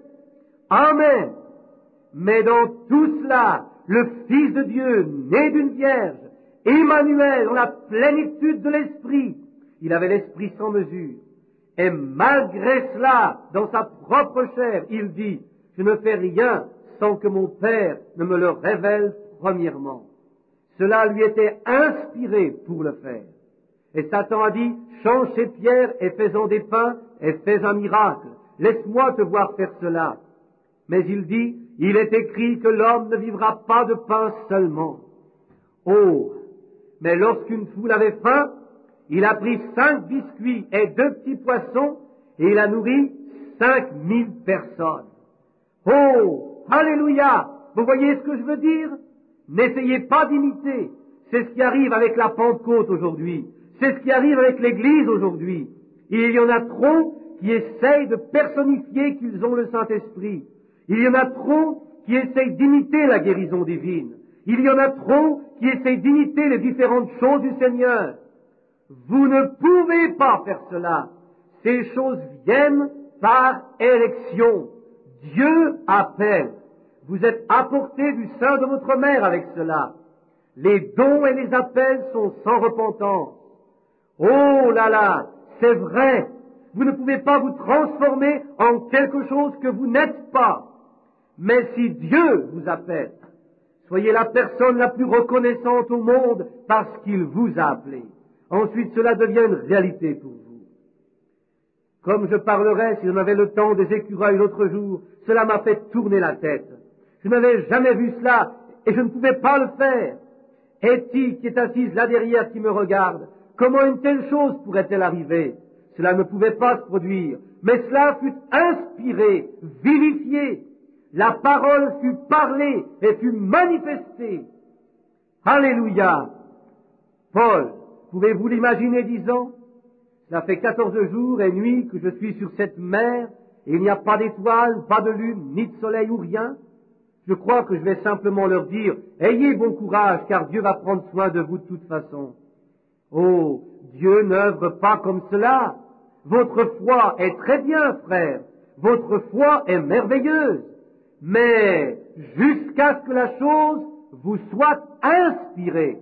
Amen. Mais dans tout cela, le Fils de Dieu, né d'une vierge, Emmanuel, dans la plénitude de l'Esprit, il avait l'Esprit sans mesure. Et malgré cela, dans sa propre chair, il dit, je ne fais rien sans que mon Père ne me le révèle premièrement. Cela lui était inspiré pour le faire. Et Satan a dit, change ces pierres et fais-en des pains et fais un miracle. Laisse-moi te voir faire cela. Mais il dit, il est écrit que l'homme ne vivra pas de pain seulement. Oh, mais lorsqu'une foule avait faim, il a pris 5 biscuits et 2 petits poissons, et il a nourri 5000 personnes. Oh, alléluia! Vous voyez ce que je veux dire? N'essayez pas d'imiter. C'est ce qui arrive avec la Pentecôte aujourd'hui. C'est ce qui arrive avec l'Église aujourd'hui. Il y en a trop qui essayent de personnifier qu'ils ont le Saint-Esprit. Il y en a trop qui essayent d'imiter la guérison divine. Il y en a trop qui essayent d'imiter les différentes choses du Seigneur. Vous ne pouvez pas faire cela. Ces choses viennent par élection. Dieu appelle. Vous êtes apportés du sein de votre mère avec cela. Les dons et les appels sont sans repentance. Oh là là, c'est vrai. Vous ne pouvez pas vous transformer en quelque chose que vous n'êtes pas. Mais si Dieu vous appelle, soyez la personne la plus reconnaissante au monde parce qu'il vous a appelé. Ensuite, cela devient une réalité pour vous. Comme je parlerai, si j'en avais le temps, des écureuils l'autre jour, cela m'a fait tourner la tête. Je n'avais jamais vu cela et je ne pouvais pas le faire. Etty, qui est assise là derrière, qui me regarde, comment une telle chose pourrait-elle arriver? Cela ne pouvait pas se produire, mais cela fut inspiré, vivifié. La parole fut parlée et fut manifestée. Alléluia! Paul, pouvez-vous l'imaginer disant, cela fait 14 jours et nuits que je suis sur cette mer, et il n'y a pas d'étoiles, pas de lune, ni de soleil ou rien. Je crois que je vais simplement leur dire, ayez bon courage, car Dieu va prendre soin de vous de toute façon. Oh, Dieu n'œuvre pas comme cela. Votre foi est très bien, frère. Votre foi est merveilleuse. Mais jusqu'à ce que la chose vous soit inspirée.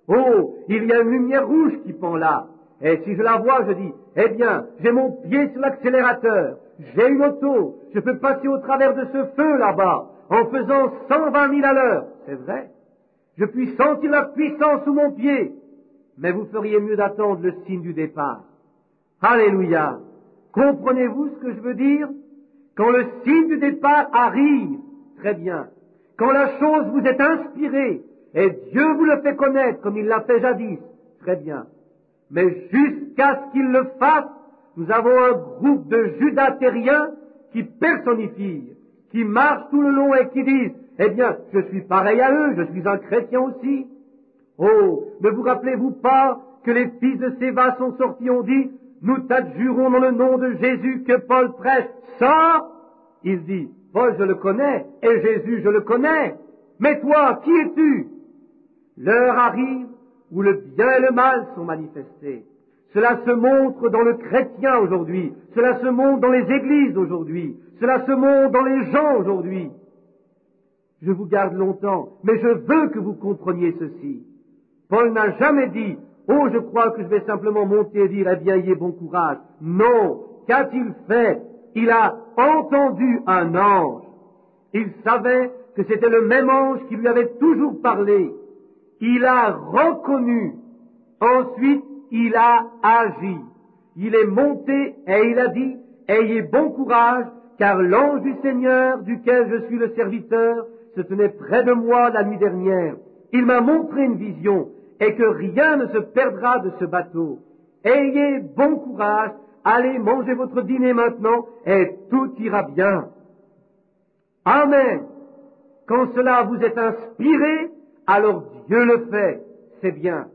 Oh, il y a une lumière rouge qui pend là. Et si je la vois, je dis, eh bien, j'ai mon pied sur l'accélérateur, j'ai une auto, je peux passer au travers de ce feu là-bas, en faisant 120 000 à l'heure. C'est vrai. Je puis sentir la puissance sous mon pied. Mais vous feriez mieux d'attendre le signe du départ. Alléluia. Comprenez-vous ce que je veux dire? Quand le signe du départ arrive, très bien. Quand la chose vous est inspirée, et Dieu vous le fait connaître comme il l'a fait jadis, très bien. Mais jusqu'à ce qu'il le fasse, nous avons un groupe de judatériens qui personnifient, qui marchent tout le long et qui disent, eh bien, je suis pareil à eux, je suis un chrétien aussi. Oh, ne vous rappelez-vous pas que les fils de Séva sont sortis, ont dit, nous t'adjurons dans le nom de Jésus que Paul prêche. Ça, il dit, Paul je le connais, et Jésus je le connais. Mais toi, qui es-tu? L'heure arrive où le bien et le mal sont manifestés. Cela se montre dans le chrétien aujourd'hui. Cela se montre dans les églises aujourd'hui. Cela se montre dans les gens aujourd'hui. Je vous garde longtemps, mais je veux que vous compreniez ceci. Paul n'a jamais dit, oh, je crois que je vais simplement monter et dire, eh bien, ayez bon courage. Non. Qu'a-t-il fait? Il a entendu un ange. Il savait que c'était le même ange qui lui avait toujours parlé. Il a reconnu. Ensuite, il a agi. Il est monté et il a dit, ayez bon courage, car l'ange du Seigneur, duquel je suis le serviteur, se tenait près de moi la nuit dernière. Il m'a montré une vision, et que rien ne se perdra de ce bateau. Ayez bon courage, allez manger votre dîner maintenant, et tout ira bien. Amen. Quand cela vous est inspiré, alors Dieu le fait. C'est bien.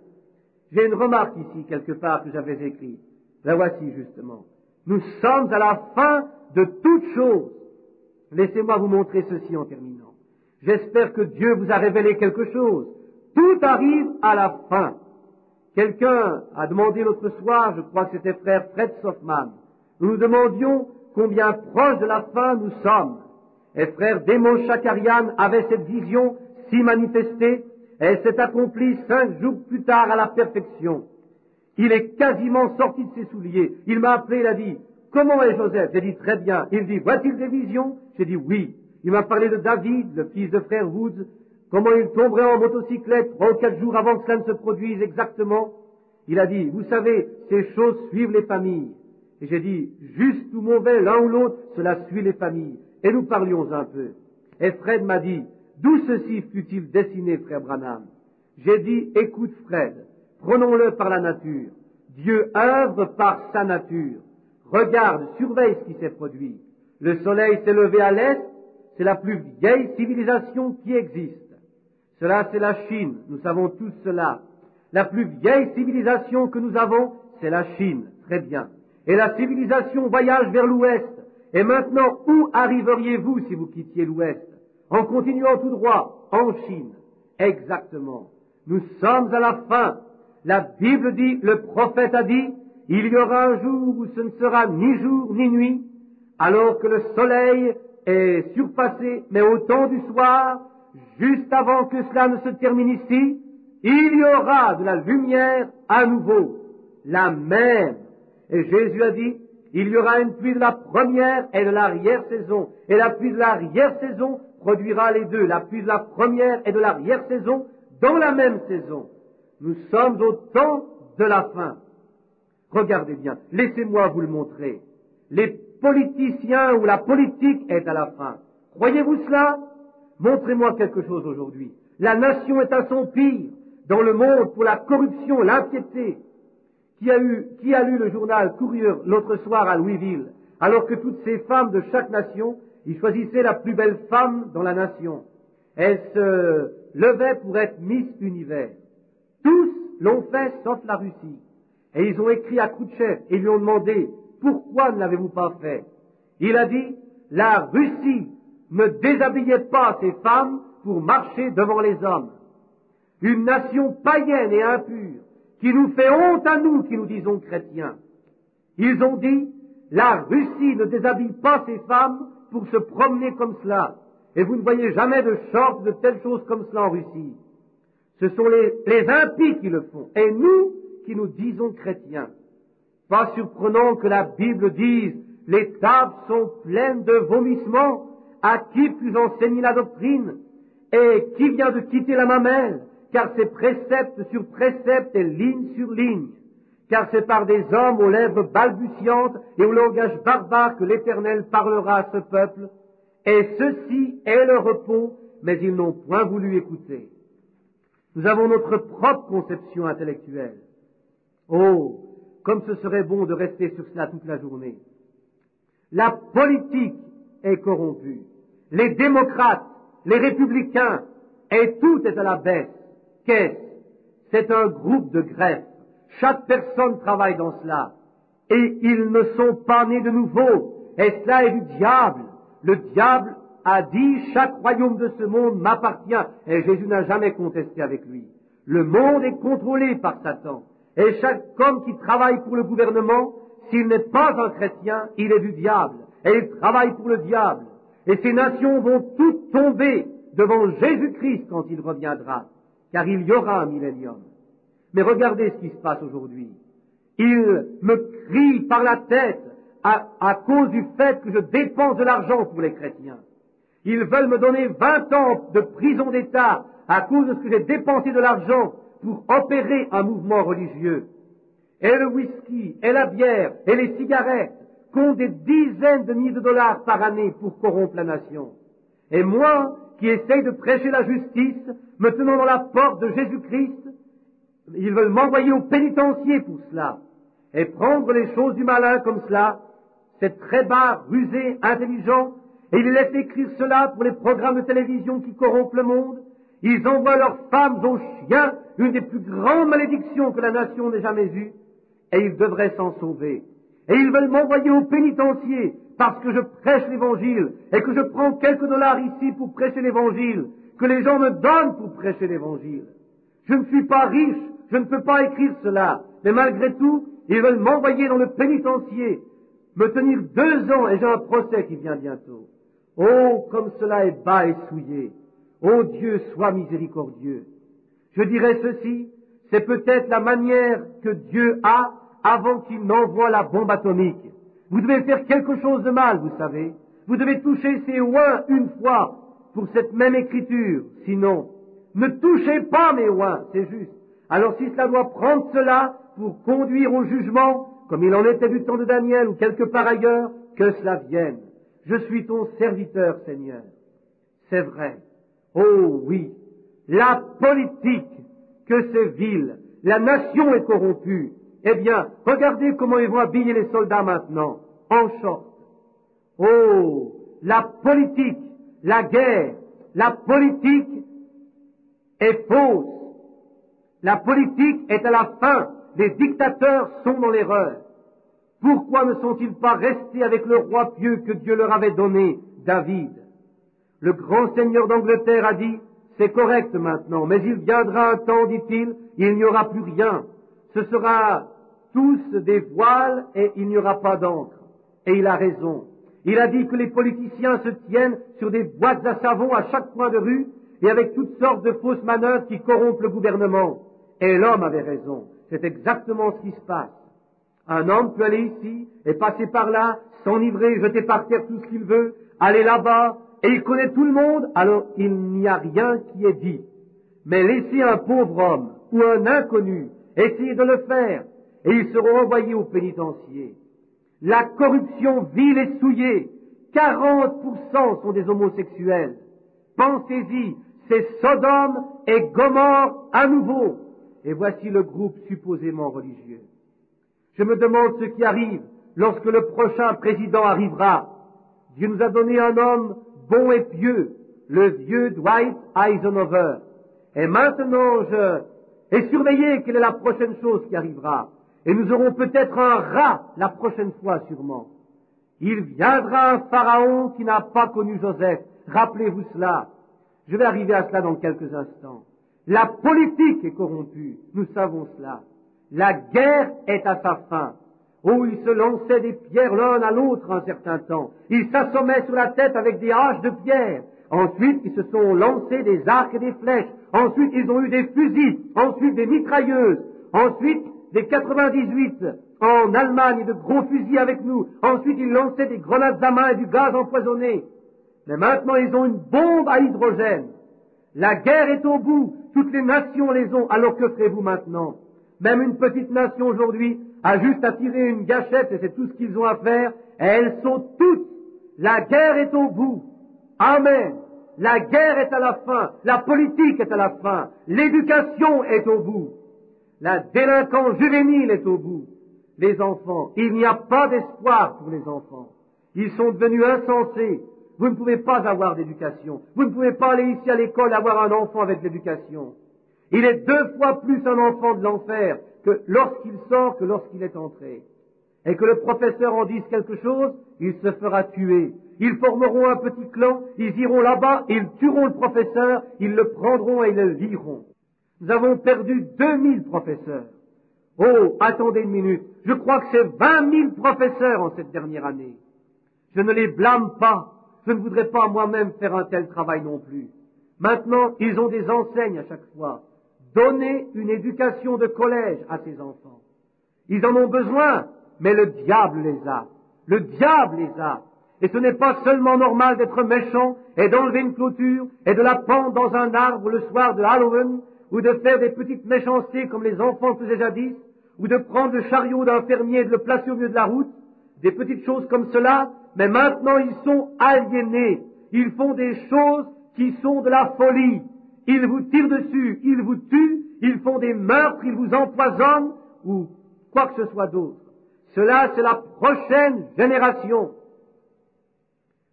J'ai une remarque ici, quelque part, que j'avais écrite. La voici, justement. Nous sommes à la fin de toute chose. Laissez-moi vous montrer ceci en terminant. J'espère que Dieu vous a révélé quelque chose. Tout arrive à la fin. Quelqu'un a demandé l'autre soir, je crois que c'était frère Fred Soffman, nous nous demandions combien proche de la fin nous sommes. Et frère Démon Chakarian avait cette vision si manifestée, et elle s'est accomplie 5 jours plus tard à la perfection. Il est quasiment sorti de ses souliers. Il m'a appelé, il a dit, comment est Joseph? J'ai dit, très bien. Il dit, voit-il des visions? J'ai dit, oui. Il m'a parlé de David, le fils de frère Woods, comment il tomberait en motocyclette 3 ou 4 jours avant que cela ne se produise exactement. Il a dit, vous savez, ces choses suivent les familles. Et j'ai dit, juste ou mauvais, l'un ou l'autre, cela suit les familles. Et nous parlions un peu. Et Fred m'a dit, d'où ceci fut-il dessiné, frère Branham? J'ai dit, écoute Fred, prenons-le par la nature. Dieu œuvre par sa nature. Regarde, surveille ce qui s'est produit. Le soleil s'est levé à l'est, c'est la plus vieille civilisation qui existe. Cela, c'est la Chine, nous savons tous cela. La plus vieille civilisation que nous avons, c'est la Chine, très bien. Et la civilisation voyage vers l'ouest. Et maintenant, où arriveriez-vous si vous quittiez l'ouest? En continuant tout droit, en Chine. Exactement. Nous sommes à la fin. La Bible dit, le prophète a dit, il y aura un jour où ce ne sera ni jour ni nuit, alors que le soleil est surpassé, mais au temps du soir, juste avant que cela ne se termine ici, il y aura de la lumière à nouveau, la même. Et Jésus a dit, il y aura une pluie de la première et de l'arrière-saison, et la pluie de l'arrière-saison produira les deux, la pluie de la première et de l'arrière-saison dans la même saison. Nous sommes au temps de la fin. Regardez bien, laissez-moi vous le montrer. Les politiciens ou la politique est à la fin. Croyez-vous cela? Montrez-moi quelque chose aujourd'hui. La nation est à son pire dans le monde pour la corruption, l'impiété. Qui a lu le journal Courrier l'autre soir à Louisville, alors que toutes ces femmes de chaque nation, ils choisissaient la plus belle femme dans la nation. Elles se levaient pour être Miss Univers. Tous l'ont fait sauf la Russie. Et ils ont écrit à Khrouchtchev et lui ont demandé, pourquoi ne l'avez-vous pas fait? Il a dit, la Russie ne déshabillait pas ses femmes pour marcher devant les hommes. Une nation païenne et impure, qui nous fait honte à nous qui nous disons chrétiens. Ils ont dit, la Russie ne déshabille pas ses femmes pour se promener comme cela. Et vous ne voyez jamais de shorts, de telles choses comme cela en Russie. Ce sont les impies qui le font. Et nous qui nous disons chrétiens. Pas surprenant que la Bible dise, les tables sont pleines de vomissements, à qui puis enseigner la doctrine, et qui vient de quitter la mamelle, car c'est précepte sur précepte et ligne sur ligne, car c'est par des hommes aux lèvres balbutiantes et au langage barbare que l'Éternel parlera à ce peuple, et ceci est le repos, mais ils n'ont point voulu écouter. Nous avons notre propre conception intellectuelle. Oh, comme ce serait bon de rester sur cela toute la journée. La politique est corrompue. Les démocrates, les républicains, et tout est à la baisse. Qu'est-ce? C'est un groupe de greffe. Chaque personne travaille dans cela. Et ils ne sont pas nés de nouveau. Et cela est du diable. Le diable a dit, chaque royaume de ce monde m'appartient. Et Jésus n'a jamais contesté avec lui. Le monde est contrôlé par Satan. Et chaque homme qui travaille pour le gouvernement, s'il n'est pas un chrétien, il est du diable. Et il travaille pour le diable. Et ces nations vont toutes tomber devant Jésus-Christ quand il reviendra. Car il y aura un millénium. Mais regardez ce qui se passe aujourd'hui. Ils me crient par la tête à cause du fait que je dépense de l'argent pour les chrétiens. Ils veulent me donner 20 ans de prison d'État à cause de ce que j'ai dépensé de l'argent pour opérer un mouvement religieux. Et le whisky, et la bière, et les cigarettes comptent des dizaines de milliers de dollars par année pour corrompre la nation. Et moi, qui essaye de prêcher la justice, me tenant dans la porte de Jésus-Christ, ils veulent m'envoyer au pénitencier pour cela. Et prendre les choses du malin comme cela, c'est très bas, rusé, intelligent, et ils laissent écrire cela pour les programmes de télévision qui corrompent le monde. Ils envoient leurs femmes aux chiens, une des plus grandes malédictions que la nation n'ait jamais eue, et ils devraient s'en sauver. Et ils veulent m'envoyer au pénitencier parce que je prêche l'Évangile et que je prends quelques dollars ici pour prêcher l'Évangile, que les gens me donnent pour prêcher l'Évangile. Je ne suis pas riche, je ne peux pas écrire cela, mais malgré tout, ils veulent m'envoyer dans le pénitencier, me tenir 2 ans et j'ai un procès qui vient bientôt. Oh, comme cela est bas et souillé. Oh Dieu, sois miséricordieux. Je dirais ceci, c'est peut-être la manière que Dieu a avant qu'il n'envoie la bombe atomique. Vous devez faire quelque chose de mal, vous savez. Vous devez toucher ces oins une fois pour cette même écriture. Sinon, ne touchez pas mes oins, c'est juste. Alors si cela doit prendre cela pour conduire au jugement, comme il en était du temps de Daniel ou quelque part ailleurs, que cela vienne. Je suis ton serviteur, Seigneur. c'est vrai. Oh oui, la politique, que c'est vil, la nation est corrompue. Eh bien, regardez comment ils vont habiller les soldats maintenant, en short. Oh, la politique, la guerre, la politique est fausse. La politique est à la fin. Les dictateurs sont dans l'erreur. Pourquoi ne sont-ils pas restés avec le roi pieux que Dieu leur avait donné, David? Le grand seigneur d'Angleterre a dit, c'est correct maintenant, mais il viendra un temps, dit-il, il n'y aura plus rien. Ce sera tous des voiles et il n'y aura pas d'encre. Et il a raison. Il a dit que les politiciens se tiennent sur des boîtes à savon à chaque coin de rue et avec toutes sortes de fausses manœuvres qui corrompent le gouvernement. Et l'homme avait raison. C'est exactement ce qui se passe. Un homme peut aller ici et passer par là, s'enivrer, jeter par terre tout ce qu'il veut, aller là-bas, et il connaît tout le monde, alors il n'y a rien qui est dit. Mais laissez un pauvre homme ou un inconnu essayer de le faire, et ils seront envoyés au pénitencier. La corruption vile et souillée, 40% sont des homosexuels. Pensez-y, c'est Sodome et Gomorrhe à nouveau. Et voici le groupe supposément religieux. Je me demande ce qui arrive lorsque le prochain président arrivera. Dieu nous a donné un homme bon et pieux, le vieux Dwight Eisenhower. Et maintenant, et surveillez quelle est la prochaine chose qui arrivera. Et nous aurons peut-être un rat la prochaine fois sûrement. Il viendra un pharaon qui n'a pas connu Joseph. Rappelez-vous cela. Je vais arriver à cela dans quelques instants. La politique est corrompue, nous savons cela. La guerre est à sa fin. Oh, ils se lançaient des pierres l'un à l'autre un certain temps. Ils s'assommaient sur la tête avec des haches de pierre. Ensuite, ils se sont lancés des arcs et des flèches. Ensuite, ils ont eu des fusils. Ensuite, des mitrailleuses. Ensuite, des 98 en Allemagne et de gros fusils avec nous. Ensuite, ils lançaient des grenades à main et du gaz empoisonné. Mais maintenant, ils ont une bombe à hydrogène. La guerre est au bout. Toutes les nations les ont. Alors que ferez-vous maintenant? Même une petite nation aujourd'hui a juste à tirer une gâchette et c'est tout ce qu'ils ont à faire. Et elles sont toutes. La guerre est au bout. Amen. La guerre est à la fin. La politique est à la fin. L'éducation est au bout. La délinquance juvénile est au bout. Les enfants, il n'y a pas d'espoir pour les enfants. Ils sont devenus insensés. Vous ne pouvez pas avoir d'éducation. Vous ne pouvez pas aller ici à l'école et avoir un enfant avec l'éducation. Il est 2 fois plus un enfant de l'enfer que lorsqu'il sort que lorsqu'il est entré. Et que le professeur en dise quelque chose, il se fera tuer. Ils formeront un petit clan, ils iront là-bas, ils tueront le professeur, ils le prendront et le liront. Nous avons perdu 2000 professeurs. Oh, attendez une minute, je crois que c'est 20 000 professeurs en cette dernière année. Je ne les blâme pas, je ne voudrais pas moi-même faire un tel travail non plus. Maintenant, ils ont des enseignes à chaque fois. Donnez une éducation de collège à ces enfants. Ils en ont besoin, mais le diable les a. Le diable les a. Et ce n'est pas seulement normal d'être méchant et d'enlever une clôture et de la pendre dans un arbre le soir de Halloween ou de faire des petites méchancetés comme les enfants faisaient jadis ou de prendre le chariot d'un fermier et de le placer au milieu de la route, des petites choses comme cela, mais maintenant ils sont aliénés. Ils font des choses qui sont de la folie. Ils vous tirent dessus, ils vous tuent, ils font des meurtres, ils vous empoisonnent, ou quoi que ce soit d'autre. Cela, c'est la prochaine génération.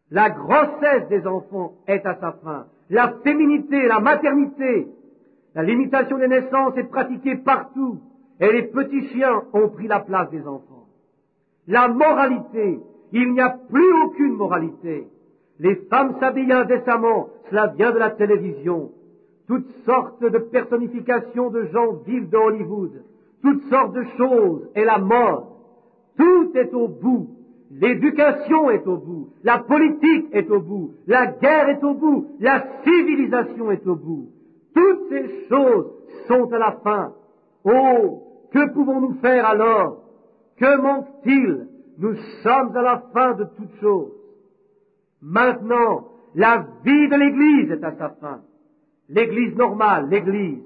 La grossesse des enfants est à sa fin. La féminité, la maternité, la limitation des naissances est pratiquée partout, et les petits chiens ont pris la place des enfants. La moralité, il n'y a plus aucune moralité. Les femmes s'habillent indécemment, cela vient de la télévision. Toutes sortes de personnifications de gens vivent de Hollywood, toutes sortes de choses, et la mode. Tout est au bout. L'éducation est au bout. La politique est au bout. La guerre est au bout. La civilisation est au bout. Toutes ces choses sont à la fin. Oh, que pouvons-nous faire alors? Que manque-t-il? Nous sommes à la fin de toutes choses. Maintenant, la vie de l'Église est à sa fin. L'Église normale, l'Église.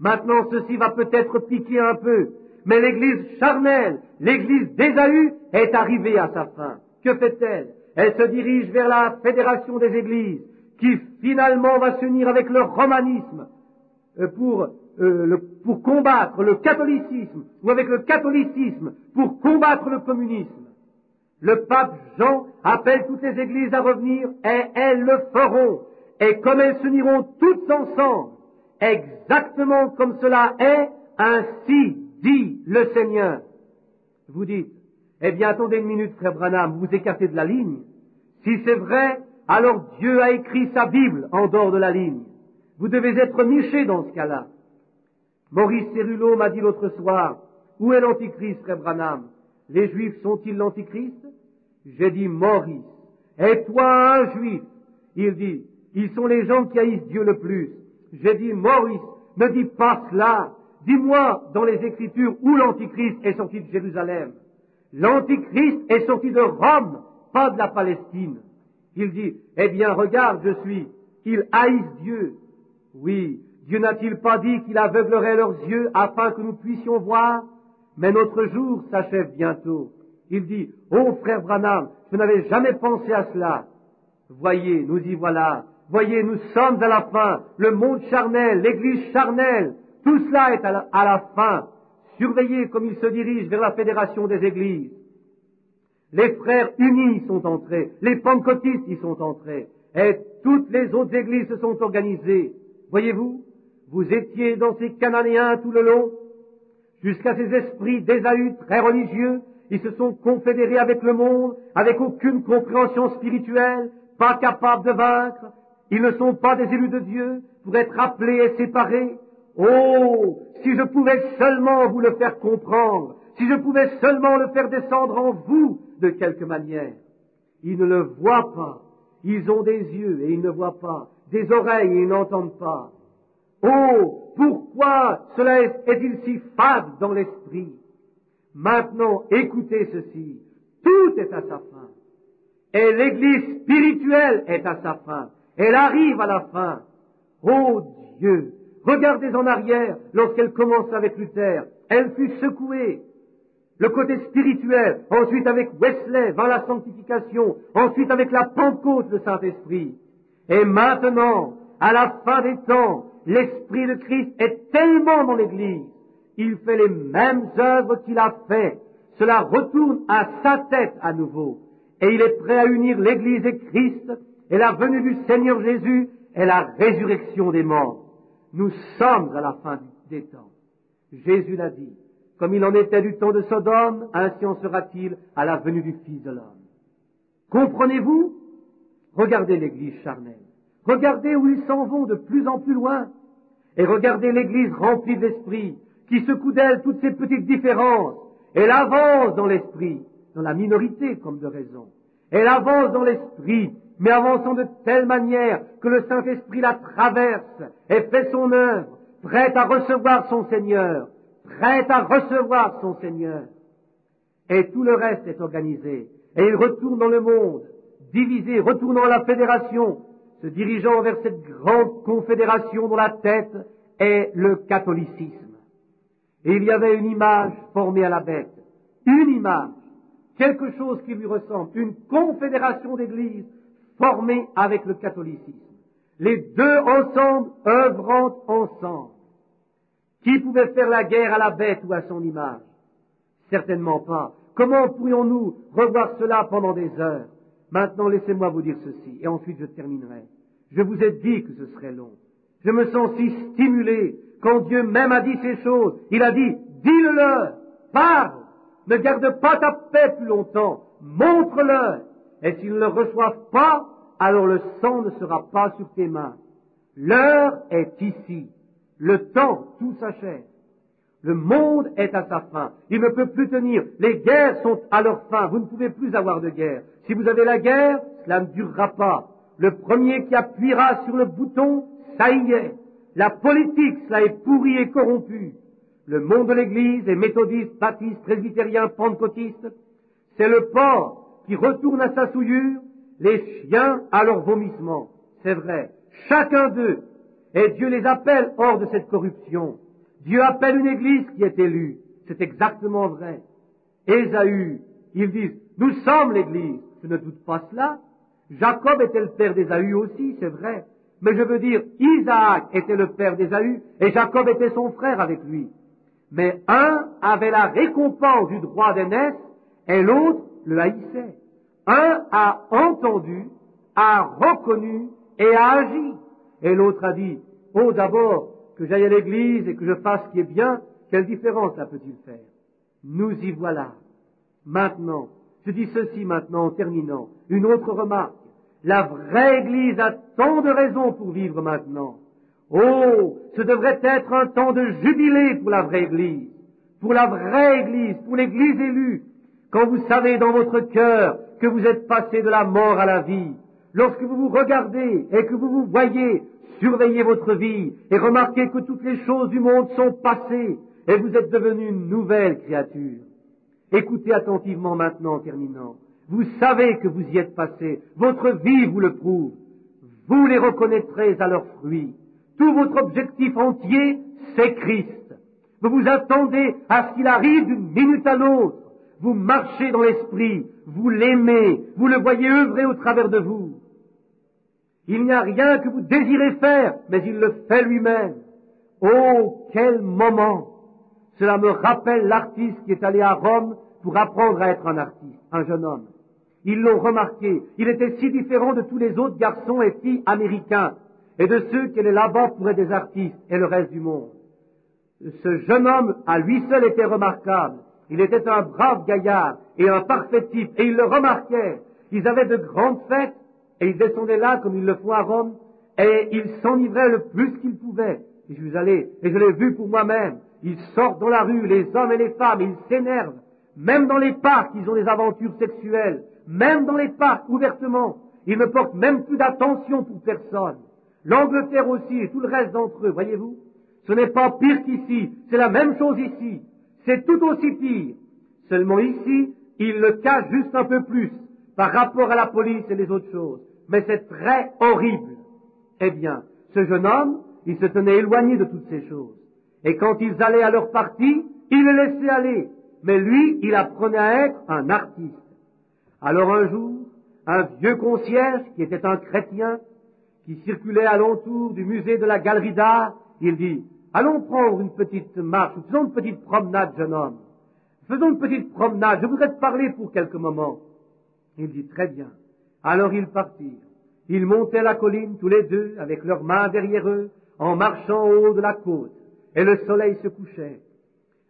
Maintenant, ceci va peut-être piquer un peu, mais l'Église charnelle, l'Église d'Ésaü est arrivée à sa fin. Que fait-elle? Elle se dirige vers la fédération des Églises, qui finalement va s'unir avec le romanisme pour combattre le catholicisme, ou avec le catholicisme pour combattre le communisme. Le pape Jean appelle toutes les églises à revenir, et elles le feront. Et comme elles s'uniront toutes ensemble, exactement comme cela est, ainsi dit le Seigneur. Vous dites, eh bien attendez une minute, frère Branham, vous vous écartez de la ligne. Si c'est vrai, alors Dieu a écrit sa Bible en dehors de la ligne. Vous devez être niché dans ce cas-là. Maurice Cerullo m'a dit l'autre soir, où est l'Antichrist, frère Branham? Les Juifs sont-ils l'Antichrist? J'ai dit, Maurice, et toi un Juif? Il dit, ils sont les gens qui haïssent Dieu le plus. J'ai dit, Maurice, ne dis pas cela. Dis-moi dans les Écritures où l'Antichrist est sorti de Jérusalem. L'Antichrist est sorti de Rome, pas de la Palestine. Il dit, eh bien, regarde, ils haïssent Dieu. Oui, Dieu n'a-t-il pas dit qu'il aveuglerait leurs yeux afin que nous puissions voir? Mais notre jour s'achève bientôt. Il dit, oh frère Branham, je n'avais jamais pensé à cela. Voyez, nous y voilà. Voyez, nous sommes à la fin. Le monde charnel, l'église charnelle, tout cela est à la fin. Surveillez comme il se dirige vers la fédération des églises. Les frères unis sont entrés, les pentecôtistes y sont entrés, et toutes les autres églises se sont organisées. Voyez-vous, vous étiez dans ces Cananéens tout le long, jusqu'à ces esprits d'Ésaü très religieux. Ils se sont confédérés avec le monde, avec aucune compréhension spirituelle, pas capables de vaincre. Ils ne sont pas des élus de Dieu pour être appelés et séparés. Oh, si je pouvais seulement vous le faire comprendre, si je pouvais seulement le faire descendre en vous de quelque manière. Ils ne le voient pas. Ils ont des yeux et ils ne voient pas, des oreilles et ils n'entendent pas. Oh, pourquoi cela est-il si fade dans l'esprit? Maintenant, écoutez ceci. Tout est à sa fin. Et l'Église spirituelle est à sa fin. Elle arrive à la fin. Oh Dieu! Regardez en arrière, lorsqu'elle commence avec Luther. Elle fut secouée. Le côté spirituel, ensuite avec Wesley, vint la sanctification, ensuite avec la Pentecôte, le Saint-Esprit. Et maintenant, à la fin des temps, l'Esprit de Christ est tellement dans l'Église, il fait les mêmes œuvres qu'il a fait. Cela retourne à sa tête à nouveau. Et il est prêt à unir l'Église et Christ, et la venue du Seigneur Jésus, et la résurrection des morts. Nous sommes à la fin des temps. Jésus l'a dit. Comme il en était du temps de Sodome, ainsi en sera-t-il à la venue du Fils de l'homme. Comprenez-vous? Regardez l'Église charnelle. Regardez où ils s'en vont de plus en plus loin. Et regardez l'Église remplie d'esprit, qui secoue d'elle toutes ces petites différences. Elle avance dans l'esprit, dans la minorité comme de raison. Elle avance dans l'esprit, mais avançant de telle manière que le Saint-Esprit la traverse et fait son œuvre, prête à recevoir son Seigneur. Prête à recevoir son Seigneur. Et tout le reste est organisé. Et il retourne dans le monde, divisé, retournant à la fédération, se dirigeant vers cette grande confédération dont la tête est le catholicisme. Et il y avait une image formée à la bête. Une image. Quelque chose qui lui ressemble. Une confédération d'églises formée avec le catholicisme. Les deux ensemble, œuvrant ensemble. Qui pouvait faire la guerre à la bête ou à son image? Certainement pas. Comment pourrions-nous revoir cela pendant des heures? Maintenant, laissez-moi vous dire ceci, et ensuite je terminerai. Je vous ai dit que ce serait long. Je me sens si stimulé quand Dieu même a dit ces choses. Il a dit, dis-le-leur, parle, ne garde pas ta paix plus longtemps, montre-leur. Et s'ils ne le reçoivent pas, alors le sang ne sera pas sur tes mains. L'heure est ici. Le temps, tout s'achève. Le monde est à sa fin. Il ne peut plus tenir. Les guerres sont à leur fin. Vous ne pouvez plus avoir de guerre. Si vous avez la guerre, cela ne durera pas. Le premier qui appuiera sur le bouton, ça y est. La politique, cela est pourri et corrompu. Le monde de l'Église, les méthodistes, baptistes, presbytériens, pentecôtistes, c'est le porc qui retourne à sa souillure, les chiens à leur vomissement. C'est vrai. Chacun d'eux. Et Dieu les appelle hors de cette corruption. Dieu appelle une église qui est élue. C'est exactement vrai. Ésaü, ils disent, nous sommes l'église. Je ne doute pas cela. Jacob était le père d'Ésaü aussi, c'est vrai. Mais je veux dire, Isaac était le père d'Ésaü et Jacob était son frère avec lui. Mais un avait la récompense du droit d'aînesse et l'autre le haïssait. Un a entendu, a reconnu et a agi. Et l'autre a dit, oh d'abord, que j'aille à l'église et que je fasse ce qui est bien, quelle différence ça peut-il faire? Nous y voilà. Maintenant, je dis ceci maintenant en terminant, une autre remarque. La vraie Église a tant de raisons pour vivre maintenant. Oh, ce devrait être un temps de jubilé pour la vraie Église, pour la vraie Église, pour l'Église élue, quand vous savez dans votre cœur que vous êtes passé de la mort à la vie, lorsque vous vous regardez et que vous vous voyez, surveillez votre vie et remarquez que toutes les choses du monde sont passées et vous êtes devenu une nouvelle créature. Écoutez attentivement maintenant en terminant. Vous savez que vous y êtes passé. Votre vie vous le prouve. Vous les reconnaîtrez à leurs fruits. Tout votre objectif entier, c'est Christ. Vous vous attendez à ce qu'il arrive d'une minute à l'autre. Vous marchez dans l'esprit. Vous l'aimez. Vous le voyez œuvrer au travers de vous. Il n'y a rien que vous désirez faire, mais il le fait lui-même. Oh, quel moment! Cela me rappelle l'artiste qui est allé à Rome pour apprendre à être un artiste, un jeune homme. Ils l'ont remarqué, il était si différent de tous les autres garçons et filles américains et de ceux qui allaient là-bas pour être des artistes et le reste du monde. Ce jeune homme, à lui seul, était remarquable. Il était un brave gaillard et un parfait type, et ils le remarquaient. Ils avaient de grandes fêtes, et ils descendaient là, comme ils le font à Rome, et ils s'enivraient le plus qu'ils pouvaient. Et je suis allé, et je l'ai vu pour moi-même. Ils sortent dans la rue, les hommes et les femmes, et ils s'énervent. Même dans les parcs, ils ont des aventures sexuelles. Même dans les parcs, ouvertement. Ils ne portent même plus d'attention pour personne. L'Angleterre aussi, et tout le reste d'entre eux, voyez-vous. Ce n'est pas pire qu'ici, c'est la même chose ici. C'est tout aussi pire. Seulement ici, ils le cachent juste un peu plus par rapport à la police et les autres choses. Mais c'est très horrible. Eh bien, ce jeune homme, il se tenait éloigné de toutes ces choses. Et quand ils allaient à leur partie, il les laissait aller. Mais lui, il apprenait à être un artiste. Alors un jour, un vieux concierge, qui était un chrétien, qui circulait alentour du musée de la galerie d'art, il dit, allons prendre une petite marche, faisons une petite promenade, jeune homme. Faisons une petite promenade, je voudrais te parler pour quelques moments. Il dit, très bien. Alors ils partirent. Ils montaient la colline tous les deux, avec leurs mains derrière eux, en marchant au haut de la côte. Et le soleil se couchait.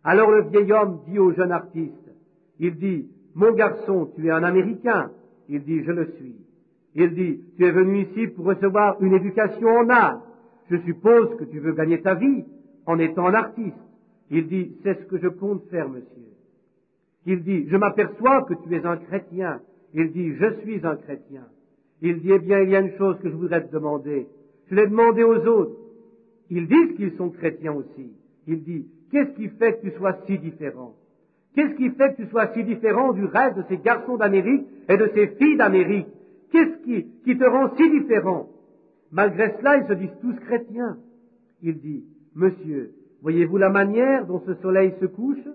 Alors le vieil homme dit au jeune artiste, il dit, mon garçon, tu es un Américain. Il dit, je le suis. Il dit, tu es venu ici pour recevoir une éducation en art. Je suppose que tu veux gagner ta vie en étant un artiste. Il dit, c'est ce que je compte faire, monsieur. Il dit, je m'aperçois que tu es un chrétien. Il dit, je suis un chrétien. Il dit, eh bien, il y a une chose que je voudrais te demander. Je l'ai demandé aux autres. Ils disent qu'ils sont chrétiens aussi. Il dit, qu'est-ce qui fait que tu sois si différent? Qu'est-ce qui fait que tu sois si différent du reste de ces garçons d'Amérique et de ces filles d'Amérique? Qu'est-ce qui te rend si différent? Malgré cela, ils se disent tous chrétiens. Il dit, monsieur, voyez-vous la manière dont ce soleil se couche?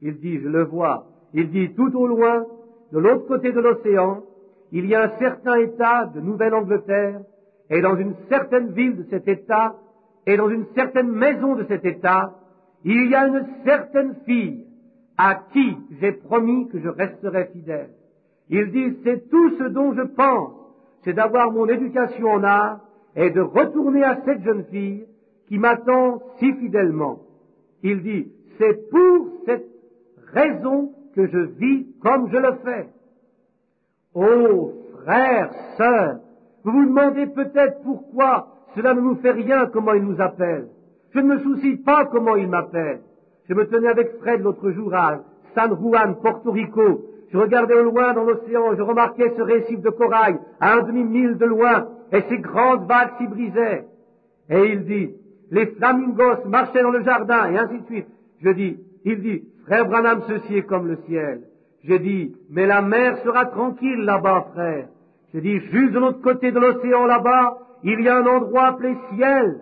Il dit, je le vois. Il dit, tout au loin, de l'autre côté de l'océan, il y a un certain État de Nouvelle-Angleterre, et dans une certaine ville de cet État, et dans une certaine maison de cet État, il y a une certaine fille à qui j'ai promis que je resterai fidèle. Il dit, c'est tout ce dont je pense, c'est d'avoir mon éducation en art et de retourner à cette jeune fille qui m'attend si fidèlement. Il dit, c'est pour cette raison que je vis comme je le fais. Oh, frères, sœurs, vous vous demandez peut-être pourquoi cela ne nous fait rien comment il nous appelle. Je ne me soucie pas comment il m'appelle. Je me tenais avec Fred l'autre jour à San Juan, Porto Rico. Je regardais au loin dans l'océan, je remarquais ce récif de corail à un demi-mille de loin, et ces grandes vagues s'y brisaient. Et il dit, les flamingos marchaient dans le jardin, et ainsi de suite. Il dit, frère Branham, ceci est comme le ciel. Je dis, mais la mer sera tranquille là-bas, frère. Je dis, juste de l'autre côté de l'océan là-bas, il y a un endroit appelé ciel.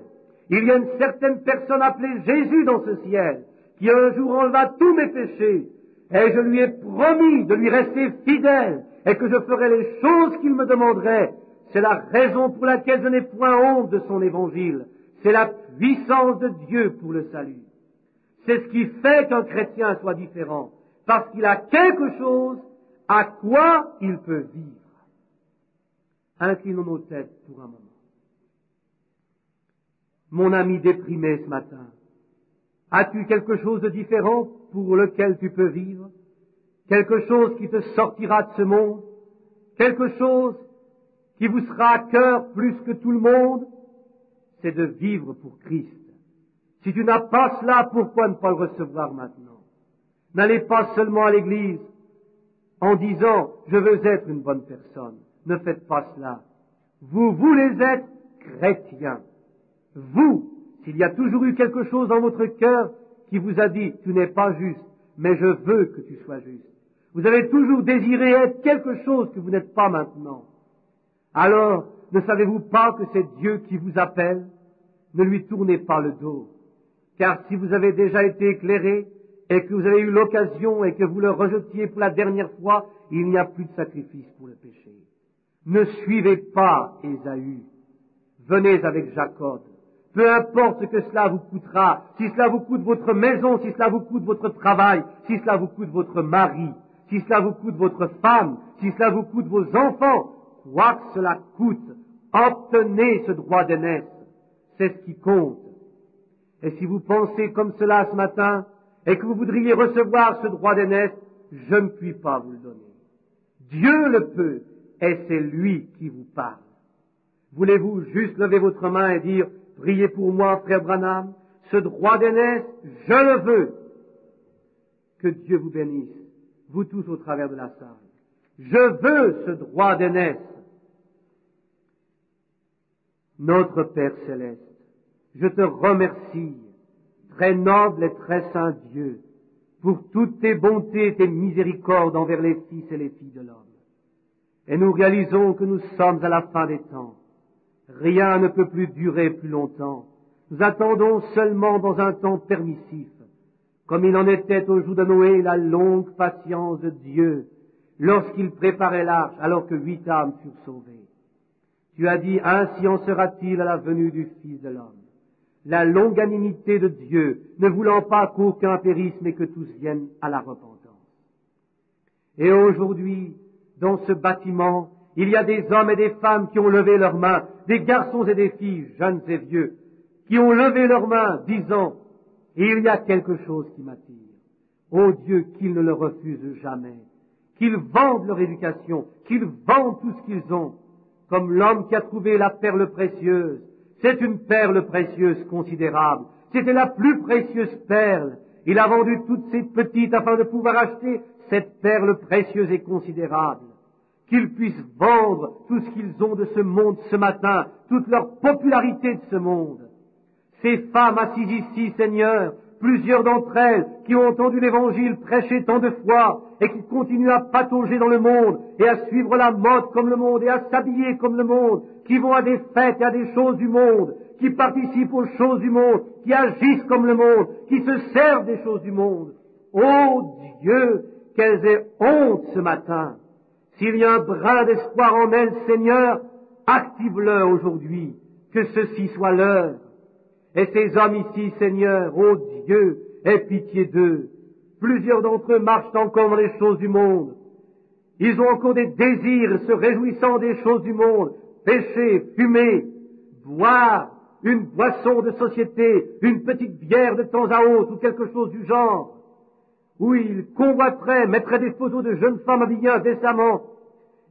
Il y a une certaine personne appelée Jésus dans ce ciel, qui un jour enleva tous mes péchés. Et je lui ai promis de lui rester fidèle. et que je ferai les choses qu'il me demanderait. C'est la raison pour laquelle je n'ai point honte de son évangile. C'est la puissance de Dieu pour le salut. C'est ce qui fait qu'un chrétien soit différent, parce qu'il a quelque chose à quoi il peut vivre. Inclinons nos têtes pour un moment. Mon ami déprimé ce matin, as-tu quelque chose de différent pour lequel tu peux vivre? Quelque chose qui te sortira de ce monde? Quelque chose qui vous sera à cœur plus que tout le monde? C'est de vivre pour Christ. Si tu n'as pas cela, pourquoi ne pas le recevoir maintenant? N'allez pas seulement à l'église en disant « je veux être une bonne personne ». Ne faites pas cela. Vous voulez être chrétien. Vous, s'il y a toujours eu quelque chose dans votre cœur qui vous a dit « tu n'es pas juste, mais je veux que tu sois juste ». Vous avez toujours désiré être quelque chose que vous n'êtes pas maintenant. Alors, ne savez-vous pas que c'est Dieu qui vous appelle? Ne lui tournez pas le dos. Car si vous avez déjà été éclairé et que vous avez eu l'occasion et que vous le rejetiez pour la dernière fois, il n'y a plus de sacrifice pour le péché. Ne suivez pas Ésaü. Venez avec Jacob. Peu importe ce que cela vous coûtera, si cela vous coûte votre maison, si cela vous coûte votre travail, si cela vous coûte votre mari, si cela vous coûte votre femme, si cela vous coûte vos enfants, quoi que cela coûte, obtenez ce droit d'aînesse. C'est ce qui compte. Et si vous pensez comme cela ce matin, et que vous voudriez recevoir ce droit d'aînesse, je ne puis pas vous le donner. Dieu le peut, et c'est lui qui vous parle. Voulez-vous juste lever votre main et dire, priez pour moi, frère Branham, ce droit d'aînesse, je le veux. Que Dieu vous bénisse, vous tous au travers de la salle. Je veux ce droit d'aînesse. Notre Père céleste, je te remercie, très noble et très saint Dieu, pour toutes tes bontés et tes miséricordes envers les fils et les filles de l'homme. Et nous réalisons que nous sommes à la fin des temps. Rien ne peut plus durer plus longtemps. Nous attendons seulement dans un temps permissif, comme il en était au jour de Noé la longue patience de Dieu, lorsqu'il préparait l'arche alors que 8 âmes furent sauvées. Tu as dit, ainsi en sera-t-il à la venue du Fils de l'homme. La longanimité de Dieu, ne voulant pas qu'aucun périsse, mais que tous viennent à la repentance. Et aujourd'hui, dans ce bâtiment, il y a des hommes et des femmes qui ont levé leurs mains, des garçons et des filles, jeunes et vieux, qui ont levé leurs mains, disant, il y a quelque chose qui m'attire. Ô Dieu, qu'ils ne le refusent jamais, qu'ils vendent leur éducation, qu'ils vendent tout ce qu'ils ont, comme l'homme qui a trouvé la perle précieuse. C'est une perle précieuse considérable. C'était la plus précieuse perle. Il a vendu toutes ces petites afin de pouvoir acheter cette perle précieuse et considérable. Qu'ils puissent vendre tout ce qu'ils ont de ce monde ce matin, toute leur popularité de ce monde. Ces femmes assises ici, Seigneur, plusieurs d'entre elles qui ont entendu l'Évangile prêché tant de fois et qui continuent à patauger dans le monde et à suivre la mode comme le monde et à s'habiller comme le monde, qui vont à des fêtes et à des choses du monde, qui participent aux choses du monde, qui agissent comme le monde, qui se servent des choses du monde. Ô Dieu, qu'elles aient honte ce matin. S'il y a un brin d'espoir en elles, Seigneur, active-le aujourd'hui, que ceci soit l'heure. Et ces hommes ici, Seigneur, ô Dieu, aie pitié d'eux. Plusieurs d'entre eux marchent encore dans les choses du monde. Ils ont encore des désirs se réjouissant des choses du monde. Pécher, fumer, boire, une boisson de société, une petite bière de temps à autre ou quelque chose du genre. Où ils convoiteraient, mettraient des photos de jeunes femmes habillées indécemment.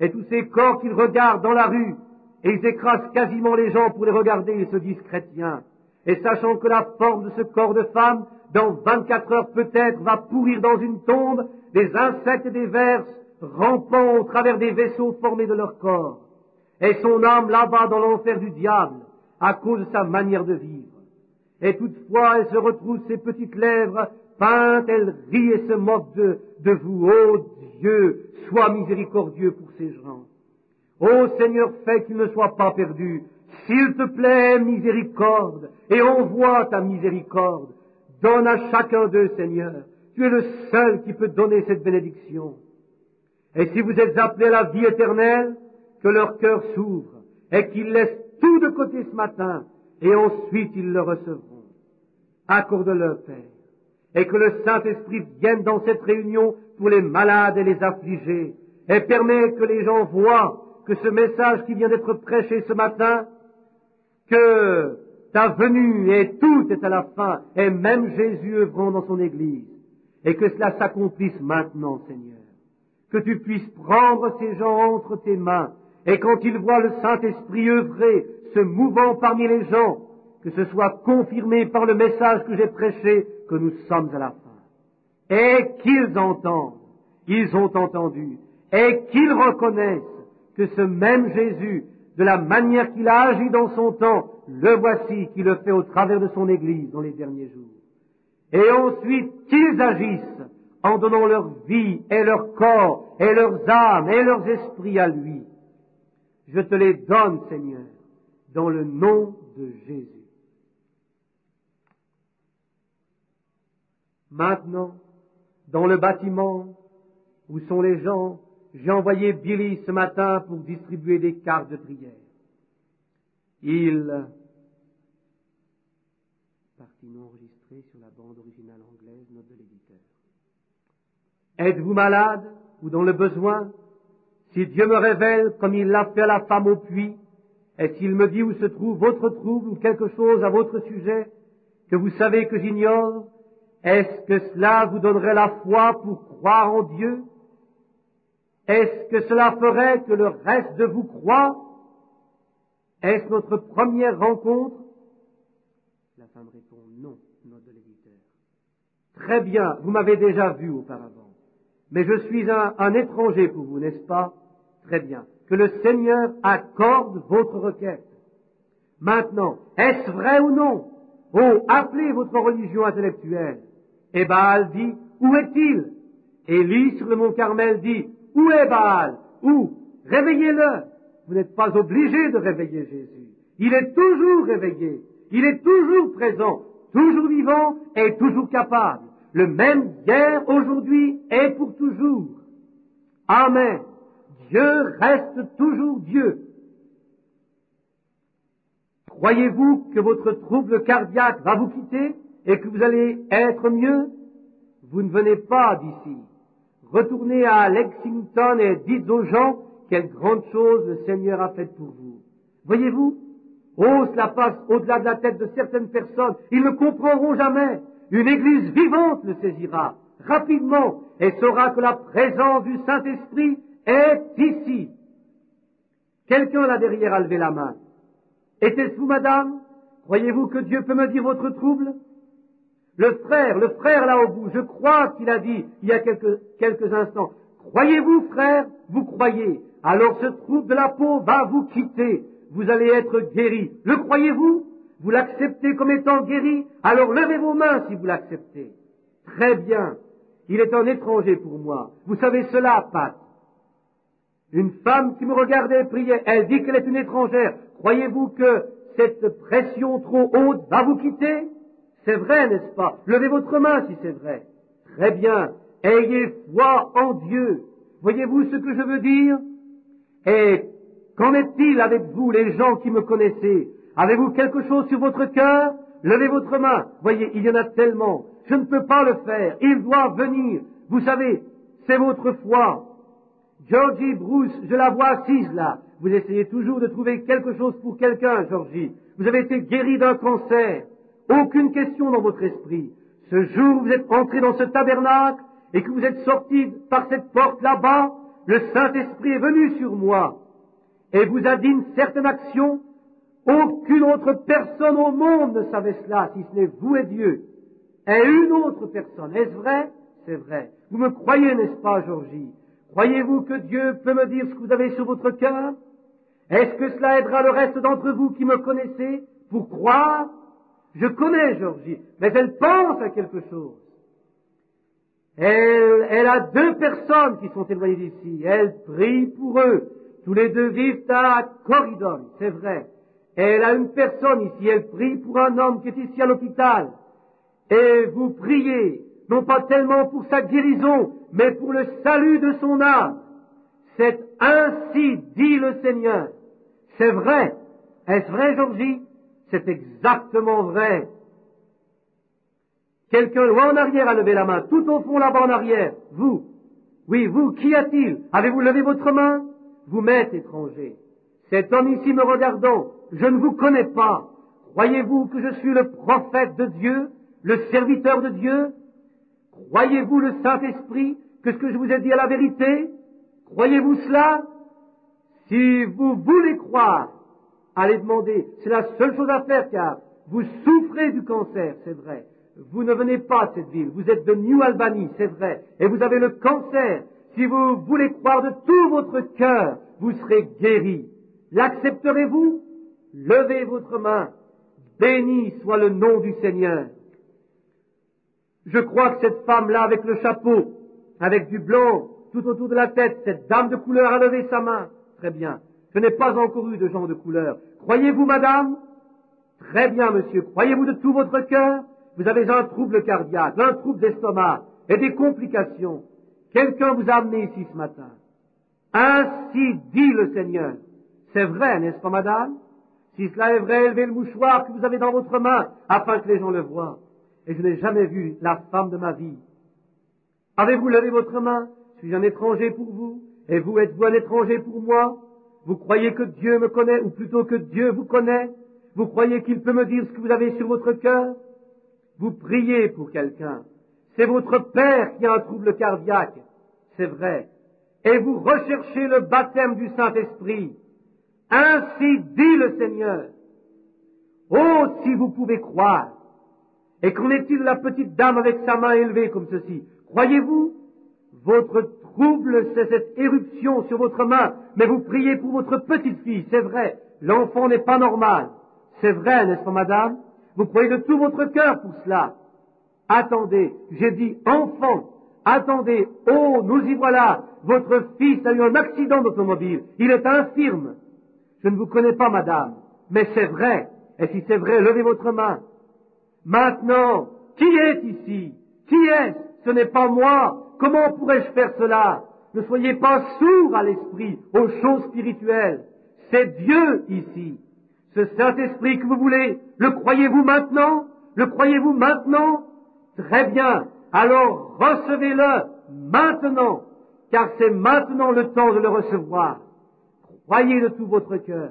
Et tous ces corps qu'ils regardent dans la rue, et ils écrasent quasiment les gens pour les regarder, ils se disent chrétiens. Et sachant que la forme de ce corps de femme, dans 24 heures peut-être, va pourrir dans une tombe, des insectes et des vers rampant au travers des vaisseaux formés de leur corps. Et son âme là-bas dans l'enfer du diable, à cause de sa manière de vivre. Et toutefois, elle se retrouve ses petites lèvres peintes, elle rit et se moque de vous. Ô Dieu, sois miséricordieux pour ces gens. Ô Seigneur, fais qu'ils ne soient pas perdus. S'il te plaît, miséricorde, et envoie ta miséricorde. Donne à chacun d'eux, Seigneur. Tu es le seul qui peut donner cette bénédiction. Et si vous êtes appelés à la vie éternelle, que leur cœur s'ouvre et qu'ils laissent tout de côté ce matin et ensuite ils le recevront. Accorde-le, Père, et que le Saint-Esprit vienne dans cette réunion pour les malades et les affligés et permet que les gens voient que ce message qui vient d'être prêché ce matin, que ta venue et tout est à la fin, et même Jésus œuvrant dans son Église, et que cela s'accomplisse maintenant, Seigneur. Que tu puisses prendre ces gens entre tes mains, et quand ils voient le Saint-Esprit œuvrer, se mouvant parmi les gens, que ce soit confirmé par le message que j'ai prêché, que nous sommes à la fin. Et qu'ils entendent, ils ont entendu, et qu'ils reconnaissent que ce même Jésus, de la manière qu'il a agi dans son temps, le voici qui le fait au travers de son Église dans les derniers jours. Et ensuite qu'ils agissent en donnant leur vie et leur corps et leurs âmes et leurs esprits à lui. Je te les donne, Seigneur, dans le nom de Jésus. Maintenant, dans le bâtiment où sont les gens, j'ai envoyé Billy ce matin pour distribuer des cartes de prière. Il, partie non enregistrée sur la bande originale anglaise, note de l'éditeur. Êtes-vous malade ou dans le besoin? Si Dieu me révèle, comme il l'a fait à la femme au puits, et s'il me dit où se trouve votre trouble ou quelque chose à votre sujet, que vous savez que j'ignore, est-ce que cela vous donnerait la foi pour croire en Dieu? Est-ce que cela ferait que le reste de vous croit? Est-ce notre première rencontre? La femme répond non, note de l'éditeur. Très bien, vous m'avez déjà vu auparavant, mais je suis un étranger pour vous, n'est-ce pas? Très bien. Que le Seigneur accorde votre requête. Maintenant, est-ce vrai ou non? Oh, appelez votre religion intellectuelle. Et Baal dit, où est-il? Élie sur le mont Carmel dit, où est Baal? Où? Réveillez-le. Vous n'êtes pas obligé de réveiller Jésus. Il est toujours réveillé. Il est toujours présent, toujours vivant et toujours capable. Le même hier, aujourd'hui et pour toujours. Amen. Dieu reste toujours Dieu. Croyez-vous que votre trouble cardiaque va vous quitter et que vous allez être mieux? Vous ne venez pas d'ici. Retournez à Lexington et dites aux gens quelle grande chose le Seigneur a faite pour vous. Voyez-vous? Oh, cela passe au-delà de la tête de certaines personnes. Ils ne comprendront jamais. Une église vivante le saisira rapidement et saura que la présence du Saint-Esprit est ici. Quelqu'un là derrière a levé la main. Était-ce vous, madame? Croyez-vous que Dieu peut me dire votre trouble? Le frère là au bout, je crois qu'il a dit il y a quelques instants. Croyez-vous, frère? Vous croyez. Alors ce trouble de la peau va vous quitter. Vous allez être guéri. Le croyez-vous? Vous l'acceptez comme étant guéri? Alors levez vos mains si vous l'acceptez. Très bien. Il est un étranger pour moi. Vous savez cela, Pat. Une femme qui me regardait priait, elle dit qu'elle est une étrangère. Croyez-vous que cette pression trop haute va vous quitter? C'est vrai, n'est-ce pas? Levez votre main si c'est vrai. Très bien. Ayez foi en Dieu. Voyez-vous ce que je veux dire? Et qu'en est-il avec vous, les gens qui me connaissez? Avez-vous quelque chose sur votre cœur? Levez votre main. Voyez, il y en a tellement. Je ne peux pas le faire. Il doit venir. Vous savez, c'est votre foi. Georgie Bruce, je la vois assise là. Vous essayez toujours de trouver quelque chose pour quelqu'un, Georgie. Vous avez été guéri d'un cancer. Aucune question dans votre esprit. Ce jour où vous êtes entré dans ce tabernacle et que vous êtes sorti par cette porte là-bas, le Saint-Esprit est venu sur moi et vous a dit une certaine action. Aucune autre personne au monde ne savait cela, si ce n'est vous et Dieu. Et une autre personne. Est-ce vrai? C'est vrai. Vous me croyez, n'est-ce pas, Georgie? Croyez-vous que Dieu peut me dire ce que vous avez sur votre cœur? Est-ce que cela aidera le reste d'entre vous qui me connaissez pour croire? Je connais Georgie, mais elle pense à quelque chose. Elle a deux personnes qui sont éloignées d'ici. Elle prie pour eux. Tous les deux vivent à Corridon, c'est vrai. Elle a une personne ici. Elle prie pour un homme qui est ici à l'hôpital. Et vous priez, non pas tellement pour sa guérison, mais pour le salut de son âme. C'est ainsi dit le Seigneur. C'est vrai. Est-ce vrai, Georgie? C'est exactement vrai. Quelqu'un loin en arrière a levé la main, tout au fond là-bas en arrière. Vous. Oui, vous, qu'y a-t-il? Avez-vous levé votre main? Vous m'êtes étranger. Cet homme ici me regardant, je ne vous connais pas. Croyez-vous que je suis le prophète de Dieu, le serviteur de Dieu? Croyez-vous le Saint-Esprit, que ce que je vous ai dit est la vérité? Croyez-vous cela? Si vous voulez croire, allez demander. C'est la seule chose à faire, car vous souffrez du cancer, c'est vrai. Vous ne venez pas de cette ville, vous êtes de New Albany, c'est vrai, et vous avez le cancer. Si vous voulez croire de tout votre cœur, vous serez guéri. L'accepterez-vous? Levez votre main. Béni soit le nom du Seigneur. Je crois que cette femme-là, avec le chapeau, avec du blanc tout autour de la tête, cette dame de couleur a levé sa main. Très bien. Je n'ai pas encore eu de gens de couleur. Croyez-vous, madame? Très bien, monsieur. Croyez-vous de tout votre cœur? Vous avez un trouble cardiaque, un trouble d'estomac et des complications. Quelqu'un vous a amené ici ce matin. Ainsi dit le Seigneur. C'est vrai, n'est-ce pas, madame? Si cela est vrai, élevez le mouchoir que vous avez dans votre main, afin que les gens le voient. Et je n'ai jamais vu la femme de ma vie. Avez-vous levé votre main? Suis-je un étranger pour vous? Et vous, êtes-vous un étranger pour moi? Vous croyez que Dieu me connaît, ou plutôt que Dieu vous connaît? Vous croyez qu'il peut me dire ce que vous avez sur votre cœur? Vous priez pour quelqu'un. C'est votre père qui a un trouble cardiaque. C'est vrai. Et vous recherchez le baptême du Saint-Esprit. Ainsi dit le Seigneur. Oh, si vous pouvez croire. Et qu'en est-il de la petite dame avec sa main élevée comme ceci? Croyez-vous? Votre trouble, c'est cette éruption sur votre main, mais vous priez pour votre petite fille, c'est vrai. L'enfant n'est pas normal. C'est vrai, n'est-ce pas, madame? Vous croyez de tout votre cœur pour cela. Attendez, j'ai dit enfant. Attendez, oh, nous y voilà. Votre fils a eu un accident d'automobile. Il est infirme. Je ne vous connais pas, madame, mais c'est vrai. Et si c'est vrai, levez votre main. Maintenant, qui est ici? Qui est-ce? Ce n'est pas moi. Comment pourrais-je faire cela? Ne soyez pas sourds à l'esprit, aux choses spirituelles. C'est Dieu ici. Ce Saint-Esprit que vous voulez, le croyez-vous maintenant? Le croyez-vous maintenant? Très bien. Alors recevez-le maintenant, car c'est maintenant le temps de le recevoir. Croyez de tout votre cœur.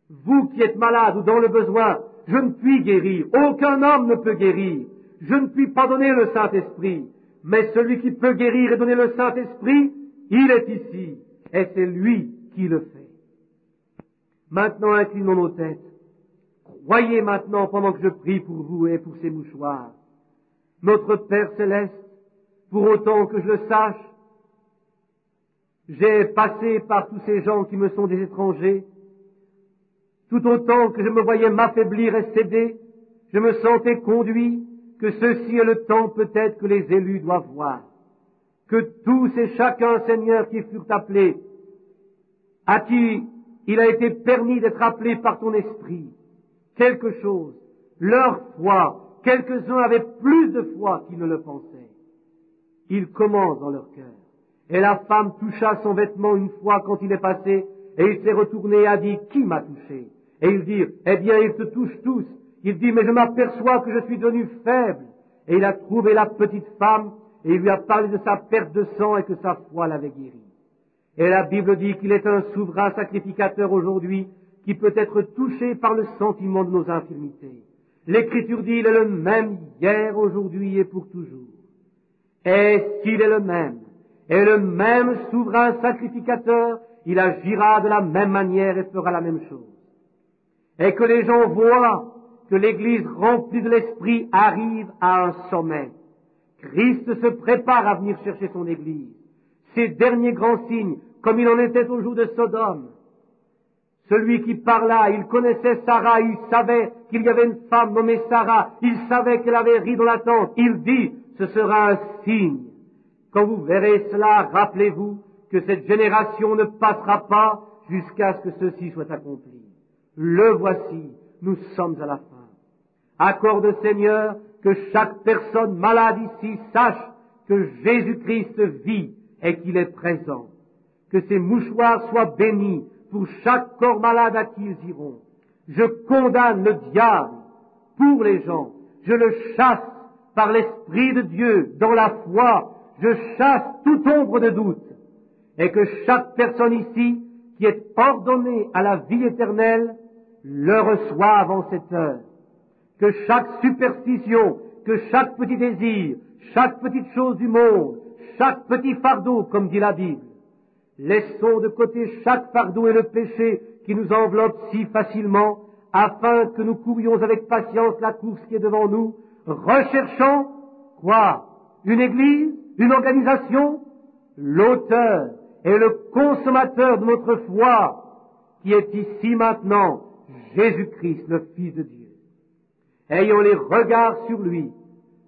Vous qui êtes malade ou dans le besoin, je ne puis guérir. Aucun homme ne peut guérir. Je ne puis pas donner le Saint-Esprit. Mais celui qui peut guérir et donner le Saint-Esprit, il est ici. Et c'est lui qui le fait. Maintenant, inclinons nos têtes. Croyez maintenant pendant que je prie pour vous et pour ces mouchoirs. Notre Père Céleste, pour autant que je le sache, j'ai passé par tous ces gens qui me sont des étrangers. Tout autant que je me voyais m'affaiblir et céder, je me sentais conduit que ceci est le temps peut-être que les élus doivent voir. Que tous et chacun, Seigneur, qui furent appelés, à qui il a été permis d'être appelés par ton esprit, quelque chose, leur foi, quelques-uns avaient plus de foi qu'ils ne le pensaient. Ils commencent dans leur cœur. Et la femme toucha son vêtement une fois quand il est passé, et il s'est retourné et a dit, qui m'a touché? Et ils dirent, eh bien, ils te touchent tous. Il dit, mais je m'aperçois que je suis devenu faible. Et il a trouvé la petite femme, et il lui a parlé de sa perte de sang et que sa foi l'avait guéri. Et la Bible dit qu'il est un souverain sacrificateur aujourd'hui, qui peut être touché par le sentiment de nos infirmités. L'Écriture dit, il est le même hier, aujourd'hui et pour toujours. Et s'il est le même, et le même souverain sacrificateur, il agira de la même manière et fera la même chose. Et que les gens voient que l'Église remplie de l'Esprit arrive à un sommet. Christ se prépare à venir chercher son Église. Ces derniers grands signes, comme il en était au jour de Sodome. Celui qui parla, il connaissait Sarah, il savait qu'il y avait une femme nommée Sarah, il savait qu'elle avait ri dans la tente. Il dit, ce sera un signe. Quand vous verrez cela, rappelez-vous que cette génération ne passera pas jusqu'à ce que ceci soit accompli. Le voici, nous sommes à la fin. Accorde, Seigneur, que chaque personne malade ici sache que Jésus-Christ vit et qu'il est présent. que ces mouchoirs soient bénis pour chaque corps malade à qui ils iront. Je condamne le diable pour les gens. Je le chasse par l'Esprit de Dieu dans la foi. Je chasse toute ombre de doute. Et que chaque personne ici qui est ordonnée à la vie éternelle le reçoive en cette heure. Que chaque superstition, que chaque petit désir, chaque petite chose du monde, chaque petit fardeau, comme dit la Bible, laissons de côté chaque fardeau et le péché qui nous enveloppe si facilement, afin que nous courions avec patience la course qui est devant nous, recherchant quoi? Une église? Une organisation? L'auteur et le consommateur de notre foi, qui est ici maintenant, Jésus-Christ, le Fils de Dieu. Ayons les regards sur lui.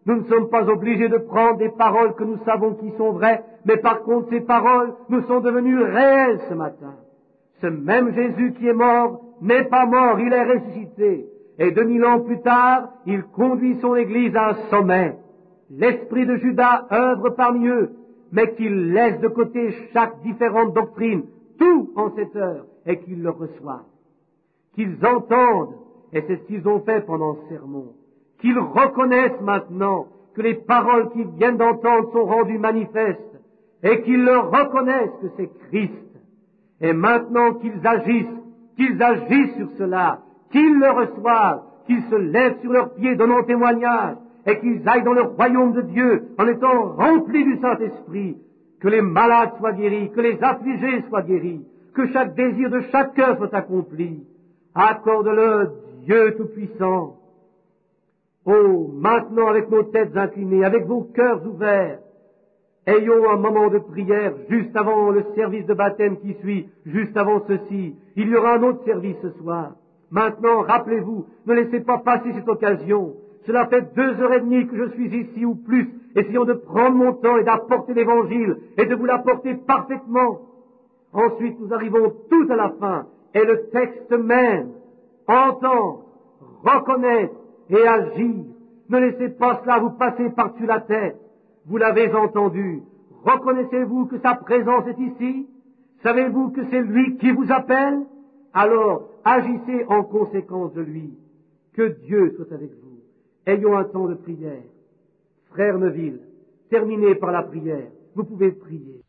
Nous ne sommes pas obligés de prendre des paroles que nous savons qui sont vraies, mais par contre ces paroles nous sont devenues réelles ce matin. Ce même Jésus qui est mort n'est pas mort, il est ressuscité. Et 2000 ans plus tard, il conduit son Église à un sommet. L'esprit de Judas œuvre parmi eux, mais qu'il laisse de côté chaque différente doctrine, tout en cette heure, et qu'ils le reçoivent. Qu'ils entendent, et c'est ce qu'ils ont fait pendant ce sermon, qu'ils reconnaissent maintenant que les paroles qu'ils viennent d'entendre sont rendues manifestes, et qu'ils le reconnaissent que c'est Christ. Et maintenant qu'ils agissent sur cela, qu'ils le reçoivent, qu'ils se lèvent sur leurs pieds donnant témoignage, et qu'ils aillent dans le royaume de Dieu en étant remplis du Saint-Esprit, que les malades soient guéris, que les affligés soient guéris, que chaque désir de chaque cœur soit accompli. Accorde-le, Dieu Tout-Puissant. Oh, maintenant avec nos têtes inclinées, avec vos cœurs ouverts, ayons un moment de prière juste avant le service de baptême qui suit, juste avant ceci. Il y aura un autre service ce soir. Maintenant, rappelez-vous, ne laissez pas passer cette occasion. Cela fait 2h30 que je suis ici ou plus, essayant de prendre mon temps et d'apporter l'Évangile et de vous l'apporter parfaitement. Ensuite, nous arrivons tout à la fin, et le texte même, entendre, reconnaître et agir. Ne laissez pas cela vous passer par-dessus la tête. Vous l'avez entendu. Reconnaissez-vous que sa présence est ici? Savez-vous que c'est lui qui vous appelle? Alors, agissez en conséquence de lui. Que Dieu soit avec vous. Ayons un temps de prière. Frère Neville, terminez par la prière. Vous pouvez prier.